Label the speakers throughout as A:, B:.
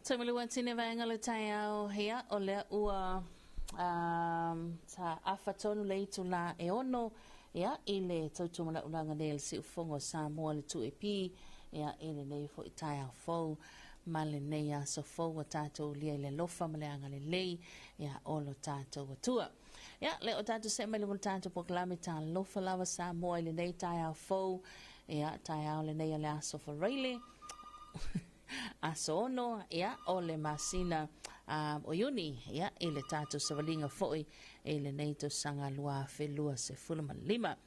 A: Tamaluan tine vaenga le tai au hea o lea ua ta awhatonu le itu la e ono ia i le tautuma ulanga le si ufongo Samoa le tu e pi ia i le nei fo i tai au fau ma le nei a so fau wa tātou lia i le lofa ma le anga le lei ia o lo tātou atua. Ia le o tātou se mai lungu tātou poklame tā lofa lava Samoa i le nei tai au fau ia tai au le nei a le aso fa reile aso ono ia o le masina o yuni ia i le tātou savalinga foi i le nei to sanga lua felua se fulama lima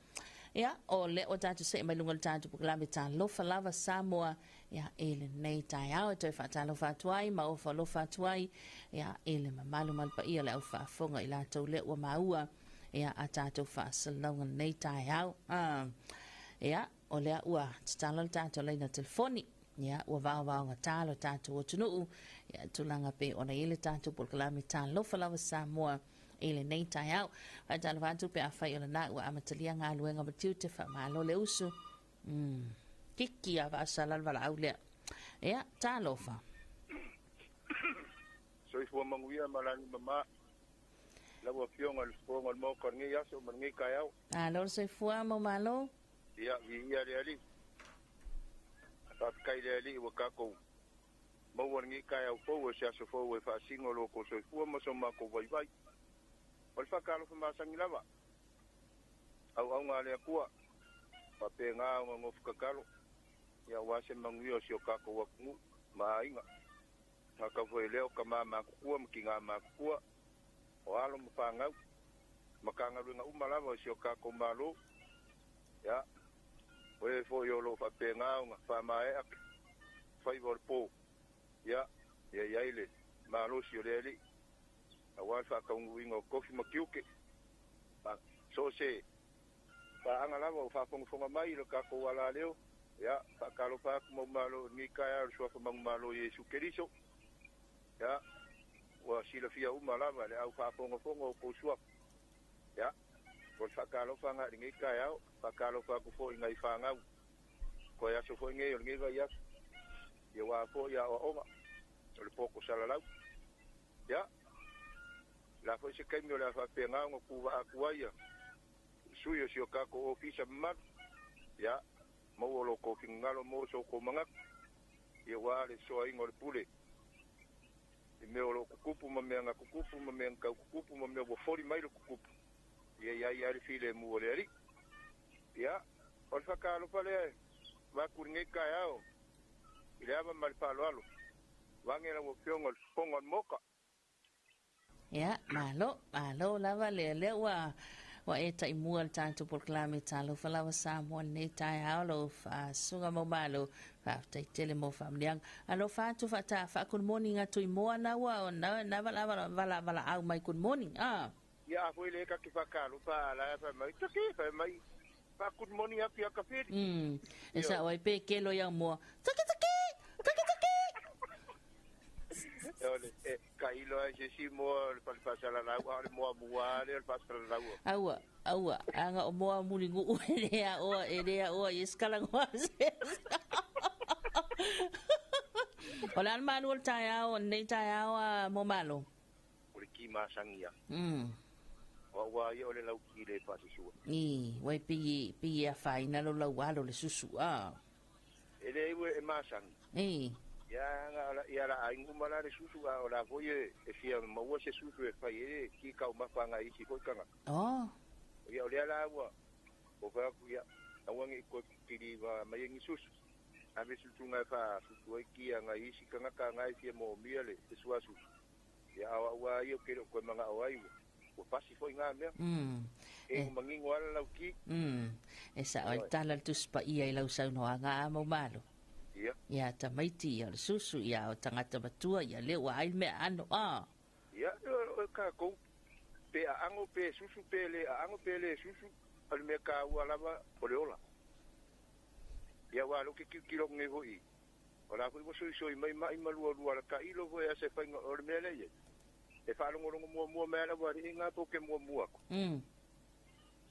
A: ia o le o tātou se mai lunga le tātou poklame tā lofa lava Samoa ia i le nei tai au e toi whatalofa atuai ma o whalofa atuai ia i le mamalu malpa ia le au whaafonga i la tau le ua maua ia a tātou whaasalonga nei tai au ia o lea ua tatalo le tātou leina telefoni ia ua vao nga talo tātou o tunuu ia tulanga pe ona ile tātou polkalami tā lofa lava Samoa ile nei tai au a talo vatu pe a whai o na ua amatalia ngā luenga matiu te wha malo le usu kiki a vasalal wala au lea ia tā lofa
B: so i fua manguia malani mama lawa fionga le fonga mo korngi aso mangi kai au
A: lor so i fua mo malo
B: ia ia reali kai le wa kako mo wangi kai au fo se aso fo we fa singo lo ko so fu mo so ma ko vai vai o fa kalo fa ma sangi lava au ngale ku pa pe nga ngo fu kalo ya wa se mangi o sio kako wa ku ma inga ta ka foi leo ka ma ku ma ki nga ma ku o alo mo fa nga makanga lu nga umalava sio kako malo ya we fo yo lo fa pe nga fa mai ak fa i po ya ile ma lo si le a wa fa ka un wingo kofi makiuke pa so se pa anga la fa fonga mai lo ka ko wala leo ya fa ka lo fa mo malo ni ka ya so fa malo yesu keriso ya wa si la fia umala le au fa fonga ko suap ya ko fa ka lo fa nga ni ka ya fa ka lo fa ko fo ngai fa nga ko ya so fo ngai ngai ga ya ya wa fo ya o ma le poco salalau ya la fo se kai mi la fa pe nga ku va ku ya suyo si o ka ko ofisa ma ya mo lo ko fingalo mo so ko manga ya wa le so ai ngol pule me lo kukupu ma me nga kukupu ma me nga kukupu ma me bo fori mai lo kukupu ya le file mu le ri ya por fa ka lo pale va kuringe ka yao ile aba mal palo alo wangela mo piongo pongo moka
A: ya malo lava le wa eta imual tanto por clame talo falava Samoa nei tai halo fa sunga mo malo fa tai tele mo famliang alo fa tu fa ta fa good morning atu imoa na wa na vala au mai good morning
B: ya foi le ka ki fa ka lu fa la fa mai taki fa mai fa good morning api ka fe
A: esa wai pe kelo yang mo taki
B: ole kailo je si mo pa pasala la wa mo le pasala la
A: wa aua anga o mo mulingu elea o iskala ngwase ola manual taya nei taya mo malo
B: ki ma sangia wa yo le lau ki le pa su
A: wai pi a faina lo walo le susu
B: ele we ma sang ya la aingu mala de susu la voye e fia mo wo se susu e fai ki ka ma fanga i si ko kanga ya ole la wa o fa ku ya awangi ko tiri wa mai ngi susu a be susu nga fa susu ki nga i si kanga ka nga i fia mo miele e suasu ya wa yo ke ko manga awai o pasi foi nga me mangi wala ki
A: esa o tala tu spa ia lau sa no nga mo malo ya tamaiti ya susu ya o tangata batua ya le wa ai me ano
B: ya ka ko pe ango pe susu pe le ango pe le susu al me ka wala ba oleola ya wa lo ke kilo nge hoi ola ko so mai malu lu ka ilo vo ya se fa o me le e fa lo mo me la wa ringa to ke mo ko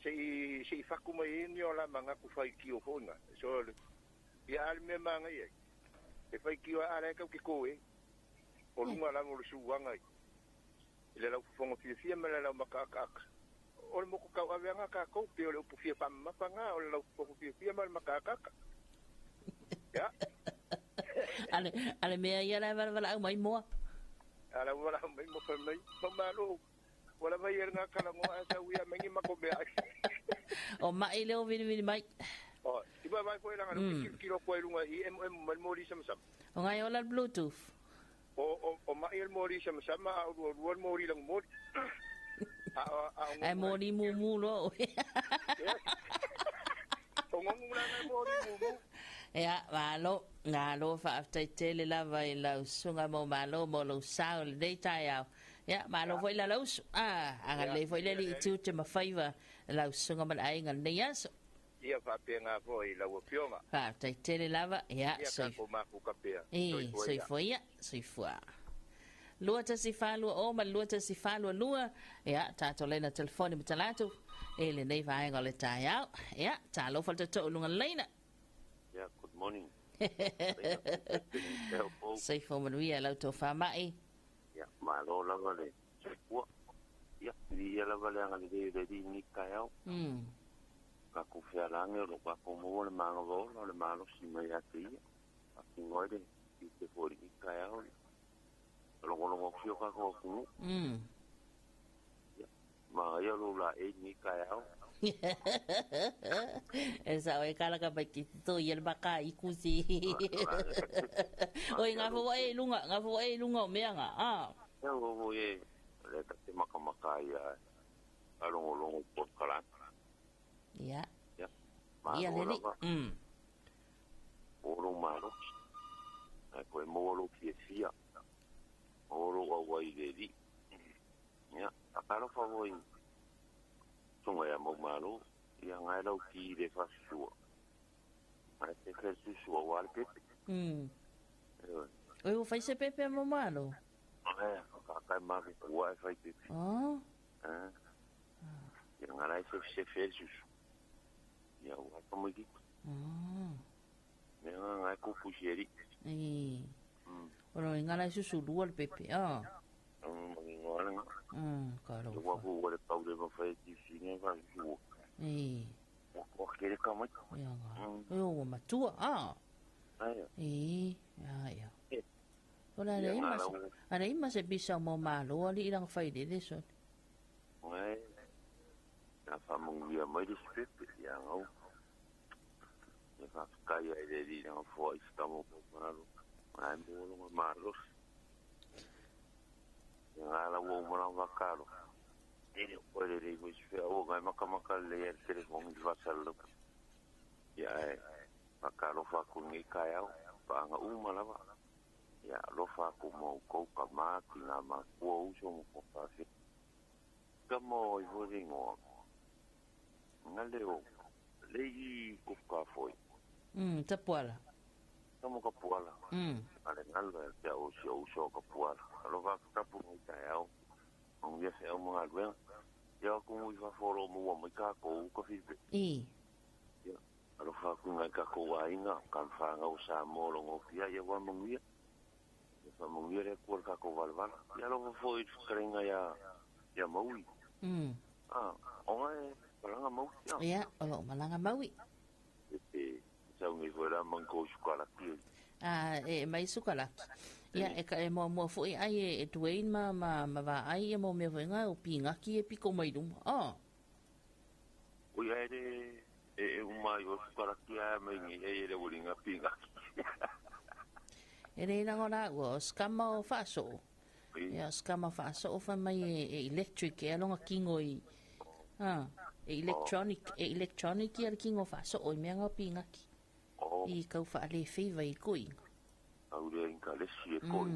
B: se fa kuma ni ola manga ku fa ki o fona so ya al me manga ye e fai ki ala ka ki ko O lunga la mo suanga. Ile la fongo fia mala la makaka. O mo ko ka ava ka ko pe o pu fia pa mapanga o la fongo fia mal makaka. Ya.
A: Ale mea ia la wala mai mo.
B: Ala wala mai mo fa mai. Mamalo. Wala vai nga kala mo asa uya mengi makobe.
A: O mai leo vini mai.
B: Oh, tiba vai foi lang ano kilo ko lunga mal mori sam.
A: O ngai ola bluetooth.
B: O mai el mori sam o mori lang mori.
A: Ai mori mu lo.
B: O ngongu lang mori mu.
A: Ya, malo fa after tele la vai la sunga mo malo mo lo sao le dei tai ya malo foi la los anga le foi le tu te ma favor la sunga man ai ngal ne yas
B: ia fa penga foi la wo pionga
A: fa tai tele lava ya
B: so ko ma ku ka pe
A: so foi ya so foi lua ta si fa lua o ma lua ta si fa lua ya ta to le na telefone mtalatu ele nei vai ngal le tai ya ta lo fa to lunga leina.
C: Yeah, good morning.
A: Say for Maria Talofa Mai.
C: Yeah, my Lord Lavale. Yeah, the Lavale and the lady Nikao. Kakufia lo Kakumo, the man of all, or the man of Simayati. I think what it is before Nikao. Long of Yokaku. Maria Lula, a Nikao.
A: Esa o kala ka bakito yel baka ikusi. Oi nga fo lunga me nga
C: Ya wo ye le ka te makamaka ya along por kala.
A: Ya.
C: Ya.
A: Ya le
C: Oro malo. Ai ko mo lo fia. Oro wa de di. Ya, akala fa wo Tunga ya mo malo, yang ngai lau ki de fasua. Ai te fasua wal pepe.
A: Oi o fai se pepe mo malo.
C: Ai, ka ma ki wa fai pepe.
A: Oh.
C: Yang ngai se fesus. Ya wa ko mo ki. Yang ngai ko pusieri.
A: Ora ngai susu dual pepe.
C: Ngora.
A: Claro.
C: Yo vou o pau de você disse nem vai jogar. O que ele como?
A: Eu matua. Ya. Ora nei mas e bisa mo malo ali ilang fai de eso.
C: Na família mais respeito ya não. Eu faço caia de não foi estamos malo. Ai mo malo. Ngala wo mala vakalo ele pode ir mas o vai makamaka ler telefone de vassalo ya vakalo fa kungi kaya panga umala va ya lo fa como ko kama kina ma ko uso mo fa se kamo i voringo ngaleo lei ko ka foi
A: tapuala
C: kamo ka puala ale ngalo ya o ka puala lo va ka puala ya on ya se mo alwen ya ko mo va foro mo mo ka ko fi ya lo fa ku nga ka ko wa inga kan fa nga usa mo lo ngo pia ya wa mo ya fa mo ya ko ka ko valvan ya lo foi krenga ya maui onga malanga mau
A: ya o malanga maui
C: sa ngi vola mango chocolate
A: mai sukala ya e mo foi ai e tuain ma va ai mo me venga o pinga ki e piko mai dum
C: o ya de uma yo chocolate mai ni e le bolinga pinga
A: e na ngora o scama faso ya scama faso o fa mai electric e longa kingoi electronic e kingo faso o me nga pinga ki i kau fa le feva i koi
C: au le inka le si e koi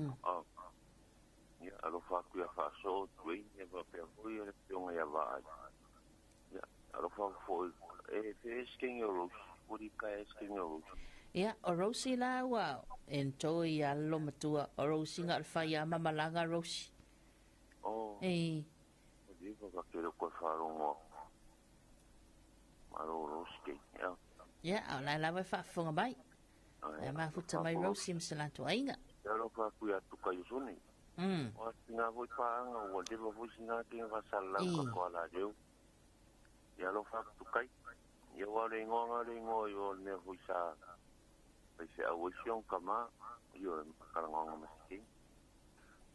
C: ya alo fa ku ya fa so tui e va pe koi e pionga ya va ya alo fa fo e fe skin yo uri ka skin yo
A: ya o rosi la wa enjoy ya lo matua o rosi nga fa ya mamalanga rosi
C: digo que ko fa ro malo rosi
A: ya ala la fa fonga bai ma futa mai rosi msala to ainga
C: ya lo fa ku ya tu ka yusuni o tinga voi paanga o le voi singa tinga vasala ko ala reu ia lo fa tu kai ia wa le ngo yo ne voi sa pe se a sion kama yo kala ngo maski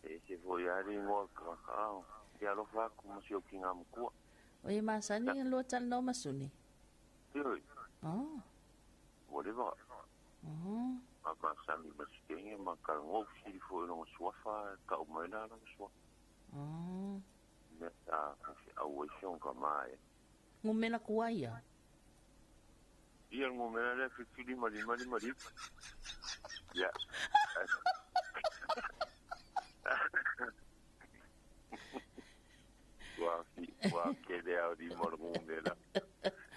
C: e se voi ari ngo ka ia lo fa como se o kinga mku
A: o e masani lo tal no masuni
C: yo
A: oh
C: whatever Aka sami maskenge maka ngok si fo no swafa ka umena no swa. Neta si awesion kama e.
A: Ngumena kuaya.
C: Ia ngumena le fitili mali. Ya. Wa kede au di ngumena.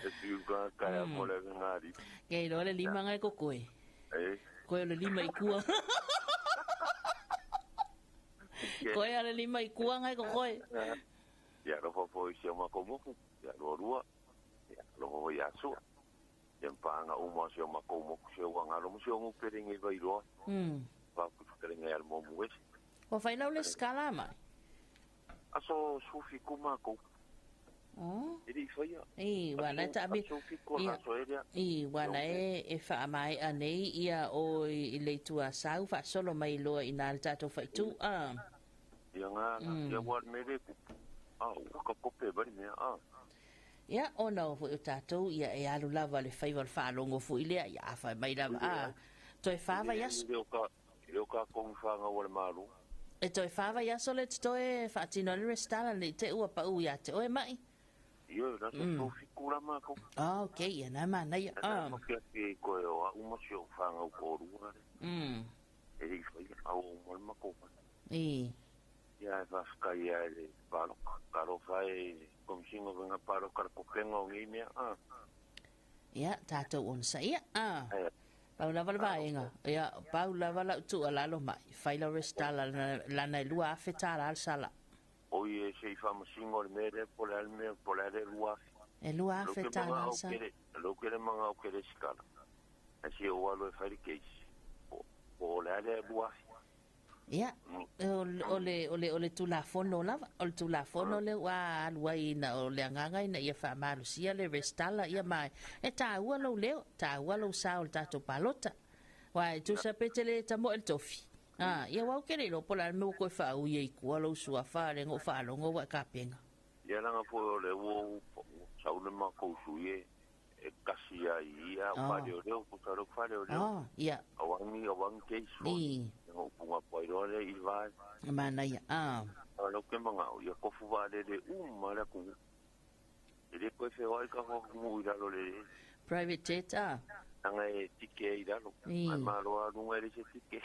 C: Esu ka kaya mole ngari.
A: Kei le lima ngai kokoi. Koe le lima ikua. Koe ale lima ikua ngai ko koe.
C: Ya lo fo isi ma komo. Ya lo rua. Ya lo ho ya su. Ya panga uma si ma komo se wa ngalo mo se mo peringi vai ro. Pa ku peringi al mo mues.
A: O fai na le skala mai.
C: Aso sufi kuma ko. Iri foi.
A: Wana tabi. Wana e fa mai anei ia o I le tua sau fa solo mai loa ina tato fa tu
C: Ia nga ia wa mere ka kope bari me
A: Ia ona fo tato ia e alu lava le fai fa longo fo ile ia fa mai lava toi fava yas.
C: Eu ka kong fa nga wa malu.
A: E toi fava yas le toi fa tino le restala le te ua pa u ia te o mai.
C: Yo, na so fikura mako.
A: Okay, ya na mana ya.
C: Ke ko yo uma sio fanga ko ruwa. E foi au mal mako. Ya va ska ya le palo karo fai kom singo venga palo kar ko kengo ngine
A: Ya, tato on sa ya. Pau lava lava inga. Ya, pau lava la tu ala lo mai. Fai la restala la na lua fetala al sala.
C: Oye, se fama singo mere por el lua.
A: El lua fetala sa.
C: Lo que le manga o que le scala. Así o algo fai que o la de lua.
A: Ya. Ole tu la fono lava. Ole tu la fono le wa alwai na ole nganga ina ia fa malu sia le restala ia mai. E ta ua lo leo, ta ua lo sa o tato palota. Wa tu sa petele tamo el tofi. Ia wau kere lo pola me ko fa u ye ku lo sua fa le ngo fa lo ngo wa kapenga.
C: Ia langa po le wo sa una ma ko su ye e kasi ia fa de o ko sa lo fa de o.
A: Ia.
C: Awang ke su. Ngo punga po le I va.
A: Mana ia.
C: Lo que manga ia ko fu va de mala ku. Ele ko fe wa ka ho mu ira lo le.
A: Private jet
C: Anga e tike ira lo. Ma lo a nu ere se tike.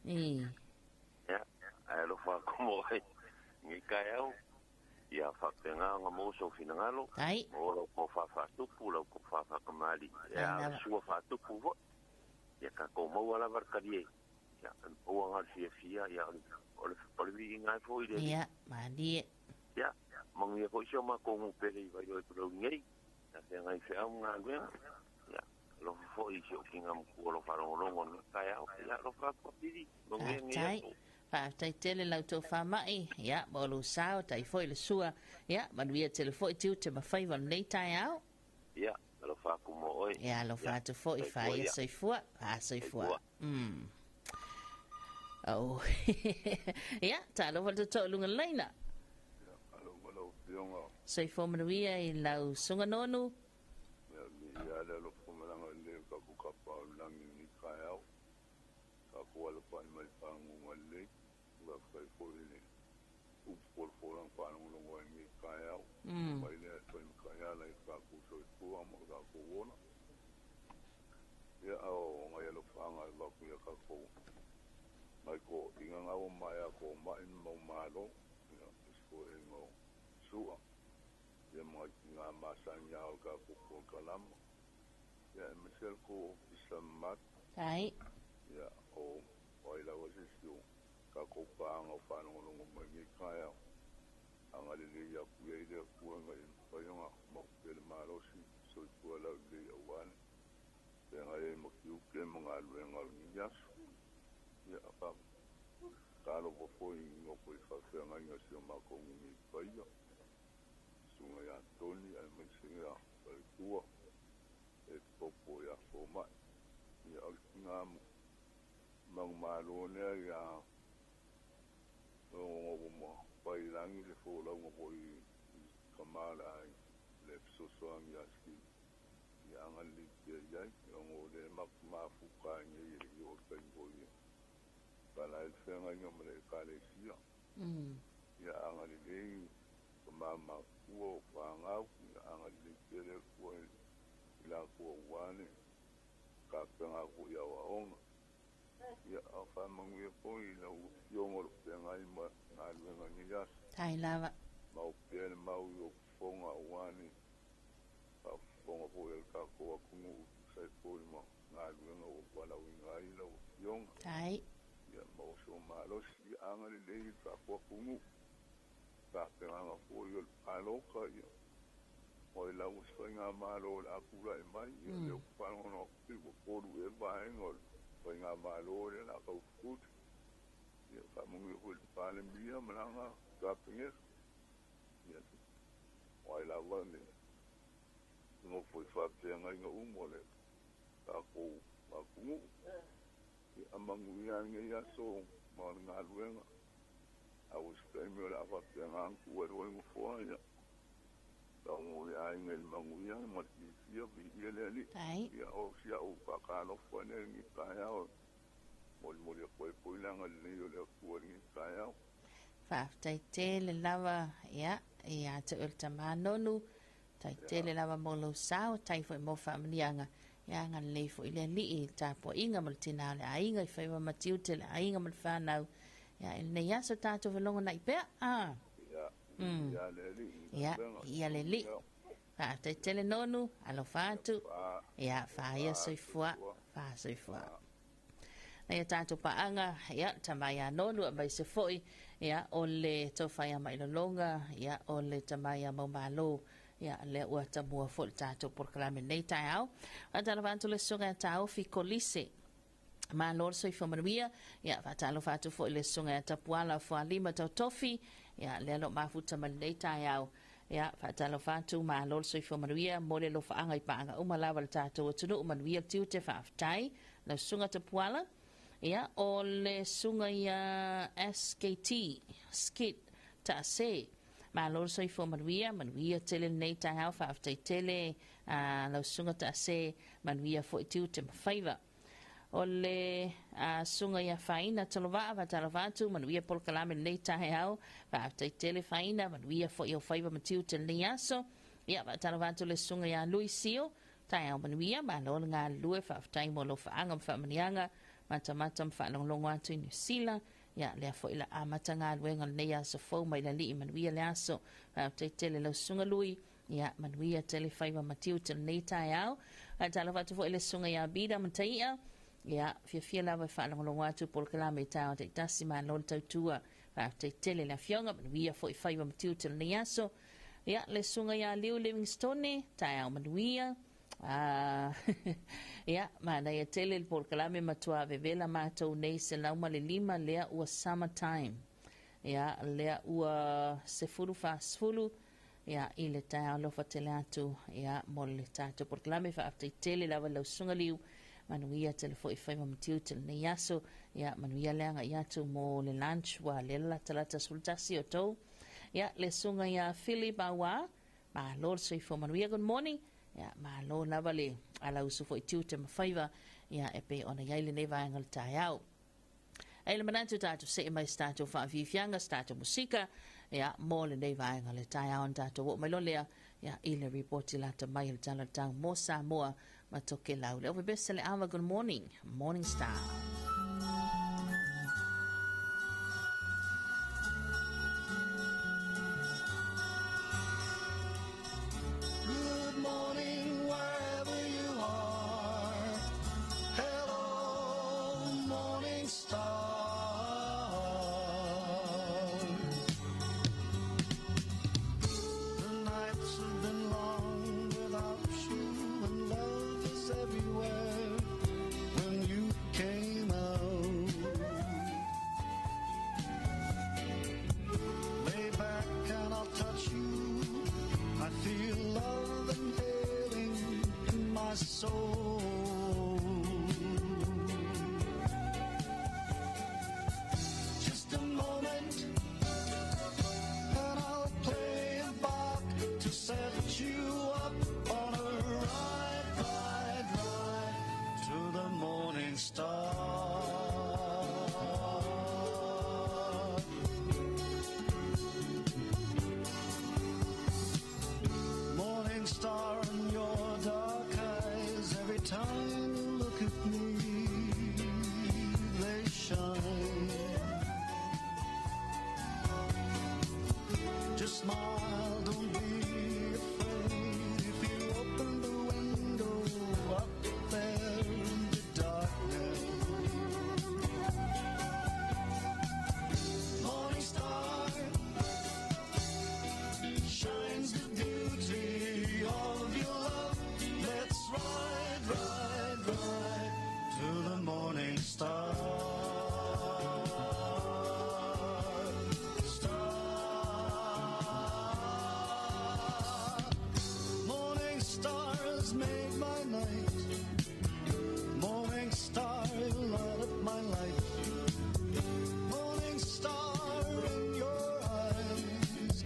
C: Ya, lo fa como ni caio ia fa tenga nga mo so finangalo o ko fa tu pulo ko fa kamali ya su fa tu pu ya ka ko mo wala barkarie ya o nga fia ya o le vi nga fo ide
A: ya mali
C: ya mong ye ko so ma ko mo pele va yo pro ngei ya tenga fe nga ngea ya lo fo I so kinga mo ko lo fa lo ngo caio ya lo fa ko pidi
A: tai tele lau tau whamai, ia, molo sao, tai foi le sua, ia, manuia tele foi tiu te mawhai wanu nei tai au.
C: Ia, lo whaku mo oi.
A: Ia, lo whatu foi whai a soifua, soifua. Oh, ia, ta lo watu tau lunga leina. Soifua manuia I lau sunga nonu.
B: Ia, lo fumalanga le kabuka pa langi ni kai au. Kuala pan mai pangu ngale wa kai poile u por ang pangu lo ngi kaya mai le pen kaya la ka ku so ku amo ka ku wona ya o ngai lo fanga ba ku ya ka ku mai ko inga ngao mai ko mai mo malo ya isko ngo su'a ya mai nga masanya ka ku ko kalam ya misel ko isamat
A: ai
B: ya o oila wasisio ka ko panga fa no ngo mai kaya anga le ya ku ya ile ku ngai pa yonga mo le marosi so ku la le wan ya ngai mo ku ke mo ngal ngal ni ya pa kalo ko foi no foi whawhenga inga si o mako ngi whaia. Sunga ia toni ai mai singa ai kua e popo ia fo mai. Ia au ngā mang malo nea ia o mo pailangi le fo lau mo poi kamala ai le sosoangi aski ia anga li kia iai ia ngo le mafuka nge i o kai poi pala el whenga inga mele kale sia. Ia anga li lei mama kua o whangau ia anga li kere kua ila kua wane ka penga ku ia wa onga. Ia a whamangu e poi ila u yongoro penga i ma ngā luenga ni yas.
A: Tai lava.
B: Mau pēne mau i o whonga wane ka whonga poi el ka koa kungu sai poi ma ngā luenga o wana ui ngā ila o yonga.
A: Tai.
B: Ia mau so malosi i anga li lei ka koa kungu ka penga poi o aloka ia. O i lau spai ngā malo o akura e mai ia leo whangono ki o koru e vahenga o spai ngā malo o le la kau fukuti. Ia whamungi o le pāle mia malanga ka penges. Ia o i lau wane ngo foi whapea inga umo le ka kou makungu. Ia amangu ia ngai aso ma ngā luenga. Au spai mea le awhapea ngā anku e roi ngufua ia. Tau mo le ai ngai mangu ia ma ti ia vi ia le ali. Ia o sia o ka kano fone ni kaya o mo le koe langa le o le kua ni kaya.
A: Fa tai te le lava ia ia te ulta manonu tai te le lava mo lo sao tai fo mo familianga ia nga le fo ile li i tapo inga mo tina le ainga i fa ma tiu te le ainga mo fa nau ia ne ia so tato velonga na ipe ia le li fa te tele nonu alo fatu ia fa ia soifua na ia tato paanga ia tamaya nonu mai se foi ia o le tofaya mai longa ia o le tamaya maumalo ia le ua tamua fo le tato porklame nei tai au atala vantu le sunga tau fi kolise ma lor soifua manuia ia fatalo fatu fo le sunga tapuala fo alima tau tofi ia le lo mafuta mai tai au ia fatalo fatu ma lor soifua manuia mo le lo faanga i paanga uma lava le tato tunu manuia tiu te faaftai le sunga tapuala ia o le sunga ia SKT skit ta se ma lor soifua manuia tele nei tai au faaftai tele le sunga ta se manuia fo tiu te mawhaiva o le sunga ia faina talofa vatalofatu manuia polkalame nei tahe au faaftai tele faina manuia fo ia whaiva matiu te nei aso ia vatalofatu le sunga ia luisio tae au manuia ma lo ngā lue faaftai mo lo faanga mawhamanianga mata mawhalonglongo atu i New Zealand ia lea fo ila amata ngā luenga nei aso fau mai la li manuia le aso faaftai tele lo sunga lui ia manuia tele whaiva matiu te nei tae au vatalofatu fo ile sunga ia bida mataia ia fia lava whaalongolongo atu polkalame tau te tasi ma lol tautua te tele la fionga manuia fo i whaiva matiu te ni aso ia le sunga ia Liu Livingstone tai au manuia ia ma na ia tele le polkalame matua vevela mātou nei se lauma le lima lea ua summertime ia lea ua sefulu fasfulu ia i le tai au lofa tele atu ia mo le tātou polkalame te tele lava lau sunga liu manuia tele fo i whaiva matiu tele nei aso ia manuia leanga i atu mo le lunch wa le latalata sultasi o tau ia le sunga ia Philip Awa ma lor so i fo manuia good morning ia ma lo lava le ala usu fo i tiu te mawhaiva ia e pe ona iaile nei vaenga le tai au ele manatu tatu se mai statu fa vivianga statu musika ia mo le nei vaenga le tai au tatu wo mai lo lea ia ile report lata mai le tala tau mo Samoa matoke lau le over best le awa good morning morning star
D: Good morning wherever you are. Hello morning star. The nights have been long without you and love is everywhere. When you came my soul. Just a moment, and I'll play a bach to set you up on a ride to the morning star. Morning star in your dark eyes, every time you look at me, they shine. Just smile, don't be afraid. If you open the window up there in the darkness, morning star shines the beauty of your love. Let's ride to the morning star. Morning stars made my night. Morning star, light up my life. Morning star in your eyes.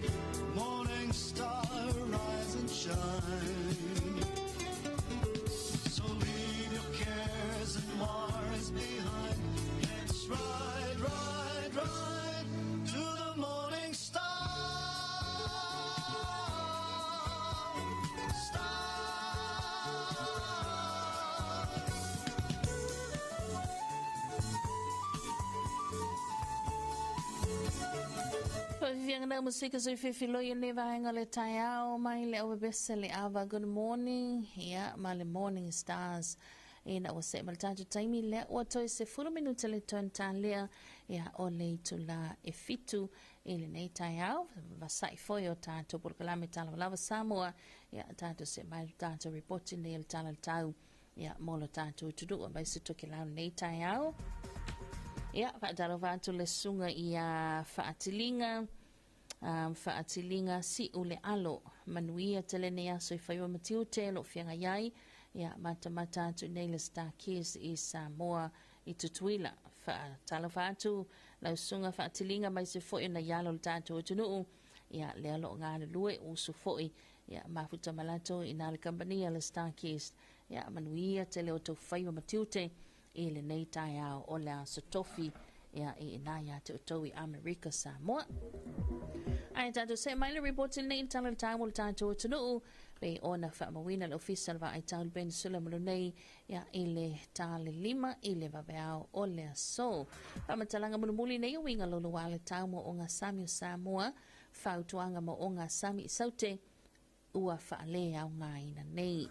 D: Morning star, rise and shine. So leave your cares and wars behind. Let's ride to the morning star.
A: Viviana musika so fifilo yene vaenga le taiao mai le obese le ava good morning ya male morning stars ina wase maltatu taimi le wato se fulu minuta le tontalia ya ole tula efitu ile nei taiao vasai foyo tanto por kalame Talofa Samoa ya tanto se mai tanto reporting le tala tau ya molo tanto tudu ba se tokela nei taiao ya va vantu le sunga ia faatilinga faatilinga si ule alo manuia telenea so ifaiwa matiute lo fianga yai ya mata tu nele star kiss i Samoa i tutuila fa talafatu la sunga faatilinga mai se foi na yalo tanto tunu ya le alo ngana lue usu foi ya mafuta malato inale company le star kiss ya manuia tele o to faiwa matiute ile nei taiao o la sotofi ya i naya te utoi America Samoa. Ai tato se mai le report nei tala taiao o tato tunu pe ona whamawina le official va ai tau ben sulamulu nei ya ile tale lima ile vabeao o le so. Pamatalanga mulumuli nei winga lolo wale tau mo onga Sami Samoa fautuanga mo onga Sami saute ua faale au ngaina nei.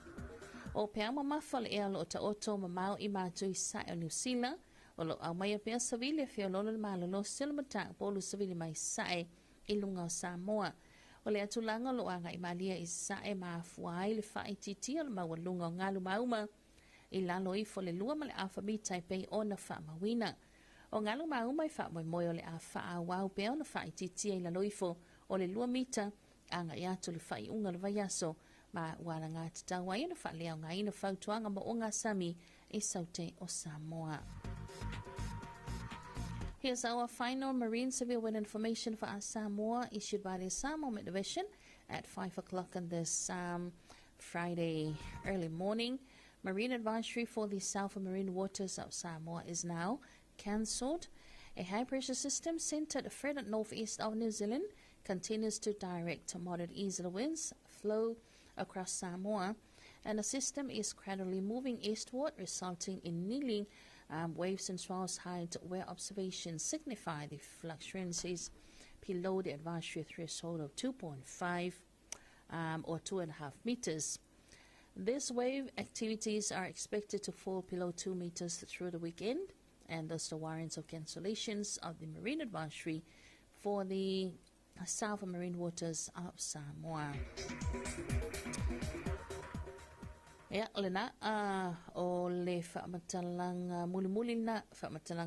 A: O pea mamafale e alo ta oto mamao i mātui sae o New Zealand, o lo au mai a pea savile fia lolo le malolo sila mata polu savile mai sae i lunga o Samoa. O le atulanga lo anga i malia i sae maafuai le fai titi al maua lunga o ngalu mauma i lalo i fo le lua ma le awha mitai pei o na wha mawina. O ngalu mauma i wha moe o le a wha a wau pea o na fai titi i lalo i fo o le lua mita anga i atu le fai unga le vaiaso ma wala ngā te tawa ina whalea ngā ina whautuanga mo o ngā Sami i saute o Samoa. Here's our final marine civil weather information for our Samoa issued by the Samoa Met Division at 5 o'clock on this Friday early morning. Marine advisory for the south marine waters of Samoa is now cancelled. A high pressure system centered further northeast of New Zealand continues to direct moderate easterly winds flow across Samoa, and the system is gradually moving eastward, resulting in kneeling waves and swells height where observations signify the fluctuations below the advisory threshold of 2.5 or 2.5 meters. These wave activities are expected to fall below 2 meters through the weekend, and thus the warrants of cancellations of the marine advisory for the south marine waters of Samoa. Ya lena o le whaamatalang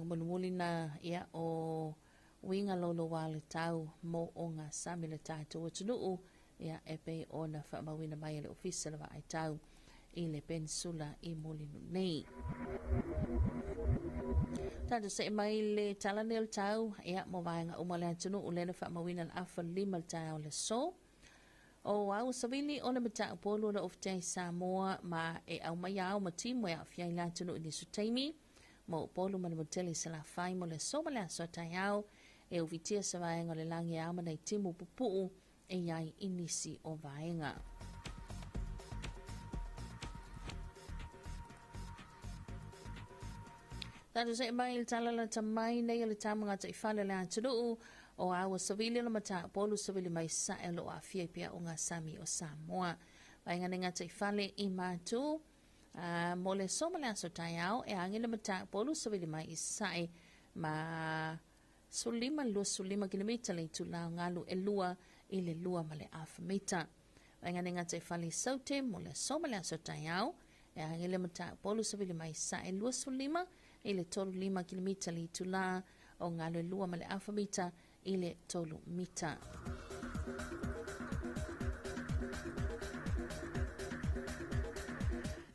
A: mulimuli na ya o winga lolo wale tau mo o ngā Sami le tātou atunuu ya epe o na whaamawina mai le ofisa lawa ai tau i le peninsula i Molino nei. Tatu se mai le talane o le tau, ia mo vaenga umale atunu o lena wha mawina le afa lima le tau le so. O au savili o le mata polo le oftai Samoa ma e au mai au ma timu e afia i atunu i nisu taimi. Mo polo ma le motele se la fai mo le so ma le aso tai au e o vitia sa vaenga le langi au ma nei timu pupuu e iai inisi o vaenga. Tatu se mai il tala la tamai nei le tamanga te whale le atunu o awa savili la mata polu savili mai sa e lo a fia pia o ngā sami o Samoa. Vaenga nenga te whale i mātu mo le soma le aso tai au e angi le mata polu savili mai i sae ma sulima kilometer le tu la ngalu e lua i le lua ma le afa mita. Vaenga nenga te whale saute mo le soma le aso tai au e angi le mata polu savili mai sa e lua sulima i le tolu 5 kilometer li tula o ngalo lua ma le alfa mita i le tolu mita.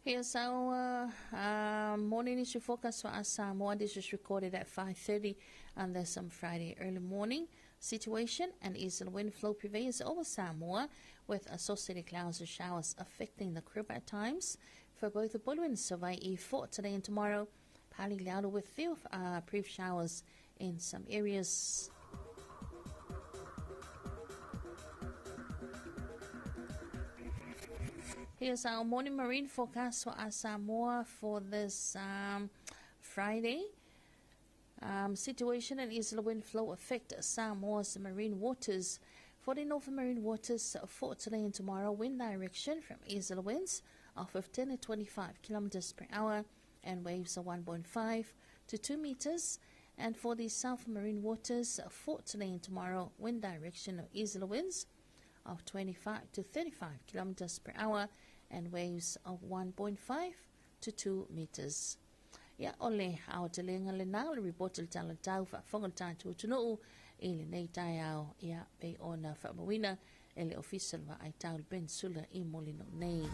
A: Here's our morning issue forecast for us. Samoa. This is recorded at 5:30 and there's some Friday early morning situation and easterly wind flow prevails over Samoa with associated clouds and showers affecting the crib at times for both the Bulu and Savai'i for today and tomorrow. Partly cloudy with few brief showers in some areas. Here's our morning marine forecast for Samoa for this Friday. Situation and easterly wind flow affect Samoa's marine waters. For the northern marine waters for today and tomorrow, wind direction from easterly winds of 15 to 25 kilometers per hour. And waves are 1.5 to 2 meters. And for the south marine waters for today and tomorrow, wind direction of easterly winds of 25 to 35 kilometers per hour and waves of 1.5 to 2 meters. Ya ole au te lenga le nao le report le tala tau fa fonga tātou tunu i le nei tai au ia pe ona whamawina e le official wa ai tau le peninsula i Molino nei.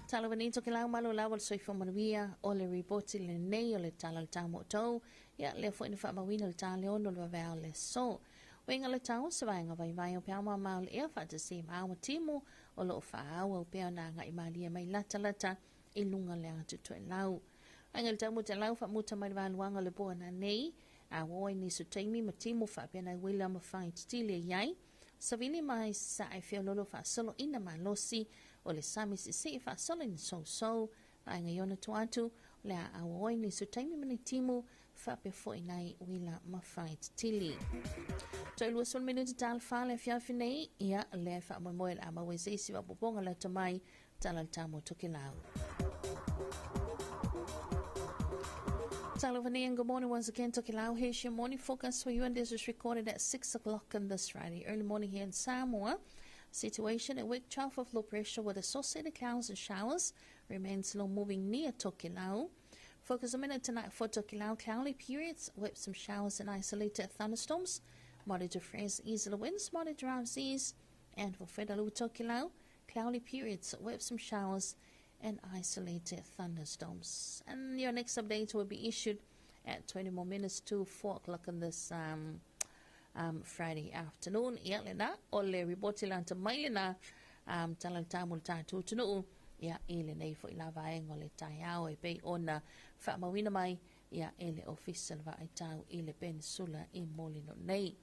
A: Tala vanito ke lau malo lau al soifo manuia o le ripoti le nei o le tala le tau mo tau ia le fo ina whamawina le tala le ono le wawea le so. Wenga le tau sa vaenga vai vai o pia mau le ea whata si maa timu o lo whaau au pia na ngai malia mai lata i lunga le atu tue lau. Ainga le tau mo te lau wha muta mai waluanga le boa na nei a woi ni su teimi ma timu wha pia na wila ma whai titile iai. Savili mai sa ai whio lolo wha solo ina ma losi o le sami si wha solo ni so ainga iona tu atu le a woi ni su teimi ma ni timu wha pia fo inai wila ma whai titile. Toi lua son minuti tal whale whiawhi nei ia le wha moe le ama wese isi wa poponga la tamai tala le tamo toki lau. Talofa and good morning once again, Tokilau. Here's your morning forecast for you, and this is recorded at 6 o'clock on this Friday early morning here in Samoa. Situation: a weak trough of low pressure with associated clouds and showers remains slow moving near Tokilau. Focus a minute tonight for Tokilau. Cloudy periods with some showers and isolated thunderstorms. Moderate to fresh easterly winds, moderate drought seas, and for Fedalu Tokilau, cloudy periods with some showers and isolated thunderstorms. And your next update will be issued at 20 more minutes to 4 o'clock on this Friday afternoon. Ia lena, ole riboti lanta mailena, talantamul tatu tunu, ia ele nei fo ila vaenga le tai au e pei ona whaamawina mai, ia ele official va ai tau ele peninsula i Molino nei.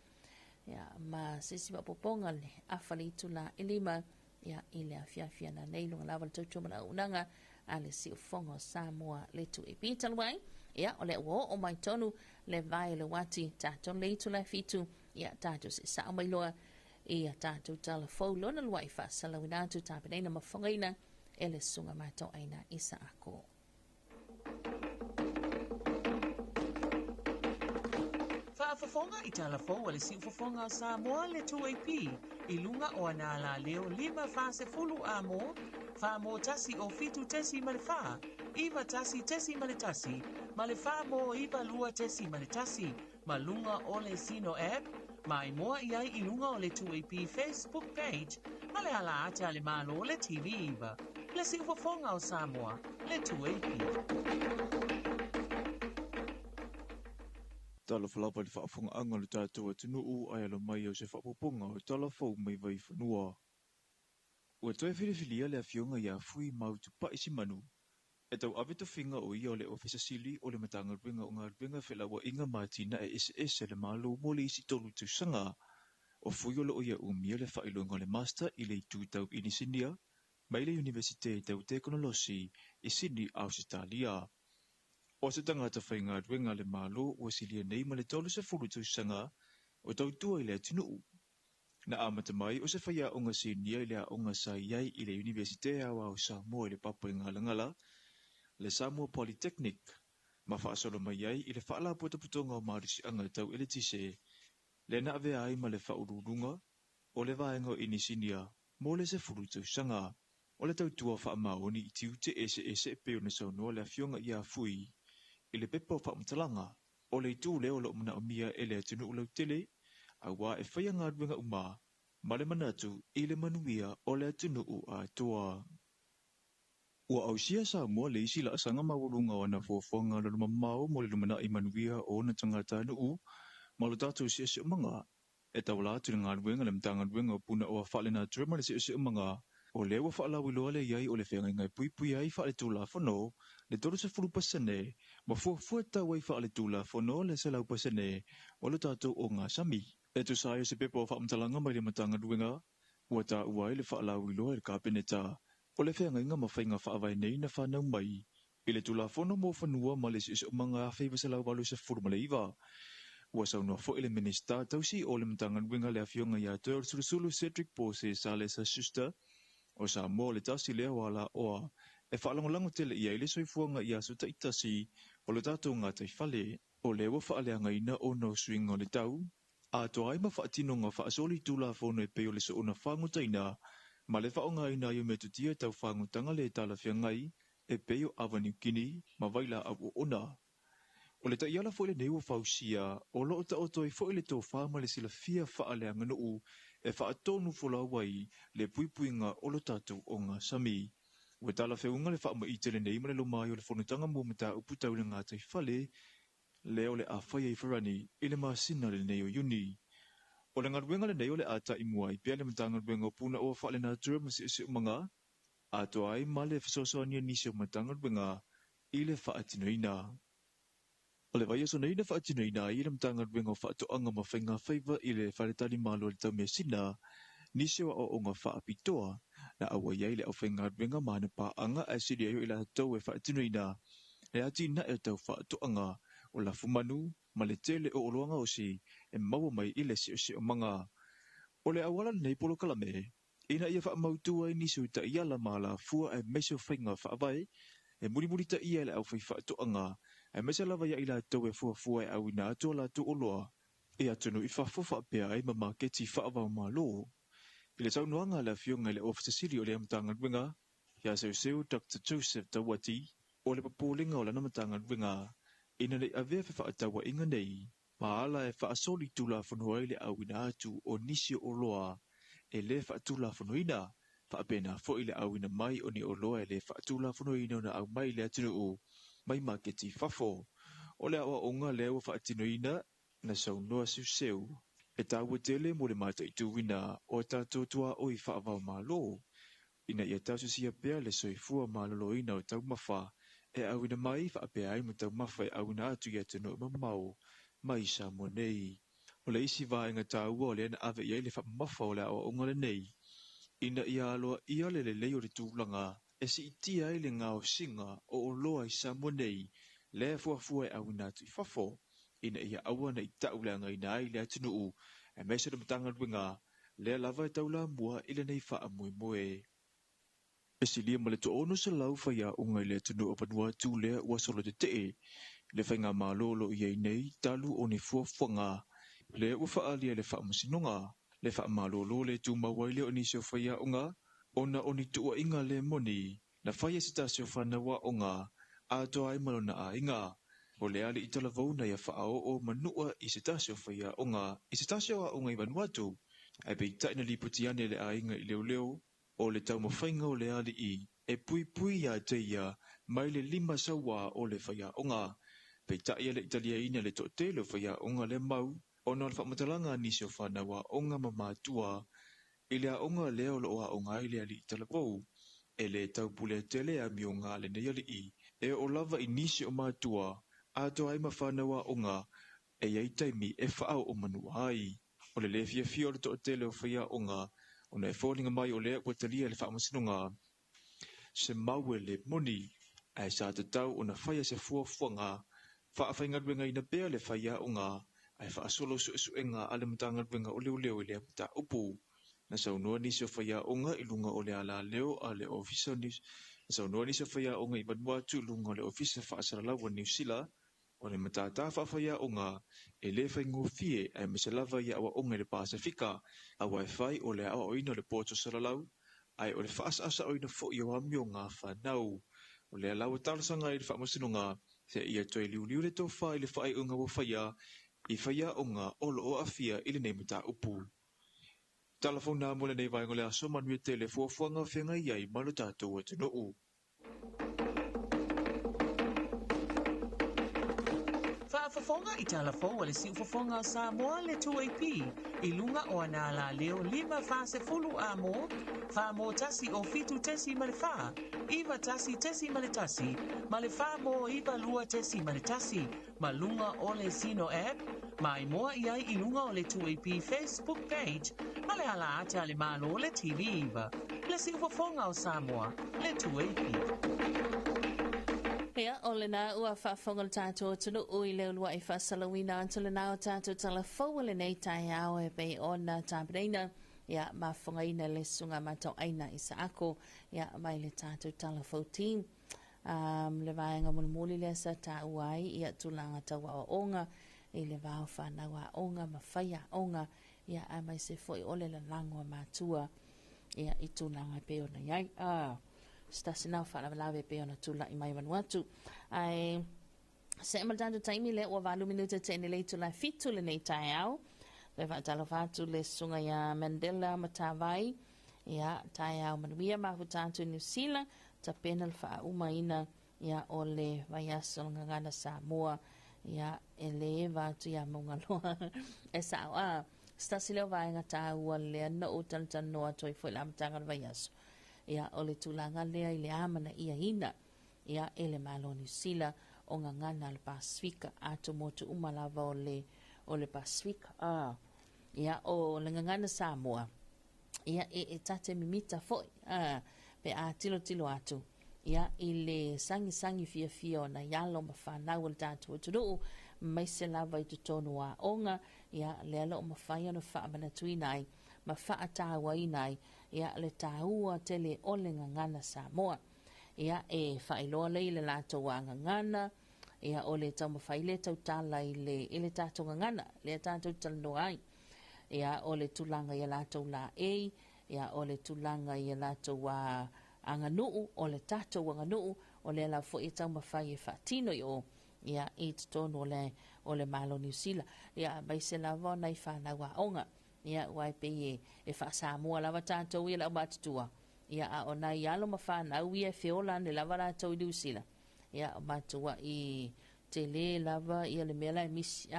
A: Ia ma sisi wa poponga le awhali tula ilima, ia ile afia na nei lunga lawal tautu na unanga ale si ufongo Samoa le tu e pitalwai. Ia ole wo o mai tonu le vai le wati taton le tu le fitu. Ia tatu si sa mai loa ia tatu talafo lona luai fa salawina tu tapena mafongaina ele sunga mato aina isa ako.
E: Whaafafonga i talafo wale si ufafonga Samoa le 2AP i lunga o anala leo 5 fase fulu amo wha mo tasi o fitu tesi male wha iwa tasi tesi male tasi male wha mo iwa lua tesi male tasi ma lunga o le sino app mai moa iai i lunga o le 2AP Facebook page Ale ala ate ale malo le TV iwa. Le si ufafonga o Samoa le 2AP.
F: Talofa lapa le whaafonga le tātou atunu u ai alo mai o se whaapoponga o talofa u mai vai whanua. Ua toi whiriwhilia le awhionga ia fui mau tu paisi manu. E tau aweto whinga o ia o le ofisa sili o le matanga ruenga o ngā ruenga whelawa inga mātina e SS le malo mo le isi tolu tu sanga. O fui o le o ia umia le whailonga le master i le itu tau inisinia, mai le Universite tau teknolosi i Sydney, Australia. O se tangata whainga ruenga le malo o silia nei ma le tolu se furu tu sanga o tau tua i le atunuu. Na amata mai o se whaia o ngā sinia i le o ngā sa iai i le Universite awa o Samoa i le papa i ngala le Samoa Polytechnic, ma whaasolo mai ai i le whaala puta-putonga o marisi anga tau ele tise, le na avea ai ma le whaururunga, o le vaenga o inisinia, mo le se furu tu sanga, o le tau tua wha maoni i tiu te ese peo na saunoa le awhionga i a fui, i le pepa o whaamtalanga, o le itu leo lo muna o mia e le atunu ulau tele, a wā e whaia ngā ruenga uma, ma le manatu i le manuia o le atunu u a toa. Ua au sia sa mua le isi la sanga mawurunga o na fuafuanga le mamau mo le lumana i manuia o na tangata nuu, ma lo tātou sia umanga, e tau la atu ngā ruenga le mtanga ruenga o puna o a whaale na trema le sia umanga, o le ua whaalawi loa le iai o le whenga ngai pui ai whaale tūla whano, le toro se furu pasane, ma fuafua tau ai whaale tūla whano le se lau pasane, o le tātou o ngā sami. E tu sai o se pepa o whaamtalanga mai le matanga ruenga, ua tā uai le whaalawi loa le kāpeneta, o le whenga inga ma whainga whaawai nei na whanau mai, i le tūla whono mō whanua ma le sia umanga a whaiva se lau walu se furu ma le iwa. Ua saunua fo ile minista tausi o le mtanga ruenga le awhionga ia tōr surusulu Cedric Pose sa le sa sister, o sa mō le tasi lea wala oa, e whaalangolango tele ia ile soifuanga ia suta itasi, o le tātou ngā taifale, o le ua whaaleanga ina o no swing o le tau, a toa ai ma whaatino ngā whaasoli tūla whono e peo le so ona whangutaina, ma le whaonga ina i o metutia tau whangutanga le talawhia ngai, e peo Avenue Kini, ma waila au ona. O le taiala fo ile neu fausia, o lo ta otoi fo ile tō whama le sila fia whaaleanga nuu, e whaatonu fola wai le puipuinga o lo tātou o ngā sami. Ua tala whiunga le whaama i tele nei ma le lomai o le whanutanga mō mata uputau le ngā taifale, leo le a whai ai wharani i le maasina le nei o yuni. O le ngaruenga le nei o le ata i mua i pia le matanga ruenga o puna o whaale nā tura masi isi umanga, a toa ai ma le whasosoania nisi o matanga ruenga i le whaatinoina. O le vaia so nei na whaatinoina i le matanga ruenga o whaatoanga ma whainga whaiva i le wharetani malo le tau mea sina, nisi o o ngā whaapitoa, na awa iai le au whainga ruenga ma na paanga a siri ayo i la tau e whaatinoina, le ati na e tau whaatoanga, o la fumanu, ma le tele o oloanga o si, e maua mai i le si o manga. O le awala nei polo kalame, ina ia wha mautua i nisu ta iala ma la fua e meso whainga whaavai, e muri ta ia le au whai whaatoanga, e mesa lava ia i la tau e fua e au ina atua la tu oloa, e atunu i whafofa pia ai ma maketi whaavau ma lo. I le tau noanga le fionga le ofisa siri o le amatanga ruenga, ia seu Dr. Joseph Tawati, o le papolinga o la namatanga ruenga, ina le avea whaatawa inga nei, ma ala e whaasoli tula whanua i le au ina atu o nisi o loa, e le whaatula whanuina, whaapena fo i le au ina mai o ni o loa e le whaatula whanuina na au mai le atinu o, mai maketi whafo, o le awa onga leo whaatinoina na saunoa seu, e tāua tele mo le mata i tuwina o tātou tua o i whaavau ma lo, ina ia tāsu sia pea le soifua ma loloina o tau mawha, e au ina mai whaapea ai mo tau mawha e au ina atu i atinu o mamau, mai sa mo nei. O le isi vaenga tāua o le ana ave iai le whaamawha o le awa onga le nei, ina ia aloa ia le leo le tūlanga, e si itia ai le ngao singa o loa i sa mo nei, le fuafua e au ina atu i whafo, ina ia awa na i tauleanga ina ai le atinu u, e mesa na matanga ruenga, le lava e taula mua ile nei wha moe. E si lia ma le toono sa lau whaia unga i le atinu o panua tū lea ua solo te tee, le whainga mālolo i ei nei talu o ni fuafuanga, le ua whaalia le wha masinonga, le wha mālolo le tū mawaile o nisio whaia unga, ona o ni tua inga le moni, na whaia sitasio whanawa unga, a toa ai malona a inga, o le ali i talavou na ia whaao o manua i sitasio whaia unga, i sitasio a unga i Vanuatu, Ai pe taina li putiane le ainga I leo o le tau mawhainga o le ali I e pui ya te ia mai le 5 sawa o le whaia onga. Pe taia le Italia ina le tote le whaia onga le mau ona le whamatalanga nisi o whanawa onga mamatua I le onga leo lo a onga I le ali Talapou. E le tau pule tele a mi o ngā le nei ali I e o lava I nisi o matua a to ai mawhanawa onga e iai taimi e whaau o manua ai. O le fia fia o le tote le o whaia onga o na e fōninga mai o lea kua talia le whaamasinonga. Se maue le moni ai sa te tau o na whaia se fuafuanga whaawhaingaruenga ina bea le whaia onga ai whaasolo suenga ale matangaruenga o leo I le mta upu. Na saunua nisi o whaia onga I lunga o le ala leo a le ofisa ni. Na saunua nisi o whaia onga I Vanuatu lunga o le ofisa whaasaralawa New Zealand. O le matata whaawhaia onga e le whaingofie ai meselava I awa onga I le Pasifika a wai o le awa oina o le Porto Saralau ai o le whaasasa oina fo I o ami o ngā whanau. O le alawa talasanga I le whaamasinonga se ia toi liuliu le tofa I le whaai unga wa whaia I whaia onga olo o afia I le nei mata upu. Talafona mo le nei vai ngole aso manuia tele fuafuanga whenga iai malo tātou atu noo.
E: Whaafafonga I Talofa le siufafonga Samoa le 2AP I lunga o anala leo 5 fase fulu amo whaamo tasi o fitu tesi ma le wha iwa tasi tesi ma le tasi ma le whaamo iwa lua tesi ma le tasi ma lunga o le Zino app ma I moa iai I lunga o le 2AP Facebook page ma le ala ate ale malo o le TV iwa le siufafonga o Samoa le 2AP.
A: Ia, o le nā ua whaafonga le tātou tunu ui leo lua I whaasalawina antu le nā o tātou Talofa le nei tai au e bei ona tāpereina. Ia, ma whangaina le sunga matau aina I sa ako. Ia, mai le tātou Talofa team. Le vaenga muli le sa tā uai. Ia, tulanga tawa o onga. I le vau whanawa onga, ma whaia onga. Ia, a mai se foi ole le langua matua. Ia, I tulanga pe ona iai. Stasi nau whanawalawe pe ona tula I mai Vanuatu. Ai, se emaltandu taimi le ua 4 minuta tene le tula fitu le nei tai au. Le whaatalawhatu le sunga ia Mandela matawai. Ia, tai au manuia mahutatu New Zealand. Ta pena le wha umaina ia o le vaiaso ngangana Samoa. Ia, e le vatu ia maungaloa. E sao, stasi leo vaenga ta ua le ana o tanutanoa toi fwoi la matanga le vaiaso. Ia o le tulanga lea I le amana ia ina. Ia ele malo New Zealand o ngangana le Pasifika ato motu umalava o le Pasifika. Ia o le ngangana Samoa. Ia e tate mimita foi. Pe a tilo atu. Ia I le sangi fia o na yalo ma whanau le tatu o tunu. Mai se lava I tutonu a onga. Ia le alo ma whaia no wha amana tuinai. Ma wha atawa inai. Ia le tāua tele o le ngangana Samoa. Ia e whailoa lei le lato wa ngangana. Ia o le tau mawhaile tau tala I le tātou ngangana. Le tātou talanoa ai. Ia o le tulanga I lato la e. Ia o le tulanga I lato wa anganuu. O le tātou anganuu. O le la fo I tau mawhai whaatino I o. Ia I tutonu o le malo New Zealand. Ia mai se lava nei whanau wa onga. Ia wai pe e wha Samoa lava tātou I la umatutua. Ia a o nai alo ma whanau I e whiola ne lava rātou I New Zealand. Ia o matua I te le lava I le mela e misi.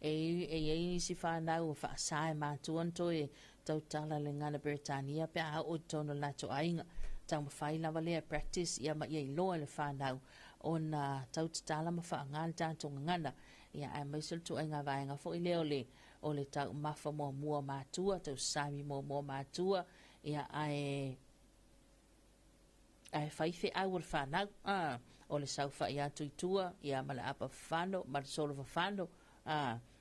A: E si whanau o wha sae matua nto e tau tala le ngana Britania pe a o tono lato ainga. Tau mawhai lava lea practice ia ma ia I loa le whanau. O na tau tala ma wha ngāle tātou ngana. Ia a maisel tu ainga vaenga fo I leo le. O le tau mafa mua matua, tau sami mua matua, ia ai whaife au le whanau, o le sau whai atu I tua, ia ma le apa whano, ma le solo whano,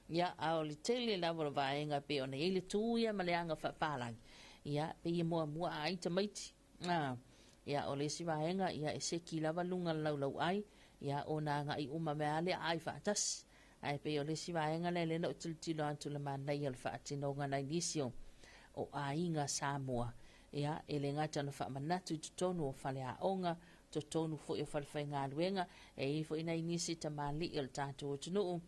A: ia o le tele lawa le vaenga pe o na ele tu ia ma le anga whapalangi, ia pe ia mua ai tamaiti, ia o le si vaenga, ia e seki lawa lunga lau ai, ia o na nga I uma mea le ai whaatasi, ai pe o le si vaenga le no tilo atu le manai al whaatino nganai nisio o ainga Samoa. Ia ele ngata no whaamanatu I tutonu o whale a onga, tutonu fo I o whale whai ngā luenga, e I fo ina inisi ta mali il tātou o tunuu.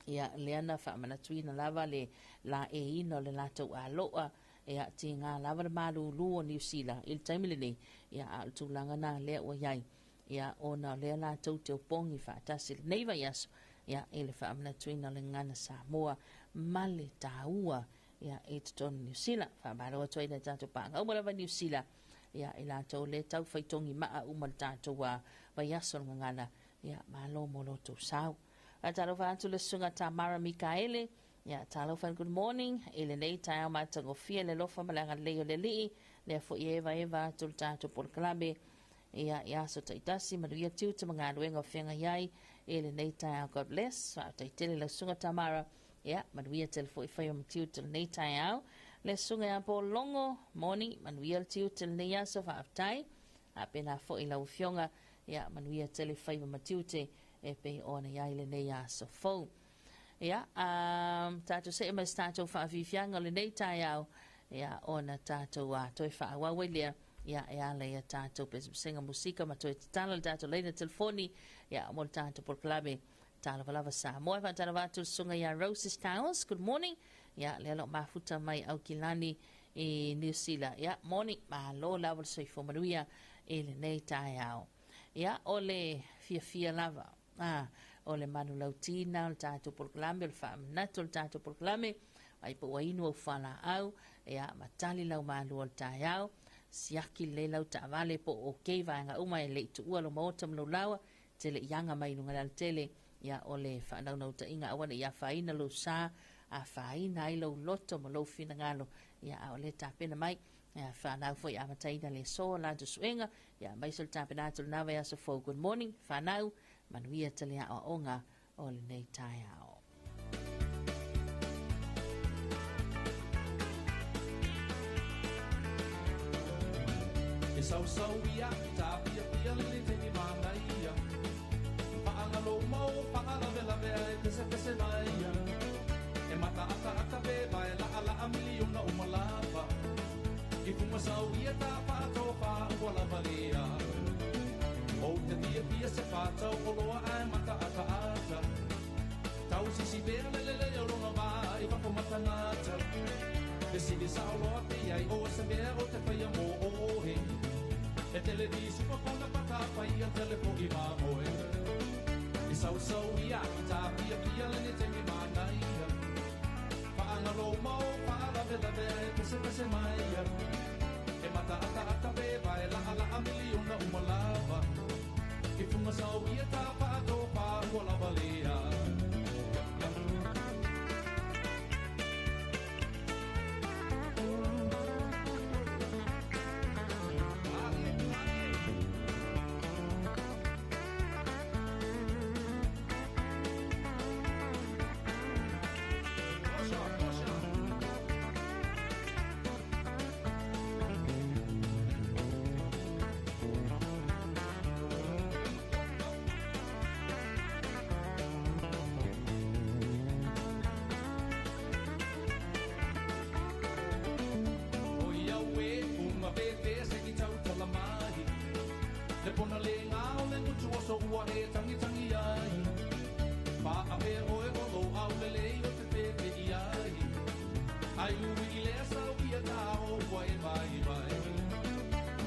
A: ia leana whaamanatuina lava le la e ino le lātou a loa ia ti ngā lava le malulu o New Zealand il taimile nei ia a tūlanga nā lea ua iai ia ona lea lātou te opongi whaatasi le neiva iaso ia e le whaamanatuina le ngana Samoa male tāua ia e tutonu New Zealand whaamaroa tuaina tātou pāngau malawa New Zealand ia e lātou le tau whaitongi maa umal tātou a vaiaso ngana ia malo moloto sau Talofa atu le sunga Tamara Mikaele. Ya talofa good morning. Ele nei tai ma tango fia le lofa malanga leo le li. Le fo eva tul tatu por klabe. Ya so taitasi maria tiu te mga luenga fianga yai. Ele nei tai God bless. Fa taitele le sunga Tamara. Ya maria tel fo ifai tiu tel nei tai au. Le sunga ya po longo morning maria tiu tel nei ya so fa tai. Apena fo ila ufionga. Ya maria tel fai tiu te e pe ona ia le nei a so fo ia tato se ma tato fa vivianga le nei tai au ia ona tato a toi fa wa welia ia ia le tato pe singa musika ma toi tala tato le na telefoni ia mo tato por clave Talofa Samoa va Talofa tu sunga ia Roses Towers good morning ia le lo mafuta mai au kilani e New Zealand ia morning ma lo lava so fo maria e le nei tai au ia ole fia lava o le manu lautina, o le tātou porklame, o le whaamanatu, o le tātou porklame, ai po wainu au whala au, matali lau malu o le tai au, siaki le lau ta vale po o kei vaenga uma e le tu ua lo maota mlo laua, te le ianga mai nunga lal tele, o le whanau nau ta inga awana ia whaina lo sa, a whaina ai lau loto ma lau fina ngalo, o le tāpena mai, whanau foi a mataina le soa la tu suenga, mai sol tāpena atu nawa ya so fo good morning, whanau, manuia tele a onga o le nei tai ao.
G: E sau ia, ta pia le te ni mana ia. Paanga lo mau, paanga vela vea e pese mai ia. E mata ata be vai la miliona umalava. I kuma sau ia ta pato pa wala valia. O te pia se whātau o loa ai mata ata Tau sisi pēra le o longa wā i wako matanata Te sini sa o loa te iai o se mea o te whaia mō ohe E tele di supa kona pata whaia telefo i mā moe I sau ia i tā pia le ne te mi mana ia Whaanga lo mau whaala vela vea e pese mai ia E mata ata be vai la miliona umalava I funga sau ia tā pāto pā ua lava lea Le pona le ngao le mutu o so ua e tangi ai Pa a me oe o lo au le lei o te pepe i ai Ai ui i le sau ia ta o ua e vai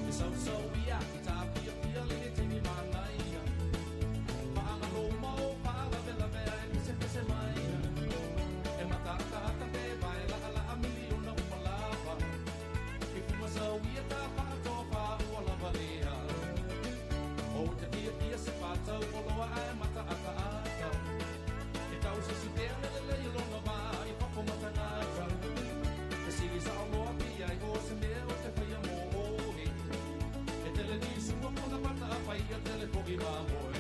G: E sau ia i ta pia le ne te ni mana ia Pa anga lo mau pa la vela vea e pese mai E mata be vai la miliona umalava E fuma sau ia ta pa to pa ua lava lea O te pia se whātau o loa ai mata ata E tau se si pēr le i longa wā i whako matanata E siri sa o loa pia i o se mea o te whaia mō ohe E tele ni sua kona pata a whaia tele poki mā moe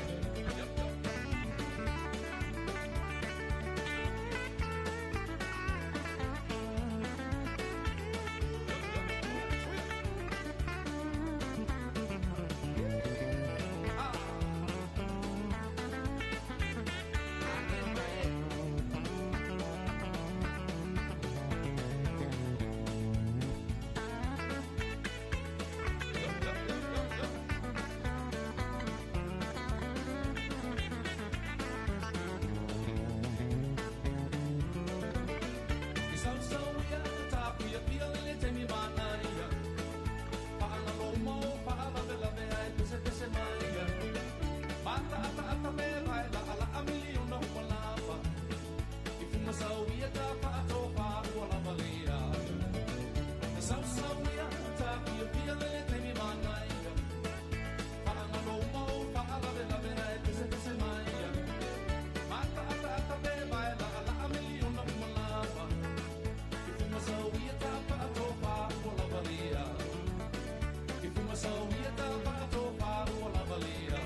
G: fuma sauia ta pato paru o lavalia.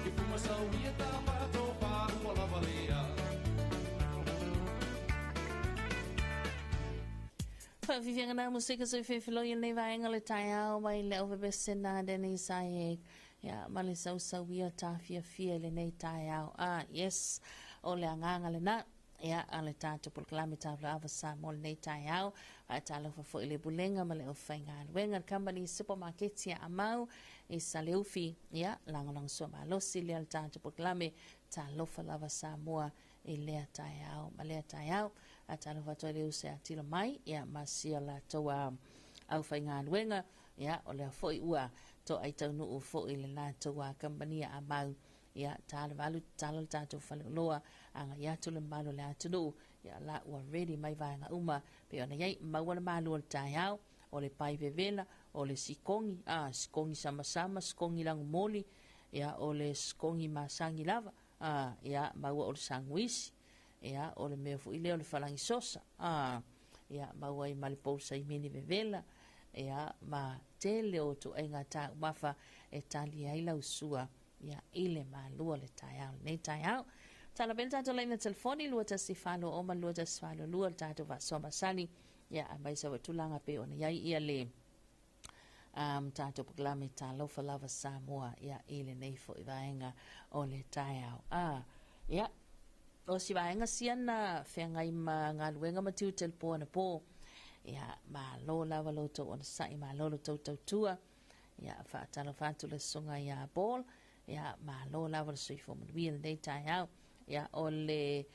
G: I fuma sauia ta pato paru o lavalia.
A: Whawhiwhenga nā musika sui whewhilo i nei vaenga le tai au mai le owe besena deni sai ya male sau ia ta fia le nei tai au. Yes, o le anganga le na ya ale tatu proklame Talofa Samoa le nei tai au. Talofa fo ile bulenga ma le o whainga wenga company supermarket ya amau i saleufi ya langolang sua malosi le al tatu proklame Talofa Samoa i lea tai au ma lea tai au. Talofa toi leu se atilo mai ya masia la toa au whainga wenga ya o lea foi ua to ai tau nuu fo i le la toa company ya amau ya talo tatu whaloloa anga ya tule malo le atunu ya la ua ready mai vaenga uma pe ona yai mawana malu o tai au o le pai vevela o le sikongi sikongi sama sikongi langu moli ya o le sikongi masangi lava ya maua o le sangwisi ya o le mea fu ile o le falangi sosa ya maua i maliposa i mini vevela ya ma tele o tu enga ta mafa e tali ai lau sua ya ile malua le tai au nei tai au tala bel tato laina telefoni lua ta sifalo o ma lua ta sifalo lua tato va soma sani ya ambai sa watulanga pe ona yai ia le tato proklame Talofa Samoa ya ile nei fo i vaenga o le tai au ya o si vaenga siana whengai ma ngā luenga matiu telpo ana po ya ma lo lava lo to ona sai ma lo to tua ya fa Talofa tu le songa ya bol ya ma lo lava so fo mo wi nei tai au ya ole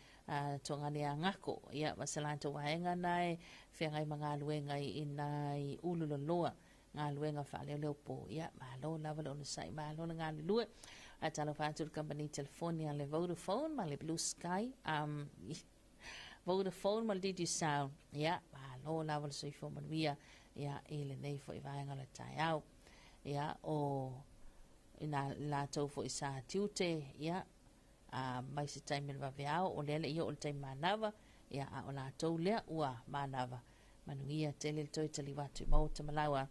A: tonga ni ngako ya masalanto waenga nai whengai ma ngā luenga i nai ululoloa ngā luenga fa leo po ya ma lo lava lo ona sai ma lo ngā lue Talofa tu company telefonia le Vodafone ma le Blue Sky Vodafone ma le Digi Sound ya ma lo lava so fo mo wi ya ele nei fo i vaenga le tai au ya o ina la tau fo isa tiute ya mai se taimi le vaveao o lele ia o le taimi manava ya o la tau lea ua manava manuia tele toi tali watu mau te malawa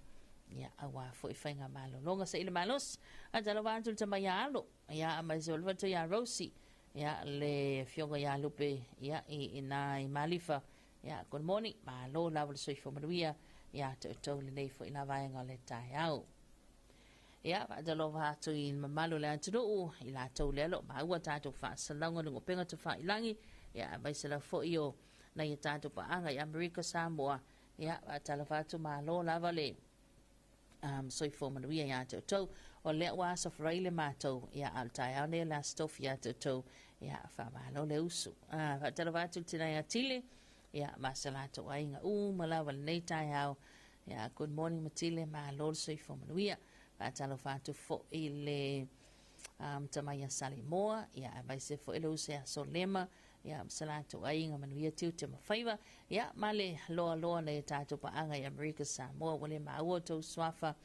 A: ya awa fo i whainga malo longa sa ile malos Talofa atu te mai alo ya mai se olwa to ya Rosi ya le fionga ya lupe ya i malifa ya good morning malo lava so i fo manuia ya tau le nei fo ina vaenga le tai au ya Talofa atu i mamalo le atunu i la tau lelo ma ua tato fa salonga lungo penga tu fa ilangi ya mai se la fo io na i tato pa anga i America Samoa ya Talofa atu malo lava le so i fo manuia ya tau o le wa so fraile mato ya al tai au ne la stof ya tau ya fa malo le usu Talofa atu tina ya tile ya masalato ainga malava nei tai au ya good morning matile malo so i fo manuia Talofa atu fo i le tamaya Salimoa ya mai se fo ele usa so lema ya salatu ainga manuia tiu te mawhaiva ya male loa le tatu pa anga i America Samoa wale maua tau swafa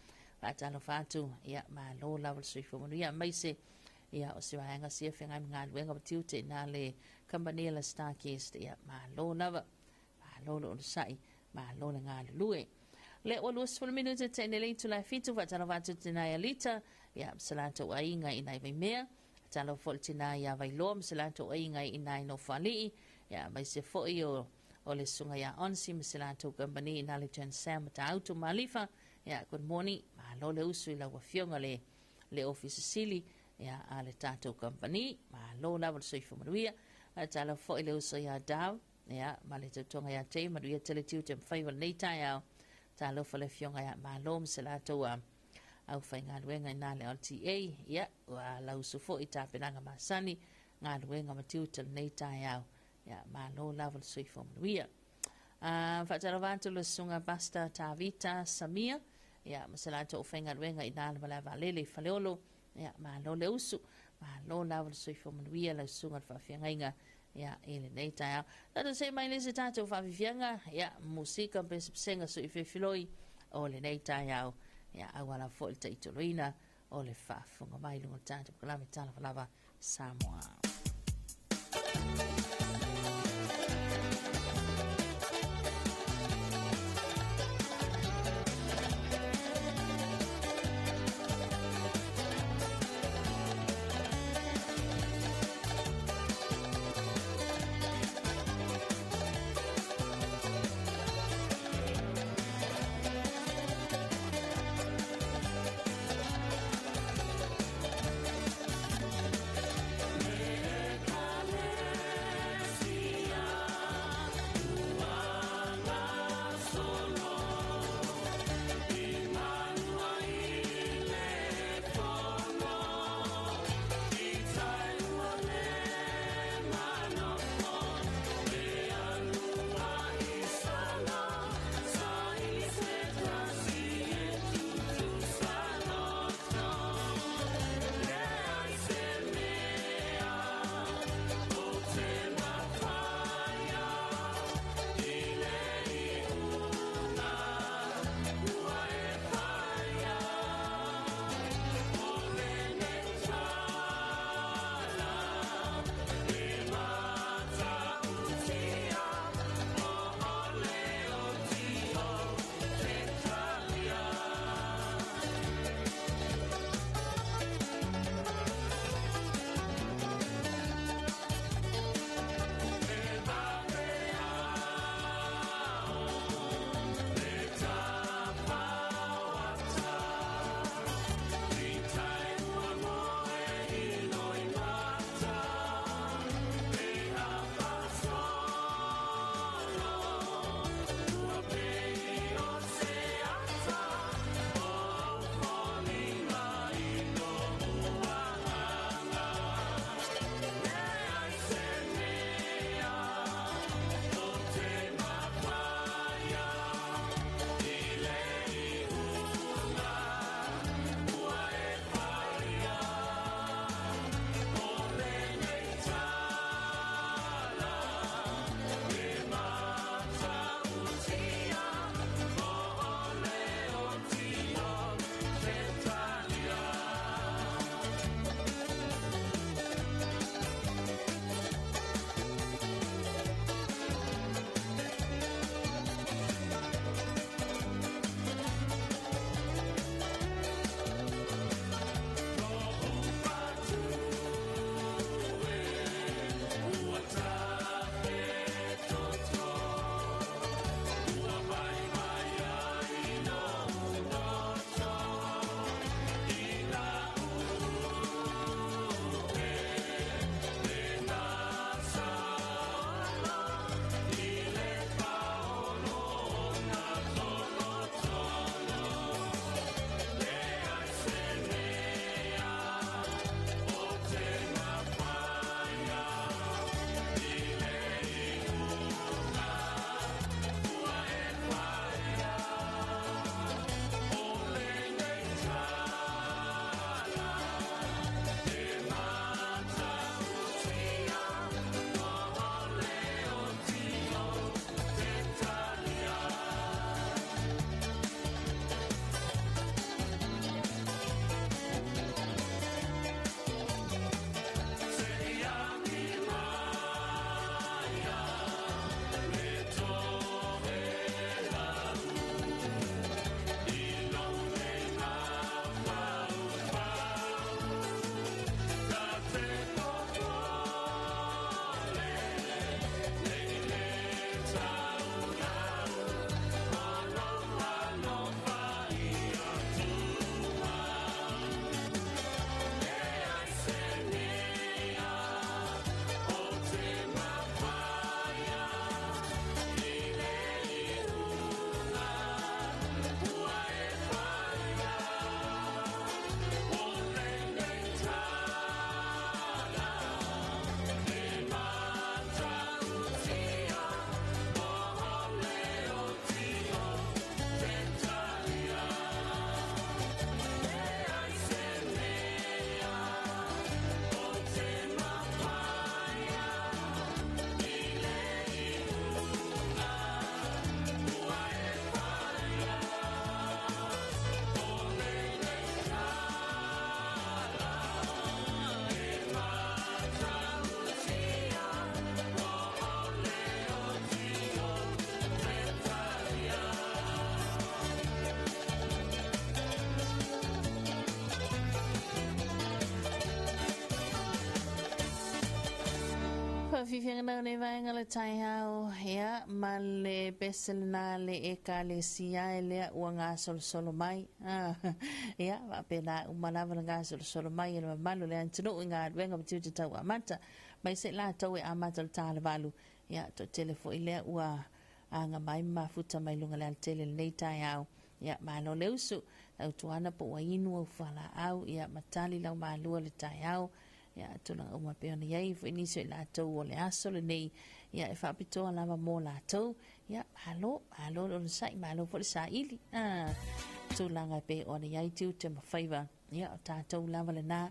A: Talofa atu ya ma lo lava sui fo manuia mai se ya o siwa anga sia whengai mga luenga pa tiu te na le company la Starcast ya ma lo lava ma lo lo sai ma lo le ngā lue le o luas 4 minuta te ne leitu la fitu wa Talofa atu tina ya lita ya msalatu wa inga ina vai mea Talofa tina ya vai loa msalatu wa inga ina ino whalii ya mai se fo o le sunga ya onsi msalatu company ina le Jan Sam ta auto malifa ya good morning ma lo le usu ila wa fionga le office sili ya ale tato company ma lo la wa soifo manuia Talofa ile usu ya dau ya ma le tonga ya te manuia tele tiu te mfaiva nei tai au Talofa le fionga ya malom selatu au whainga luenga ina le LTA ya wa lau sufo i tāpenanga masani ngā luenga matiu nei tai au ya malo level suifo manuia Talofa atu le sunga basta Tavita Samia ya masalatu o whainga luenga ina le malava lele whaleolo ya malo le usu malo level suifo manuia le sunga whawhiangainga ya ele nei tai au tata se mai le se tatou whawhianga ya musika pesenga so i whewhiloi o le nei tai au ya awala fo te itoloina o le whaafunga mai lunga tatou kalame Talofa Samoa whawhiwhenga nau ne vaenga le tai hao hea ma le besel na le eka le sia e lea ua ngā solo mai. Hea, wa pena umalawa le ngā solo mai e le malu le antino i ngā ruenga matiu te tau amata. Mai se la tau e amata le tāle walu. Hea, to telefo i lea ua anga mai mafuta mai lunga le al tele le nei tai hao. Hea, malo le usu. Au tuana po wa inu au whala au. Hea, matali lau maalua le tai hao. Ya tuna uma peona yai fo inisio la tau o le aso le nei ya e whapitoa lava mō la tau ya halo o le sai malo fo le sa ili tūlanga pe o le yai tiu te mawhaiva ya o tātou lava le nā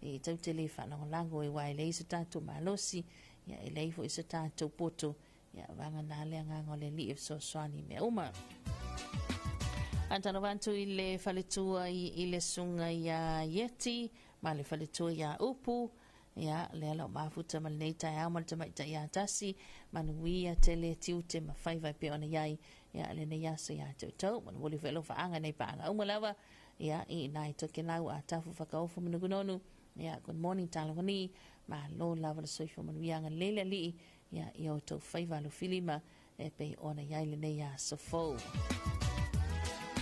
A: e tau te le whanongolango e wai le iso tātou malosi ya e leifo iso tātou poto ya wanga nā lea ngango le li so swani me uma Antano vantu i le whaletua i le sunga ia Yeti ma le whaletua ia upu ia le ala o mafuta ma le nei tai au ma le tamaita ia tasi manui a tele tiu te mawhaiwai pe ona iai ia le nei asa ia tau ma le woli whelo whaanga nei paanga umalawa ia i nai toke lau a tafu whakaofu minugunonu ia good morning Talofa ni ma lo lava le soifo manui anga lele li ia i o tau whaiwa lo filima e pe ona iai le nei asa fau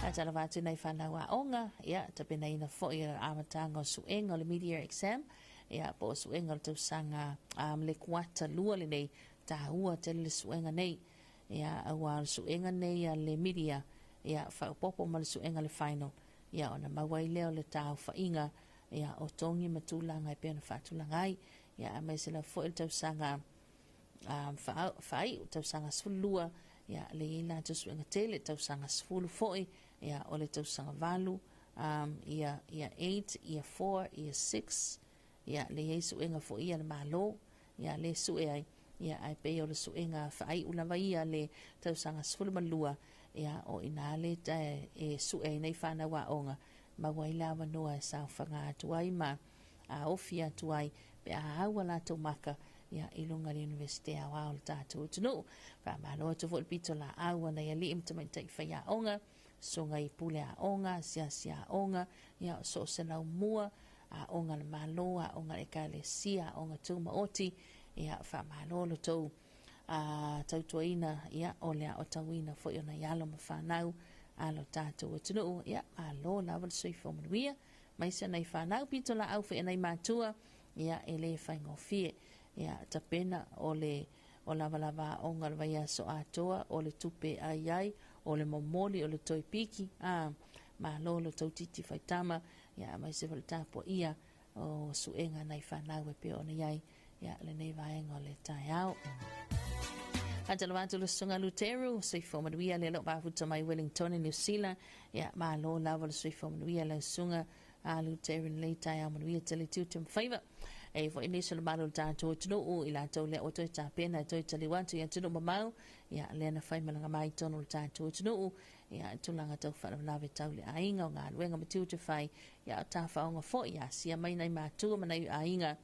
A: Atala watu nei whanau a onga, ia, tape nei na fo i amatanga o suenga o le media exam, ia, po suenga o tau sanga le kuata lua le nei, ta ua tele le suenga nei, ia, awa suenga nei a le media, ia, whaupopo ma le suenga le final, ia, ona mawai leo le tau whainga, ia, o tongi matulanga e pēna whatulangai, ia, a mai sila fo i tau sanga whai, tau sanga sfulua, ia, le ina tau suenga tele, tau sanga sfulu foi, ia o le tausanga valu ia 8 ia 4 ia 6 ia le yesu enga fo ia le malo ia le su ai ia ai pe o le su enga fai una vai ia le tausanga sfulu malua ia o ina le e su ai nei fana wa onga ma wai lava noa e sa fanga tuai ma a ofia tuai pe a hawa la to maka ia ilunga le universite a wa o tatu tunu fa ma no to fo pito la awa na ia li imtamenta i fai a onga songa i pule a onga, sia a onga, ia so se lau mua, a onga le malo, a onga le ka le sia, a onga tū maoti, ia wha malo lo tau tautuaina, ia o lea o tauina fo i ona ialo ma whanau, a lo tātou e tunu, ia a lo lawa le sui fo manuia, mai se nei whanau pito la au whi nei mātua, ia e le whaingofie, ia ta pena o le o lava onga le vaia so atoa, o le tupe ai, o le momoli o le toi piki ma lolo tau titi whaitama ia mai se wale tapo ia o suenga nei whanau e pe ona iai ia le nei vaenga o le tai au Atala watu le sunga Luteru sui fomanuia le lo bafuta mai Wellington in New Zealand ia ma lo lava le sui fomanuia le sunga a Luteru le tai au manuia tele tiu te mwhaiva e fo inisa le malo tātou tunu o i la tau le o toi tā pena toi tali wantu ia tunu mamau ia le na whai malanga mai tonu le tātou tunu o ia tulanga tau whanawanawe tau le ainga o ngā luenga matiu te whai ia tā whaonga fo ia sia mai nei mātua manai ainga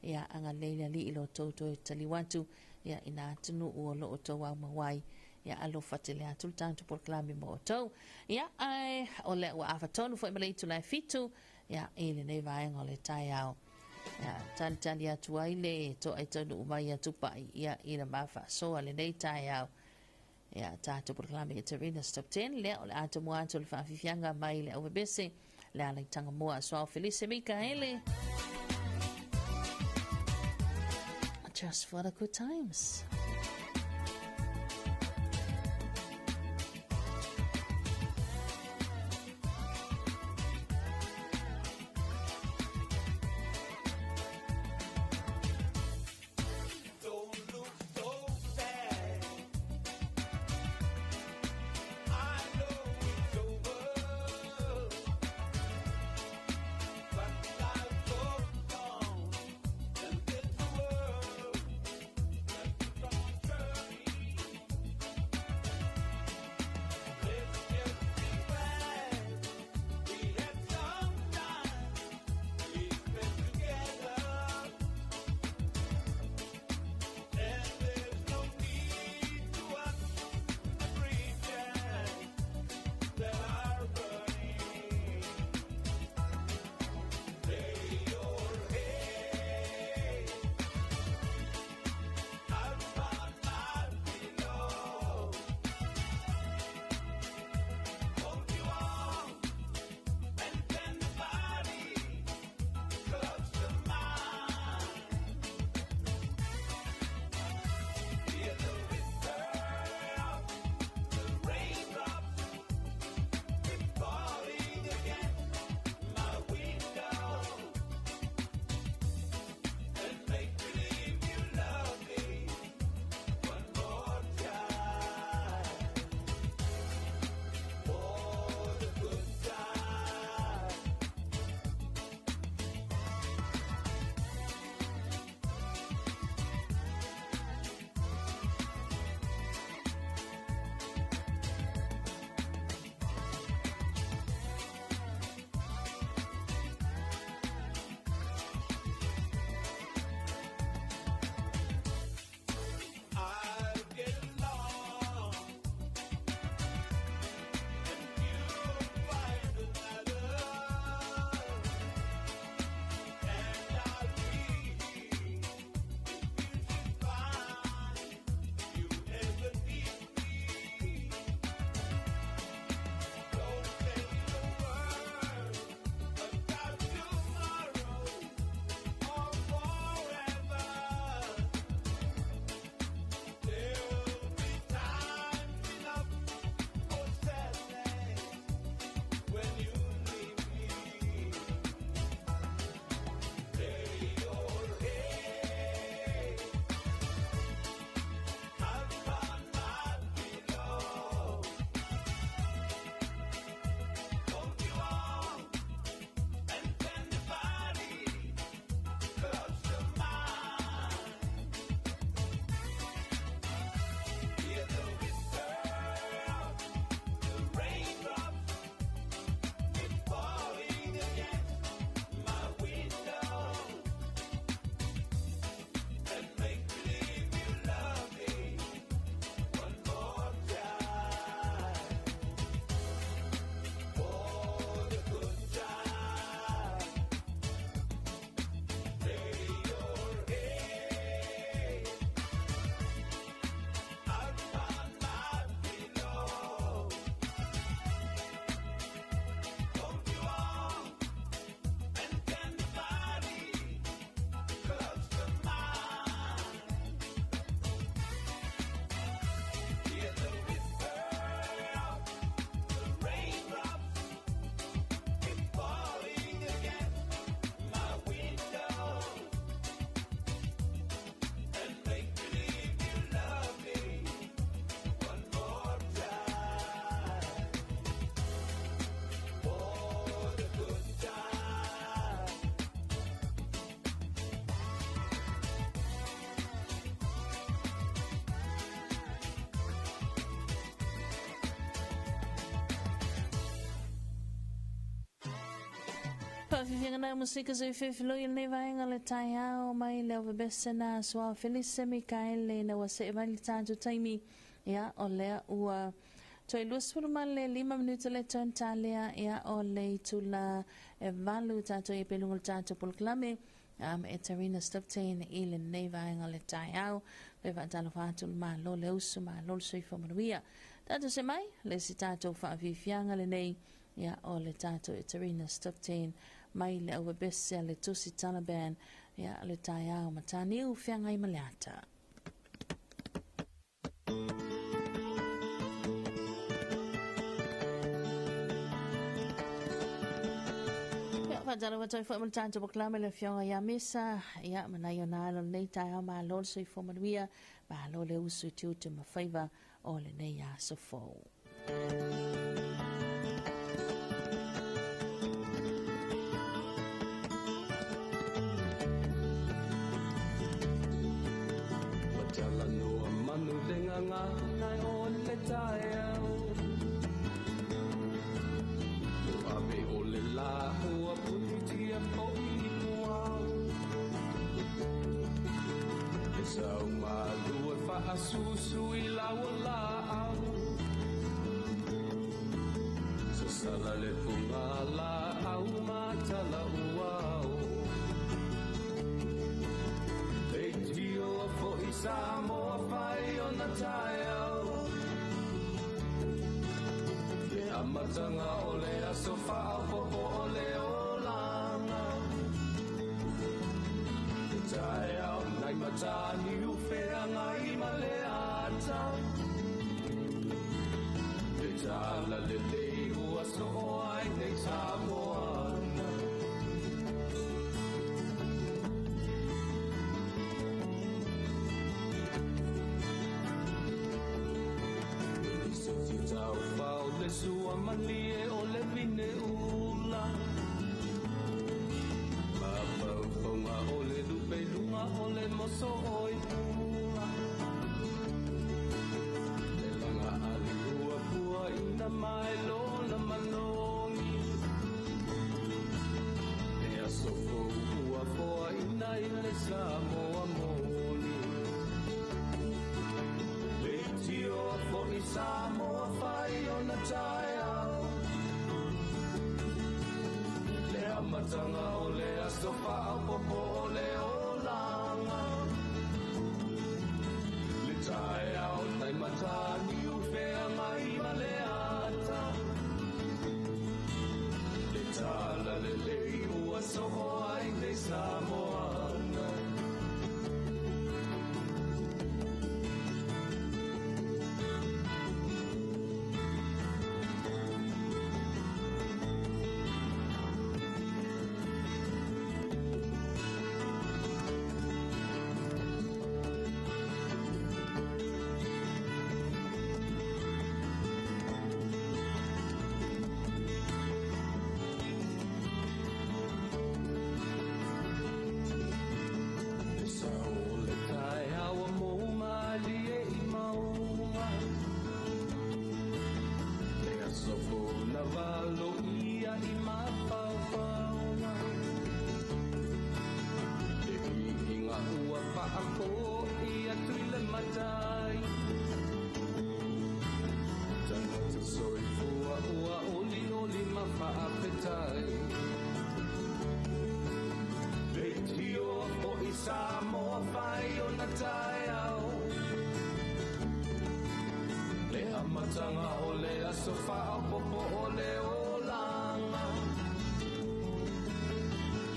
A: ia anga leila li ilo tau toi tali wantu ia ina tunu o lo o tau au mawai ia alo whatele atu le tātou porklami mo o tau ia ai o le ua awha tonu fo i malei tu lai fitu ia ele nei vaenga o le tai au tali atu ai le to ai tonu umai atu pai ia ina mafa soa le nei tai au ia tātou proklami e Terina Stop 10 lea o le atu mua atu le whaafifianga mai le au bese le ala i tanga mua soa Felice Mikaele just for the good times Whawhiwhinga nau musika zui whiwhiloi nei vaenga le tai au mai leo vebese na swa Felice Mikaele na wase evali tātou taimi ia o lea ua toi luasfuru ma le 5 minuta le ton talea ia o le tula e valu tātou e pelunga tātou polklame e Tarina Stoptain i le nei vaenga le tai au le whaatalo whātul ma lo le usu ma lo le sui whamaruia tātou se mai le si tātou whaawiwhianga le nei ia o le tātou e Tarina Stoptain mai le aua bese le tusi Taliban ia le tai au matani u whianga i maleata. Ia whajara watoi whaamul tātou poklame le whianga ia mesa ia manai o nālo nei tai au maa lol sui whamanuia maa lo le usu tiu te mawhaiva o le nei a sofou.
G: Ngai o le tae au Abe o le la hua puti a po'i kuau E sau malu e wha susu I lau la au Sa sala le punga la au matala uau E tio a fo'i Samoa whai o na tae au Le amatanga o le aso whao popo o le o langa Le tae au nai matani u whenga i ma le ata Le tala le lei ua so ai nei Samoana Tau whao le sua mani e o le vine ula Mapau whaunga o le lupe lunga o le moso o i pua Le langa ali ua pua ina mai lo na manongi E aso fo ua foa ina i le Samoa moni Le tio fo i Samoa whai o na tae au Le amatanga o le aso whao popo o le o langa Le tae au nai matani u whenga i ma le ata Le tala le lei ua soho ai te Samoana Samoa whai o na tae au Le amatanga o le aso whao popo o le o langa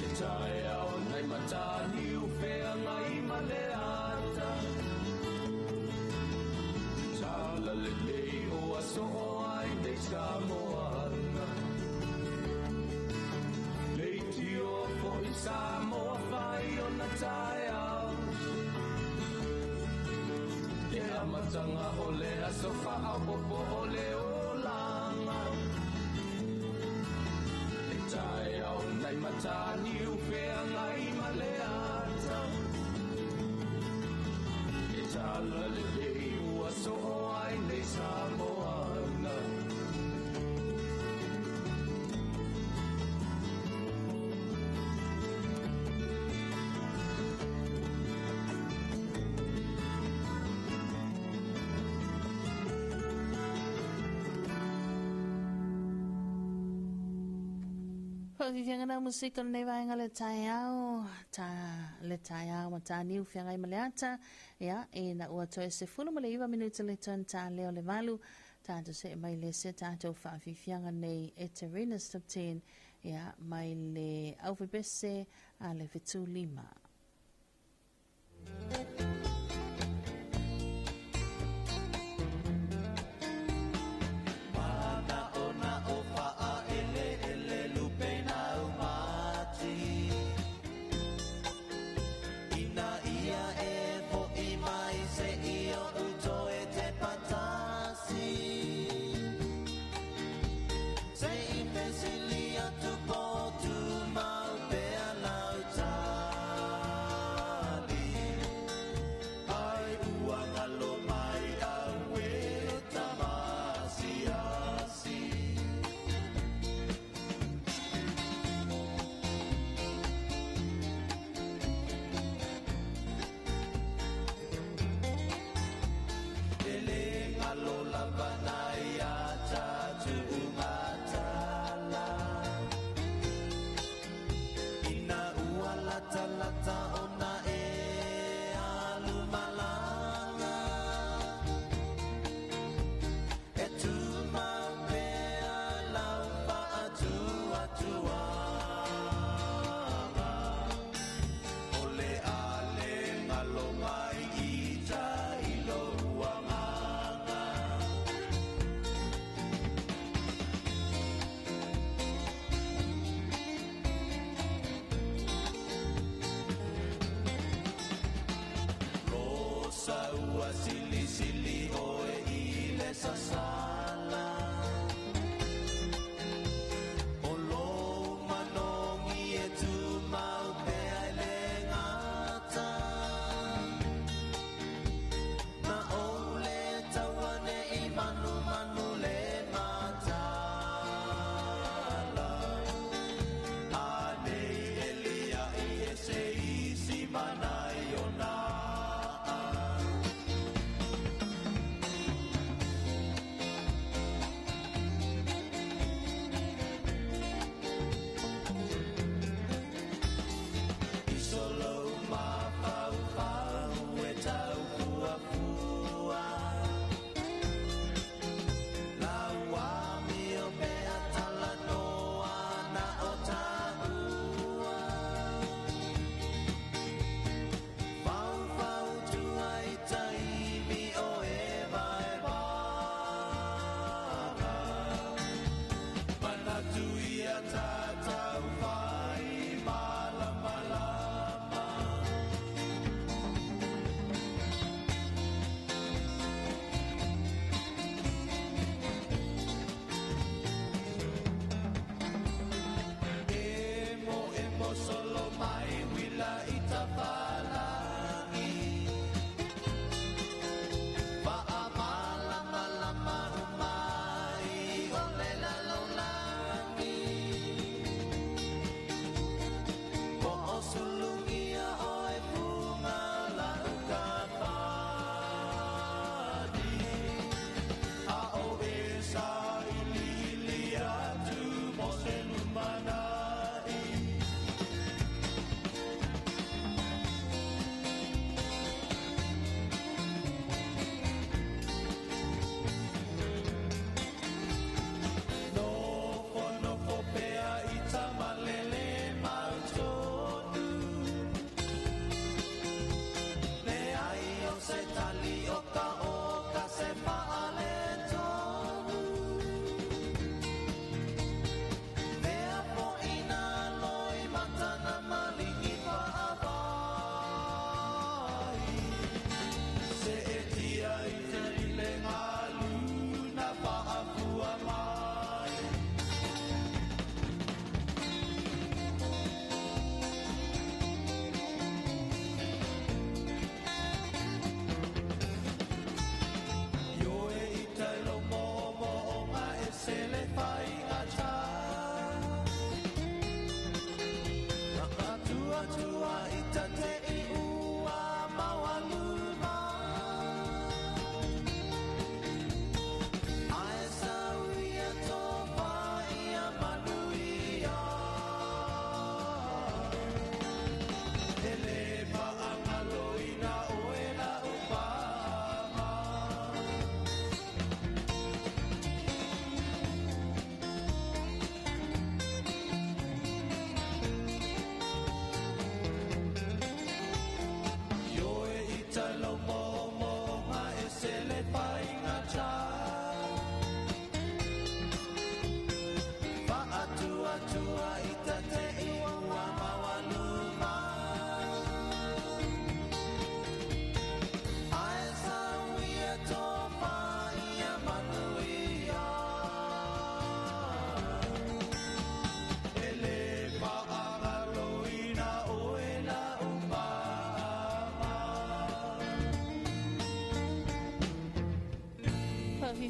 G: Le tae au nei matani u whenga i ma le ata Tala le lei o aso o ai nei Samoana Le tio po i Samoa whai o na tae au Le amatanga o le aso whao popo o le o langa Le tae au nei matani u whenga i ma le ata Le tala le lei ua so ai nei Samoana
A: Whakiwhianga na musika nei vaenga le tai au, le tai au ma ta niu whianga I maleata, ia, e na ua toe se fulu ma le iwa minuta le ton ta leo le valu, tātou se mai le se tātou whakiwhianga nei e Terina Stop 10, ia, mai le Aufibese a le Fitu Lima.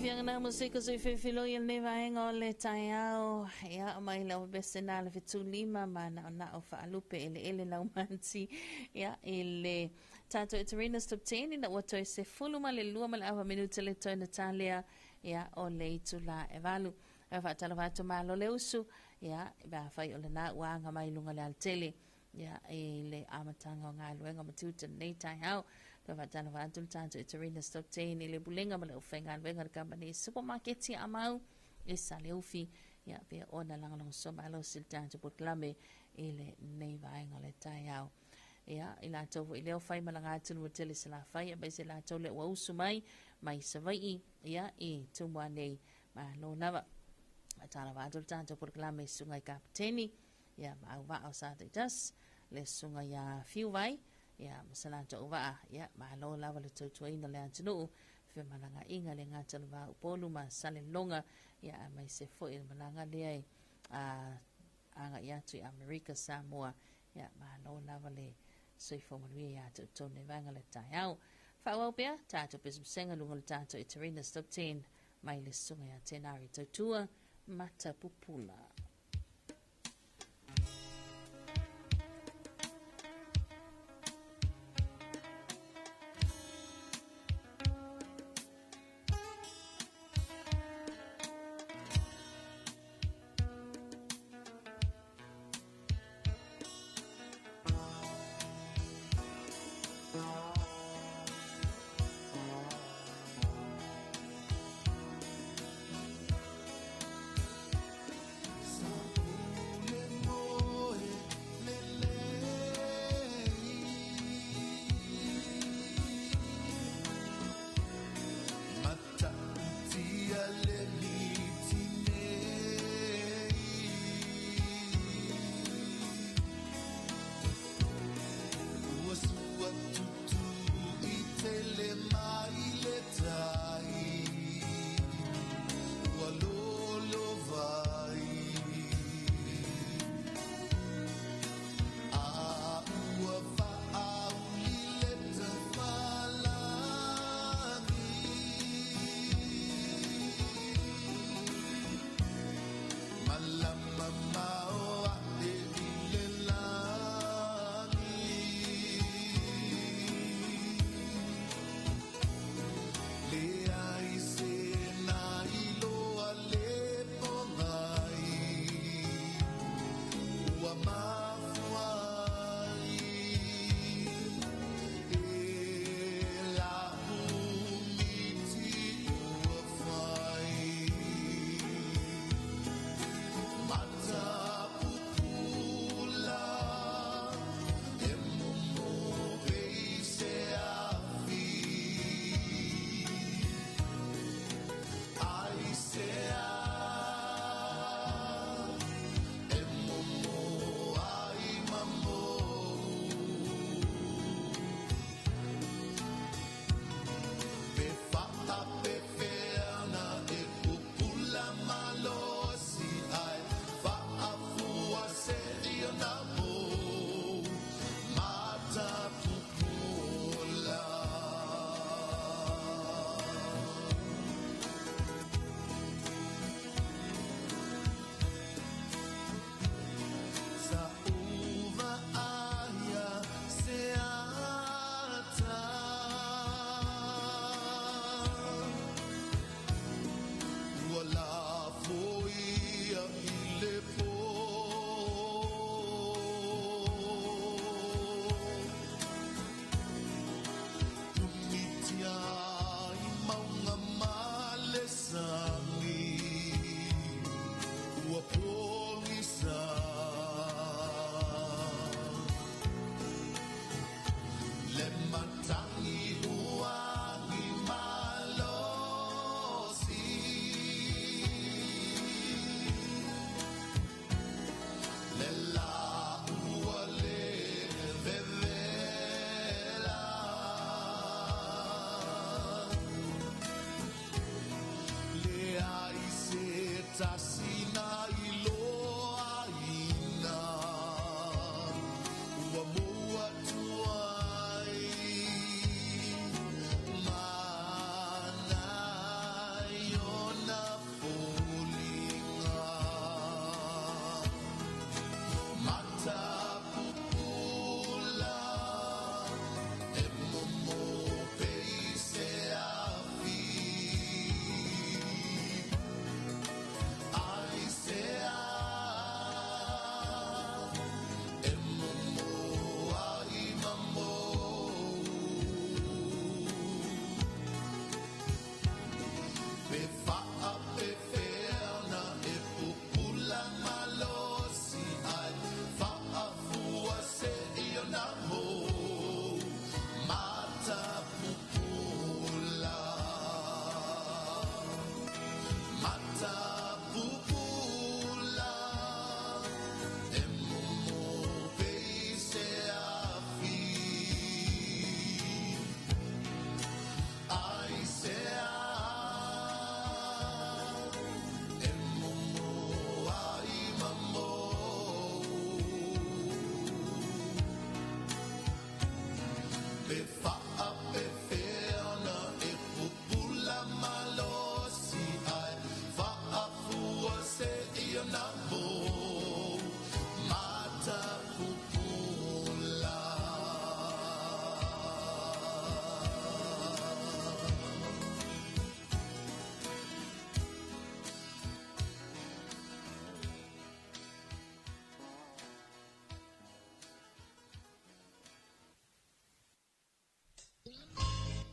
A: fianga na musika so fefilo il neva enga o le taiao ia o mai lau bese na le fitu lima ma na o whaalupe ele lau manti ia ele tato e Tarina Stop 10 ina wato e se fulu ma le lua ma le awa minuta le toi Natalia ia o le itu la evalu e whaatala watu ma lo le usu ia ba fai o le na uanga mai lunga le altele ia e le amatanga o ngā luenga matuta nei taiao ka whaatana whātul tātou e Tarina Stop 10 i le bulenga ma le uwhenga luenga le company supermarket i amau e sa le ufi ia pia ona langalong soma alo sil tātou putlame i le nei vaenga le taiao ia i la tau i leo whai malanga atunu wa tele se la whai a bai se la tau le ua usu mai savai ia i tumua nei ma lo lava Tala wātul tātou putlame sunga i kapteni ia ma au wa au sa te tas le sunga ia fiu vai ia masala to wa ia ma lo lava le tutua ina le antunu fe malanga inga le ngata le va upolu ma sale longa ia mai se fo il malanga le ai anga ia tu America Samoa ia ma lo lava le soifo malui ia to ne vanga le taiao fa wa pia tato pism senga lunga le tato i Tarina Stop 10 mai le sunga ia tenari tutua mata pupula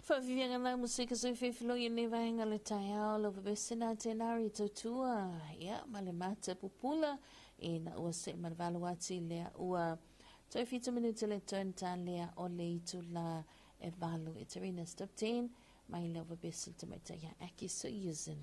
A: Whawhiwhianga nā musika sui whiwhilo i ne vaenga le tai ao lo vavesina tenari tautua. Ia, ma le mata pupula e na ua se marvalo ati lea ua toi fita minuta le turn tan lea o le itu la e valo e tarina stop 10 mai le vavesina tamaita ia aki so using.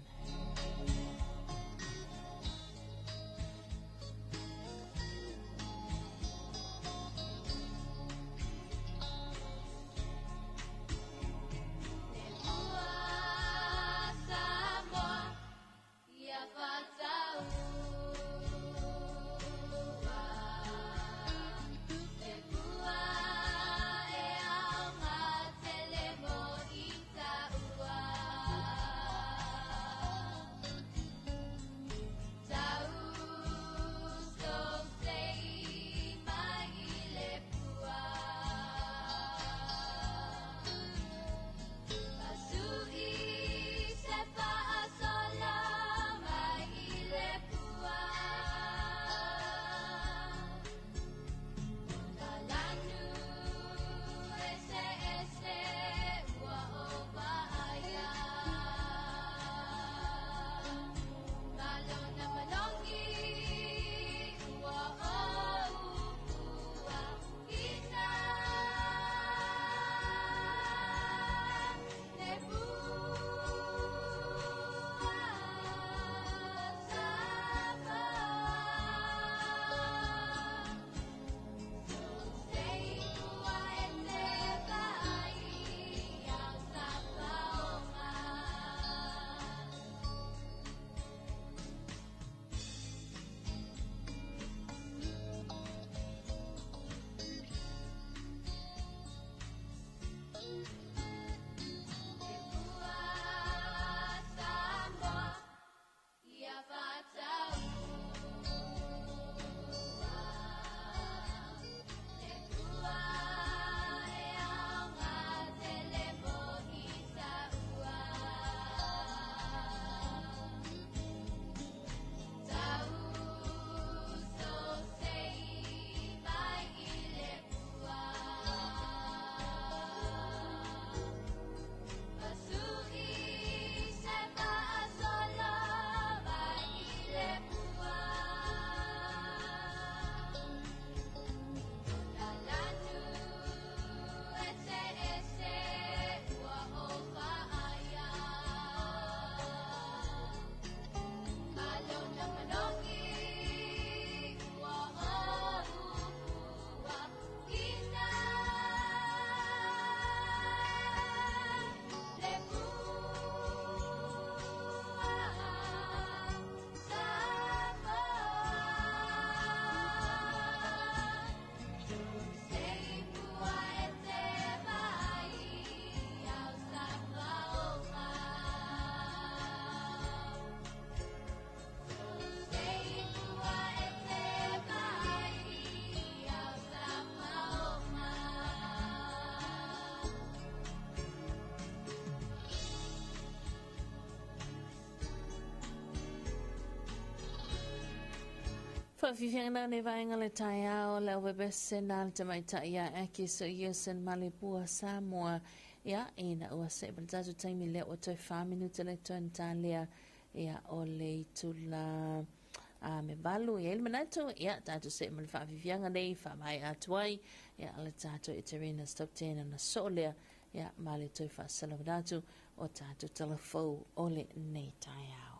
A: Whawhiwhianga ne vaenga le tai ao le webese nā le tamaita ia aki so Talofa Malipua Samoa ia ina ua se baltatu taimi le o toi 5 minuta le tuan tā lea ia o le itula me balu ia ilma natu ia tātu se mal whawhiwhianga nei whamai atuai ia le tātu e terina stop 10 na so lea ia ma le toi whasalawatu o tātu talafou o le nei tai ao.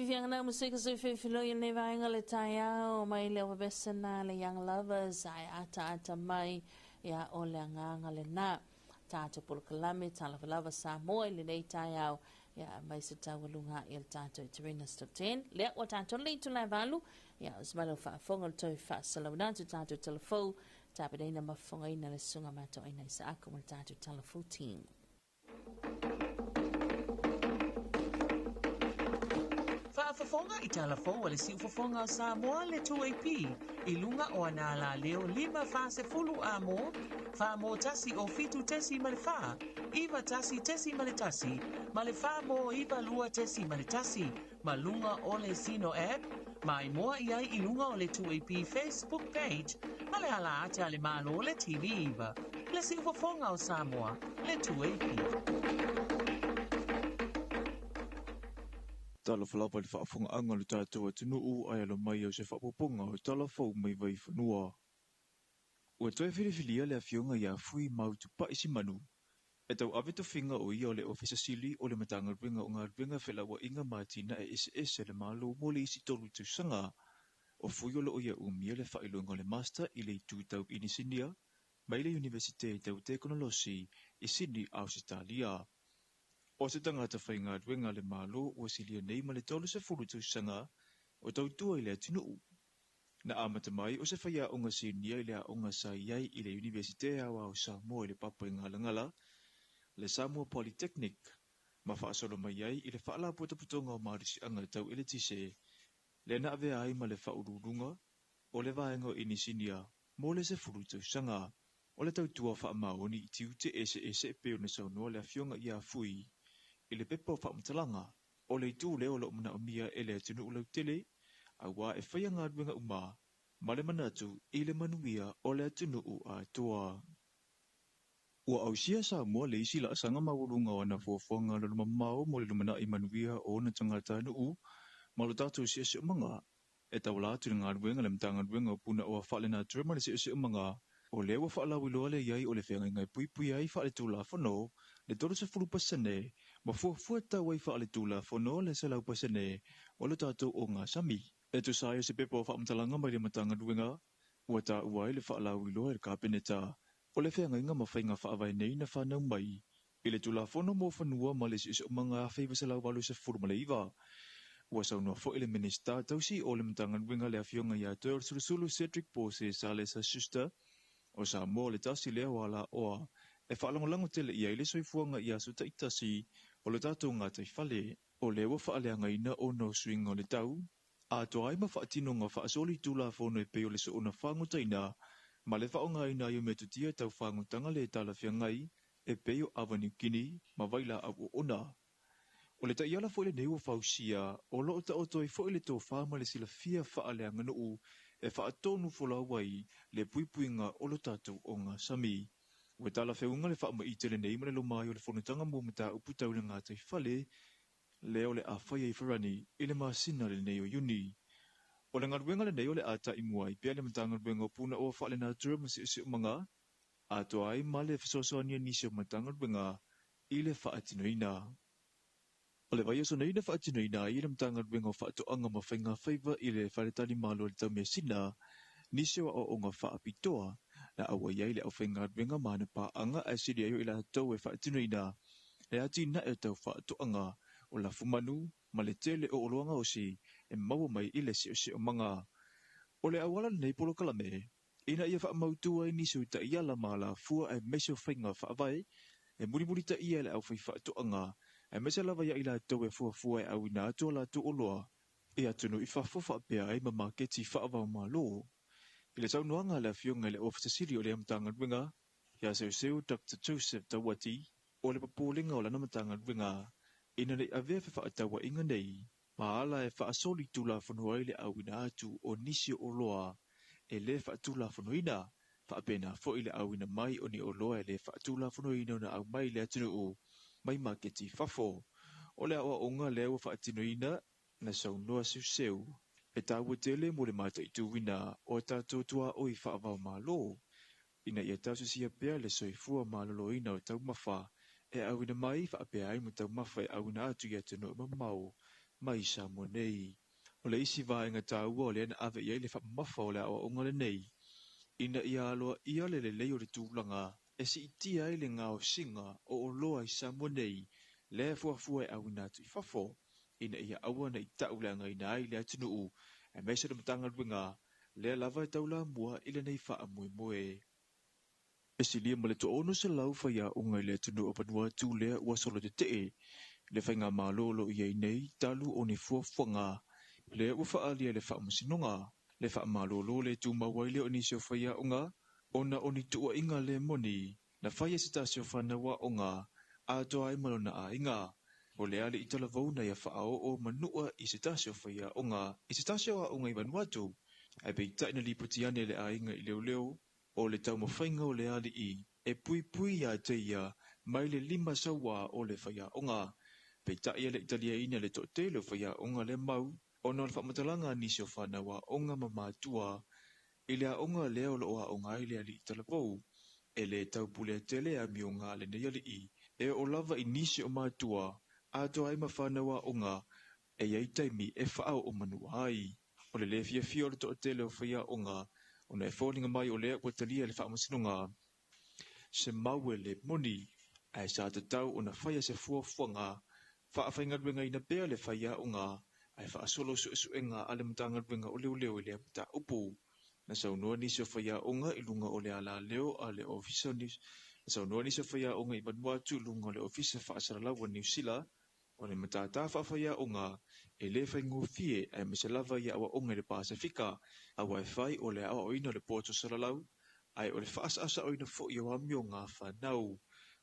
A: fiangana musika so fefilo ya ne vainga le taiao mai le wabesana le young lovers ai ata mai ya o le nganga le na tato polo kalame Talofa Samoa le nei taiao ya mai se tawalunga il tato Terina Stop 10 le o tato le tu la valu ya usmalo fa fonga to fa salona tu tato telefo tapede na mafonga ina le sunga mato ina isa ako mo tato telefo team.
E: Whaafafonga I Talofa le si ufafonga Samoa le 2AP I lunga o anala leo 5 fase fulu amo fa mo tasi o fitu tesi male fa iwa tasi tesi male tasi male fa mo iwa lua tesi male tasi malunga o le sino app mai moa iai I lunga o le 2AP Facebook page male ala ate le malo le TV iwa le si ufafonga o Samoa le 2AP.
F: Talofa lapa le whaafonga anga le tātou atunuu ai alo mai au se whaapoponga o Talofa mai vai whanua. Ua toe whiriwhilia le awhionga ia fui mautu paisi manu. E tau aweto whinga o ia o le ofisa sili o le matanga ruenga o ngā ruenga whelawa inga mātina e ese le malo mo le isi tolu tausanga o fui o le o ia umia le whailonga le master I le itu tau inisinia mai le Universite tau teknolosi I Sydney Australia. O se tangata whainga ruenga le malo o silia nei ma le tolu se furu tausanga o tau tua I le atunuu. Na amata mai o se whaia onga sinia I le a onga sa iai I le Universite awa o Samoa I le papa I ngala le Samoa Polytechnic ma whaasolo mai iai I le whaala puta-putonga o marisi anga tau ele tise le na avea ai ma le whaururunga o le vaenga inisinia mo le se furu tausanga o le tau tua wha maoni I tiu te ese peo na saunua le awhionga I a fui I le pepa o whaamtalanga o le itu leo lo muna o mia ele atunu ulau tele a wā e whaia ngā ruenga uma ma le manatu I le manuia o le atunu u a toa. Ua au sia Samoa le isi la asanga mawurunga o na fuafuanga lo mamao mo le lumana I manuia o na tangata anu ma lo tātou sia si umanga e tau la atu ngā ruenga le mtanga ruenga o puna o a whaale nā trema le si umanga o le wa whaala wiloa le iai o le whenga ngai pui ai whaale tūla whano le toro se furu pasane ma fuafua tau ai whaale tūla whano le se lau pasane o le tātou o ngā sami. E tu saio se pepo o whaamtalanga mai le matanga ruenga ua tā uai le whaala wiloa le kāpeneta o le whenga inga mawhainga whaavai nei na whanau mai I le tūla whono mō whanua ma le si umanga a whaiva se lau walu se furu ma le iwa. Ua saunua fo I le minista tausi o le matanga ruenga le awhionga I a tōr surusulu Cedric Pose sa le sa sister o Samoa le tasi lea wala oa e whaalongolango tele I a ile soifuanga I a suta itasi o le tātou ngā taifale o le wa whaaleanga ina o no swing o le tau a toa ai ma whaatino ngā whaasoli tūla whono e peo le so ona whangotaina ma le whaonga ina I o metutia tau whangotanga le talawhia ngai e peo Avenue Kini ma waila au ona. O le taiala fo le neu fausia o loo ta oto I fo le tō whama le sila fia whaaleanga nuu e whaatonu fola wai le puipuinga o lo tātou o ngā sami. Ue tala whiunga le whaama I tele nei mana lo mai o le whanutanga mōmata uputau na ngā taifale leo le awhai I wharani I le māsina le neo uni. O le ngaruenga le neo le ata I mua I pia le matanga ruenga o puna o whaale nā tura masi usi umanga a toa ai ma le whasosoania nisi o matanga ruenga I le whaatinoina. O le vai oso nei na whaatinoina I le matanga ruenga o whaatoanga ma whainga whaiva I le whaletani malo le tau mea sina nisi o ngā whaapitoa na awa iai le au whainga ruenga mana pā anga a siri aio I la tau e whaatinoina le ati na e tau whaatoanga o la fumanu ma le tele o oloanga o si e maua mai I le si o manga. O le awala nei polo kalame ina ia whaamautua I nisi o ta iala ma la fua e mese o whainga whaavai e muri ta ia le au whai whaatoanga e mese lava ia I la tau e fua e au ina atua la tu oloa e atunu I whafofa pia ai ma maketi whaavau ma lo. I le saunuanga le awhionga le ofisa siri o le amatanga ruenga ia seu Dr. Joseph Tawati o le papolinga o lana matanga ruenga ina le avea whaatawa inga nei ma ala e whaasoli tula whanua I le au ina atu o nisi o loa e le whaatula whanuina whaapena fo I le au ina mai o ni o loa e le whaatula whanuina o na au mai le atunu o mai maketi whafo o le awa onga le awa whaatinoina na saunua seu e tāua tele mo le mata I tuwina o tātou tua o I whaavau mā lo ina ia taususia pea le soifua mā loloina o tau mawha e au ina mai whaapea ai mo tau mawha e au ina atu ia tano mamau mai Samoa nei. O le isi vaenga tāua o le ana ave iai le whamafa o le awa o ngale nei. Ina ia aloa ia le leo le tūlanga, e si itia ai le ngao singa o loa I Samoa nei, le fuafua e au natu I fafo. Ina ia awa na I tau le angai na ai le atunuu, e meisa le matanga luenga, le lava e taula mua I le nei wha amue moe. E si lia male to ono se lau wha ia unga I le atunuu o panua tū lea ua solo te tee, le whainga mālolo I ei nei, talu o ni fuafuanga, le ua wha alia le wha amasinonga, le wha mālolo le tū mawaile o ni seo wha ia unga, ona o ni tua inga le moni, na whaia se ta seo whanawa unga, a toa ai malona a inga, o le ali I tala vauna ia wha o manua I se ta seo wha ia unga, I se ta seo a unga I manuatu, ai pei taina li putiane le a inga I leo leo, o le tau mawhainga o le ali I, e pui pui a te ia, mai le 5 sawa o le wha ia unga, pei taia le italia ina le to te le wha ia unga le mau, ona le whamatalanga ni seo whanawa unga mamatua, I le aonga leo lo a onga I le ali talapou, e le tau pule tele a mi o ngā le nei ali I, e o lava I nisi o mātua, a toa ai mawhanawa onga, e iei taimi e whaau o manua ai. O le fia fia o le toa tele o whaia onga, o na e fōlinga mai o lea kua talia le whaamasinonga. Se maue le moni, ai sa te tau o na whaia se fuafuanga, whaafengaruenga I na bea le whaia onga, ai whaasolo suenga ale matangaruenga o leo le mta upu. Na saunua ni se whaia onga I lunga o le ala leo a le ofisa ni. Na saunua ni se whaia onga I manuatu lunga o le ofisa whaasaralawa New Zealand, o le matata whaia onga, e le whaingo fie ai misalava I awa onga le Pasifika, a wifi o le awa oina le Porto Saralau, ai o le whaasa oina fo I awa mio ngā whanau.